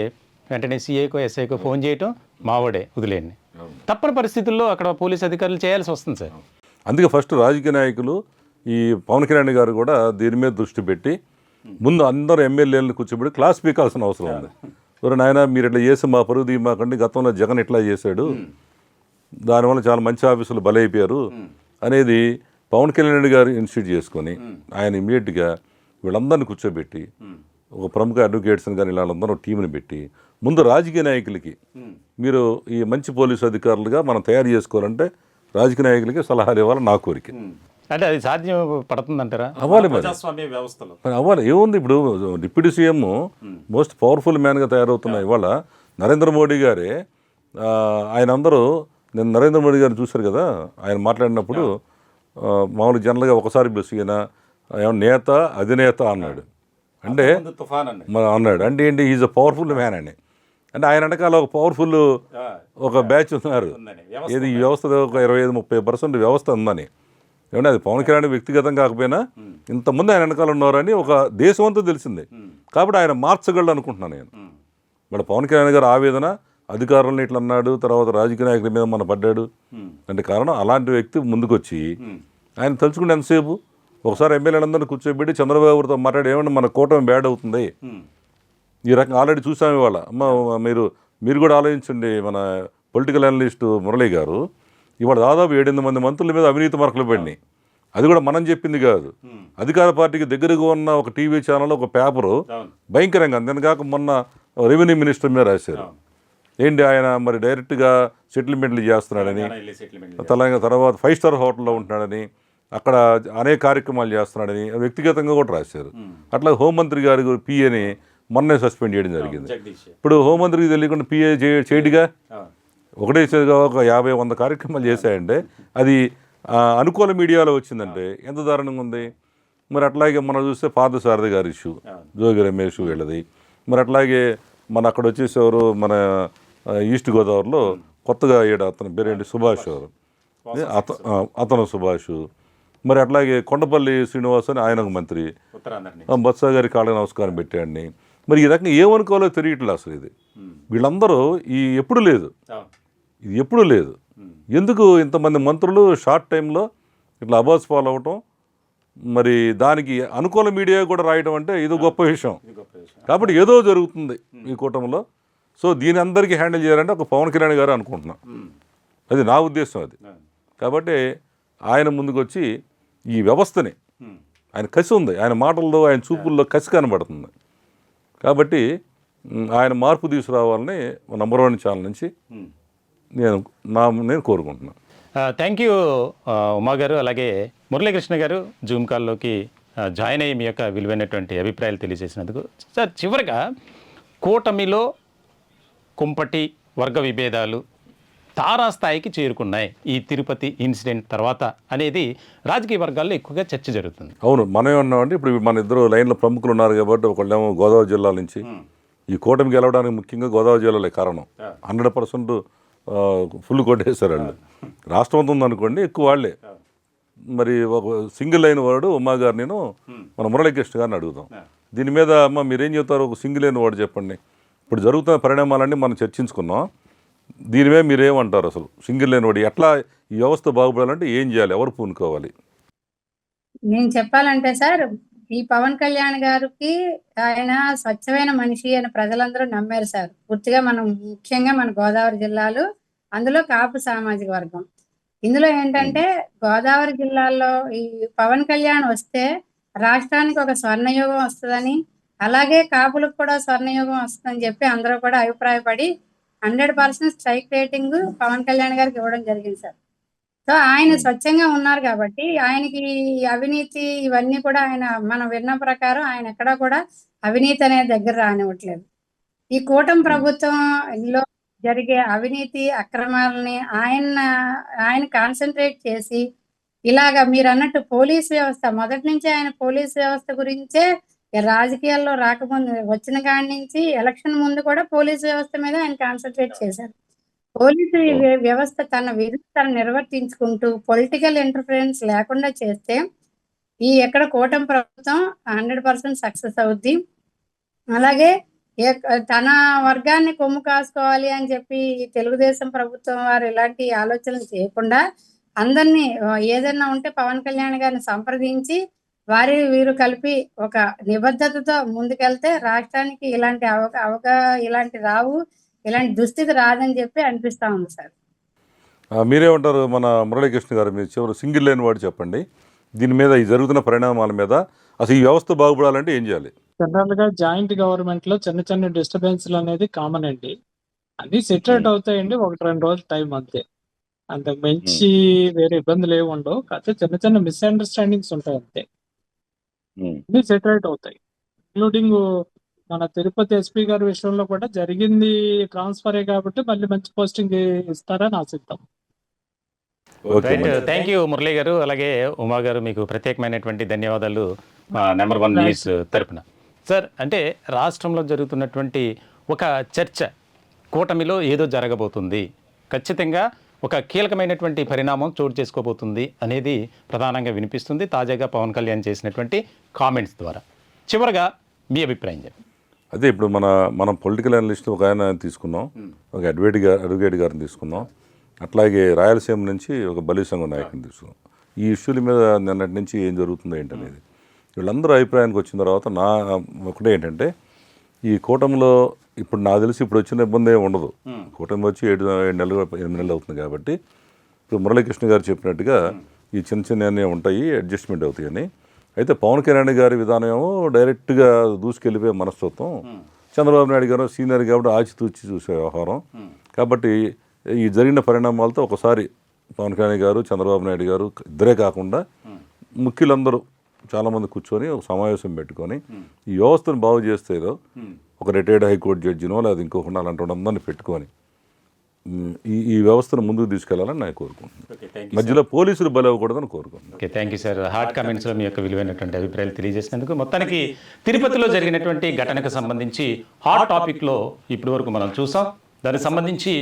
Speaker 1: వెంటనే సీఏకో ఎస్ఐకో ఫోన్ చేయటం, మావాడే వదిలేయండి. తప్పని పరిస్థితుల్లో అక్కడ పోలీస్ అధికారులు చేయాల్సి వస్తుంది సార్.
Speaker 2: అందుకే ఫస్ట్ రాజకీయ నాయకులు ఈ పవన్ కళ్యాణ్ గారు కూడా దీని మీద దృష్టి పెట్టి ముందు అందరూ ఎమ్మెల్యేలను కూర్చోబెట్టి క్లాస్ పీకాల్సిన అవసరం ఉంది. ఎవరు నాయన మీరు ఇట్లా చేసి మా పరుగు తీయమాకండి, గతంలో జగన్ ఇట్లా చేశాడు, దానివల్ల చాలా మంచి ఆఫీసులు బలైపోయారు అనేది పవన్ కళ్యాణ్ గారు ఇన్స్టిట్యూట్ చేసుకొని ఆయన ఇమీడియట్గా వీళ్ళందరినీ కూర్చోబెట్టి ఒక ప్రముఖ అడ్వకేట్స్ని కానీ వీళ్ళందరూ టీంని పెట్టి ముందు రాజకీయ నాయకులకి మీరు ఈ మంచి పోలీసు అధికారులుగా మనం తయారు చేసుకోవాలంటే రాజకీయ నాయకులకి సలహాలు ఇవ్వాలని నా కోరిక.
Speaker 1: అంటే అది సాధ్యం పడుతుందంటారా?
Speaker 2: అవ్వాలి మరి,
Speaker 1: ప్రజాస్వామ్య వ్యవస్థలో
Speaker 2: మరి అవ్వాలి. ఏముంది ఇప్పుడు డిప్యూటీ సీఎం మోస్ట్ పవర్ఫుల్ మ్యాన్గా తయారవుతున్నాయి. ఇవాళ నరేంద్ర మోడీ గారే ఆయన అందరూ నేను నరేంద్ర మోడీ గారిని చూశారు కదా, ఆయన మాట్లాడినప్పుడు మామూలు జనరల్గా ఒకసారి ఈయన నేత అధినేత అన్నాడు. అంటే అన్నాడు అంటే ఏంటి, ఈజ్ అ పవర్ఫుల్ మ్యాన్ అని. అంటే ఆయన వెనకాల ఒక పవర్ఫుల్ ఒక బ్యాచ్ ఉన్నారు. ఏది ఈ వ్యవస్థ ఒక 25-30% వ్యవస్థ ఉందని. ఏమంటే అది పవన్ కళ్యాణ్ వ్యక్తిగతం కాకపోయినా ఇంతమంది ఆయన వెనకాల ఉన్నారని ఒక దేశం అంతా తెలిసిందే. కాబట్టి ఆయన మార్చగలడు అనుకుంటున్నాను నేను. మరి పవన్ కళ్యాణ్ గారు ఆవేదన అధికారులను ఇట్లా అన్నాడు, తర్వాత రాజకీయ నాయకుల మీద మన పడ్డాడు అంటే కారణం అలాంటి వ్యక్తి ముందుకొచ్చి ఆయన తలుచుకుంటే ఎంతసేపు ఒకసారి ఎమ్మెల్యేలందరినీ కూర్చోబెట్టి చంద్రబాబుతో మాట్లాడి ఏమన్నా మన కూటమి బ్యాడ్ అవుతుంది ఈ రకంగా ఆల్రెడీ చూసాము. ఇవాళ అమ్మ మీరు కూడా ఆలోచించండి, మన పొలిటికల్ అనలిస్టు మురళి గారు ఇవాళ దాదాపు 7-8 మంది మంత్రుల మీద అవినీతి మార్కులు పడినాయి. అది కూడా మనం చెప్పింది కాదు, అధికార పార్టీకి దగ్గరగా ఉన్న ఒక టీవీ ఛానల్ ఒక పేపరు భయంకరంగా. అంతేకాక మొన్న రెవెన్యూ మినిస్టర్ మీద రాశారు ఏంటి ఆయన మరి డైరెక్ట్గా సెటిల్మెంట్లు చేస్తున్నాడని, తర్వాత 5 స్టార్ హోటల్లో ఉంటున్నాడని, అక్కడ అనేక కార్యక్రమాలు చేస్తున్నాడని వ్యక్తిగతంగా కూడా రాశారు. అట్లా హోంమంత్రి గారి పిఏని మొన్నే సస్పెండ్ చేయడం జరిగింది. ఇప్పుడు హోంమంత్రికి తెలియకుండా పిఏ చేయడిగా ఒకటే ఒక 50-100 కార్యక్రమాలు చేశాయంటే అది అనుకూల మీడియాలో వచ్చిందంటే ఎంత దారుణంగా ఉంది. మరి అట్లాగే మనం చూస్తే పార్థసారథి గారి ఇష్యూ, జోగి రమేష్ వీళ్ళది. మరి అట్లాగే మన అక్కడ వచ్చేసేవారు మన ఈస్ట్ గోదావరిలో కొత్తగా అతని పేరేంటి సుభాష్ గారు, అతను సుభాష్. మరి అట్లాగే కొండపల్లి శ్రీనివాస్ అని ఆయన ఒక మంత్రి, బొత్స గారి కాళ్ళకి నమస్కారం పెట్టాడిని. మరి ఈ రకంగా ఏమనుకోవాలో తెలియట్లేదు అసలు. ఇది వీళ్ళందరూ ఇది ఎప్పుడూ లేదు. ఎందుకు ఇంతమంది మంత్రులు షార్ట్ టైంలో ఇట్లా అబాస్ ఫాలో అవటం, మరి దానికి అనుకూల మీడియా కూడా రాయటం అంటే ఇది గొప్ప విషయం. కాబట్టి ఏదో జరుగుతుంది ఈ కూటమిలో. సో దీని అందరికీ హ్యాండిల్ చేయాలంటే ఒక పవన్ కళ్యాణ్ గారు అనుకుంటున్నాం, అది నా ఉద్దేశం అది. కాబట్టి ఆయన ముందుకు వచ్చి ఈ వ్యవస్థని, ఆయన కసి ఉంది, ఆయన మాటల్లో ఆయన చూపుల్లో కసి కనబడుతుంది. కాబట్టి ఆయన మార్పు తీసుకురావాలని నంబర్ 1 ఛానల్ నుంచి నేను కోరుకుంటున్నాను.
Speaker 1: థ్యాంక్ యూ ఉమా గారు, అలాగే మురళీకృష్ణ గారు జూమ్ కాల్లోకి జాయిన్ అయ్యి మీ యొక్క విలువైనటువంటి అభిప్రాయాలు తెలియజేసినందుకు. సార్, చివరిగా కూటమిలో కుంపటి వర్గ విభేదాలు తారాస్థాయికి చేరుకున్నాయి ఈ తిరుపతి ఇన్సిడెంట్ తర్వాత అనేది రాజకీయ వర్గాల్లో ఎక్కువగా చర్చ జరుగుతుంది.
Speaker 2: అవును, మనం ఏమన్నామంటే ఇప్పుడు మన ఇద్దరు లైన్లో ప్రముఖులు ఉన్నారు కాబట్టి ఒకళ్ళేమో గోదావరి జిల్లా నుంచి ఈ కూటమి గెలవడానికి ముఖ్యంగా గోదావరి జిల్లాలే కారణం. 100% ఫుల్ కొట్టేశారు వాళ్ళు. రాష్ట్రం అంతా ఉందనుకోండి ఎక్కువ వాళ్ళే. మరి ఒక సింగిల్ అయిన వాడు ఉమా గారు, నేను మన మురళీకృష్ణ గారిని అడుగుదాం దీని మీద. అమ్మ మీరేం చెప్తారు, ఒక సింగిల్ అయిన వాడు చెప్పండి. ఇప్పుడు జరుగుతున్న పరిణామాలన్నీ మనం చర్చించుకున్నాం, దీని మీద మీరేమంటారు? అసలు సింగిల్ లేని వాడు ఎట్లా ఈ వ్యవస్థ బాగుపడాలంటే ఏం చేయాలి, ఎవరు పూనుకోవాలి?
Speaker 6: నేను చెప్పాలంటే సార్, ఈ పవన్ కళ్యాణ్ గారికి ఆయన స్వచ్ఛమైన మనిషి అని ప్రజలందరూ నమ్మారు సార్. పూర్తిగా మనం ముఖ్యంగా మన గోదావరి జిల్లాలు, అందులో కాపు సామాజిక వర్గం. ఇందులో ఏంటంటే గోదావరి జిల్లాలో ఈ పవన్ కళ్యాణ్ వస్తే రాష్ట్రానికి ఒక స్వర్ణయుగం వస్తుందని, అలాగే కాపులకు కూడా స్వర్ణయుగం వస్తుందని చెప్పి అందరూ కూడా అభిప్రాయపడి 100% స్ట్రైక్ రేటింగ్ పవన్ కళ్యాణ్ గారికి ఇవ్వడం జరిగింది సార్. సో ఆయన స్వచ్ఛంగా ఉన్నారు కాబట్టి ఆయనకి అవినీతి ఇవన్నీ కూడా ఆయన మనం విన్న ప్రకారం ఆయన ఎక్కడా కూడా అవినీతి అనేది దగ్గర రానివ్వట్లేదు. ఈ కూటమి ప్రభుత్వంలో జరిగే అవినీతి అక్రమాలని ఆయన కాన్సన్ట్రేట్ చేసి ఇలాగా మీరు అన్నట్టు పోలీస్ వ్యవస్థ మొదటి నుంచి ఆయన పోలీస్ వ్యవస్థ గురించే రాజకీయాల్లో రాకముందు వచ్చిన కాడి నుంచి ఎలక్షన్ ముందు కూడా పోలీస్ వ్యవస్థ మీద ఆయన కాన్సన్ట్రేట్ చేశారు. పోలీసు వ్యవస్థ తన విధులు తను నిర్వర్తించుకుంటూ పొలిటికల్ ఇంటర్ఫరెన్స్ లేకుండా చేస్తే ఎక్కడ కూటమి ప్రభుత్వం 100% సక్సెస్ అవుద్ది. అలాగే తన వర్గాన్ని కొమ్ము కాసుకోవాలి అని చెప్పి ఈ తెలుగుదేశం ప్రభుత్వం వారు ఇలాంటి ఆలోచనలు చేయకుండా అందరినీ ఏదైనా ఉంటే పవన్ కళ్యాణ్ గారిని సంప్రదించి వీరు కలిపి ఒక నిబద్ధతతో ముందుకెళ్తే రాష్ట్రానికి ఇలాంటి ఇలాంటి రావు, ఇలాంటి దుస్థితి రాదని చెప్పి అనిపిస్తా ఉంది సార్.
Speaker 2: మీరేమంటారు మన మురళీకృష్ణ గారు? మీరు చివరి సింగిల్ లైన్ వాడు చెప్పండి దీని మీద, ఈ జరుగుతున్న పరిణామాల మీద. అసలు ఈ వ్యవస్థ బాగుపడాలంటే ఏం చేయాలి?
Speaker 7: జనరల్ గా జాయింట్ గవర్నమెంట్ లో చిన్న చిన్న డిస్టర్బెన్స్లు అనేది కామన్ అండి. అన్ని సెటిల్ అవుతాయండి, 1-2 రోజులు టైం అంతే. అంతకు మించి వేరే ఇబ్బందులు ఏమి ఉండవు. కాకపోతే చిన్న చిన్న మిస్అండర్స్టాండింగ్స్ ఉంటాయి అంతే. అన్ని సెటిల్ అవుతాయి. ఇంక్లూడింగ్ మన తిరుపతి ఎస్పీ గారి విషయంలో కూడా జరిగింది ట్రాన్స్ఫరే కాబట్టి మళ్ళీ మంచి పోస్టింగ్ ఇస్తారని ఆశిద్దాం.
Speaker 1: థ్యాంక్ యూ మురళీ గారు. అలాగే ఉమా గారు, మీకు ప్రత్యేకమైనటువంటి ధన్యవాదాలు నెంబర్ 1 న్యూస్ తరపున. సార్, అంటే రాష్ట్రంలో జరుగుతున్నటువంటి ఒక చర్చ, కూటమిలో ఏదో జరగబోతుంది, ఖచ్చితంగా ఒక కీలకమైనటువంటి పరిణామం చోటు చేసుకోబోతుంది అనేది ప్రధానంగా వినిపిస్తుంది తాజాగా పవన్ కళ్యాణ్ చేసినటువంటి కామెంట్స్ ద్వారా. చివరగా మీ అభిప్రాయం చెప్పండి.
Speaker 2: అదే ఇప్పుడు మనం పొలిటికల్ అనలిస్ట్ ఒక ఆయన తీసుకున్నాం, ఒక అడ్వకేట్ గారిని తీసుకున్నాం, అట్లాగే రాయలసీమ నుంచి ఒక బలి సంఘం నాయకుని తీసుకున్నాం. ఈ ఇష్యూల మీద నిన్నటి నుంచి ఏం జరుగుతుందో ఏంటనేది వీళ్ళందరూ అభిప్రాయానికి వచ్చిన తర్వాత నా ఒకటే ఏంటంటే, ఈ కూటమిలో ఇప్పుడు నాకు తెలిసి ఇప్పుడు వచ్చిన ఇబ్బంది ఉండదు. కూటమి వచ్చి 7 నెలలు 8 నెలలు అవుతుంది కాబట్టి ఇప్పుడు మురళీకృష్ణ గారు చెప్పినట్టుగా ఈ చిన్న ఉంటాయి, అడ్జస్ట్మెంట్ అవుతాయని. అయితే పవన్ కళ్యాణ్ గారి విధానం ఏమో డైరెక్ట్గా దూసుకెళ్ళిపోయే మనస్తత్వం, చంద్రబాబు నాయుడు గారు సీనియర్ కాబట్టి ఆచితూచి చూసే వ్యవహారం. కాబట్టి ఈ జరిగిన పరిణామాలతో ఒకసారి పవన్ కళ్యాణ్ గారు, చంద్రబాబు నాయుడు గారు ఇద్దరే కాకుండా ముఖ్యులందరూ చాలామంది కూర్చొని ఒక సమావేశం పెట్టుకొని ఈ వ్యవస్థను బాగు చేస్తేదో ఒక రిటైర్డ్ హైకోర్టు జడ్జినో లేదా ఇంకొకటి అలాంటి అందరినీ పెట్టుకొని ఈ వ్యవస్థను ముందుకు తీసుకెళ్లాలని నేను కోరుకుంటున్నాను. మధ్యలో పోలీసులు బలి అవ్వకూడదని కోరుకుంటున్నాను.
Speaker 1: Okay, thank you sir. Hard కామెంట్స్లో మీ యొక్క విలువైనటువంటి అభిప్రాయాలు తెలియజేసినందుకు. మొత్తానికి తిరుపతిలో జరిగినటువంటి ఘటనకు సంబంధించి హాట్ టాపిక్లో ఇప్పటి వరకు మనం చూసాం. దానికి సంబంధించి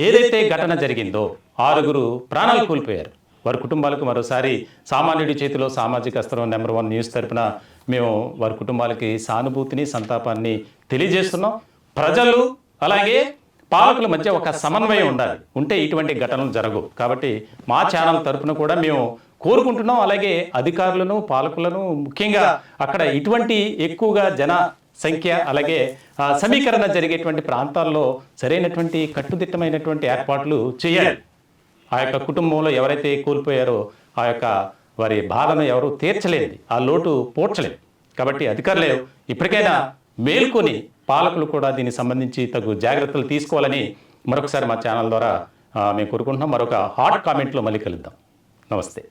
Speaker 1: ఏదైతే ఘటన జరిగిందో 6 ప్రాణాలు కోల్పోయారు. వారి కుటుంబాలకు మరోసారి సామాన్యుడి చేతిలో సామాజిక అస్త్రం నెంబర్ 1 న్యూస్ తరపున మేము వారి కుటుంబాలకి సానుభూతిని, సంతాపాన్ని తెలియజేస్తున్నాం. ప్రజలు అలాగే పాలకుల మధ్య ఒక సమన్వయం ఉంటే ఇటువంటి ఘటనలు జరగవు. కాబట్టి మా ఛానల్ తరపున కూడా మేము కోరుకుంటున్నాం. అలాగే అధికారులను, పాలకులను, ముఖ్యంగా అక్కడ ఇటువంటి ఎక్కువగా జన సంఖ్య అలాగే సమీకరణ జరిగేటువంటి ప్రాంతాల్లో సరైనటువంటి కట్టుదిట్టమైనటువంటి ఏర్పాట్లు చేయాలి. ఆ యొక్క కుటుంబంలో ఎవరైతే కోల్పోయారో ఆ యొక్క వారి బాధను ఎవరు తీర్చలేదు, ఆ లోటు పోడ్చలేదు. కాబట్టి అధికారులే ఇప్పటికైనా మేల్కొని పాలకులు కూడా దీనికి సంబంధించి తగు జాగ్రత్తలు తీసుకోవాలని మరొకసారి మా ఛానల్ ద్వారా మేము కోరుకుంటున్నాం. మరొక హాట్ కామెంట్లో మళ్ళీ కలుద్దాం. నమస్తే.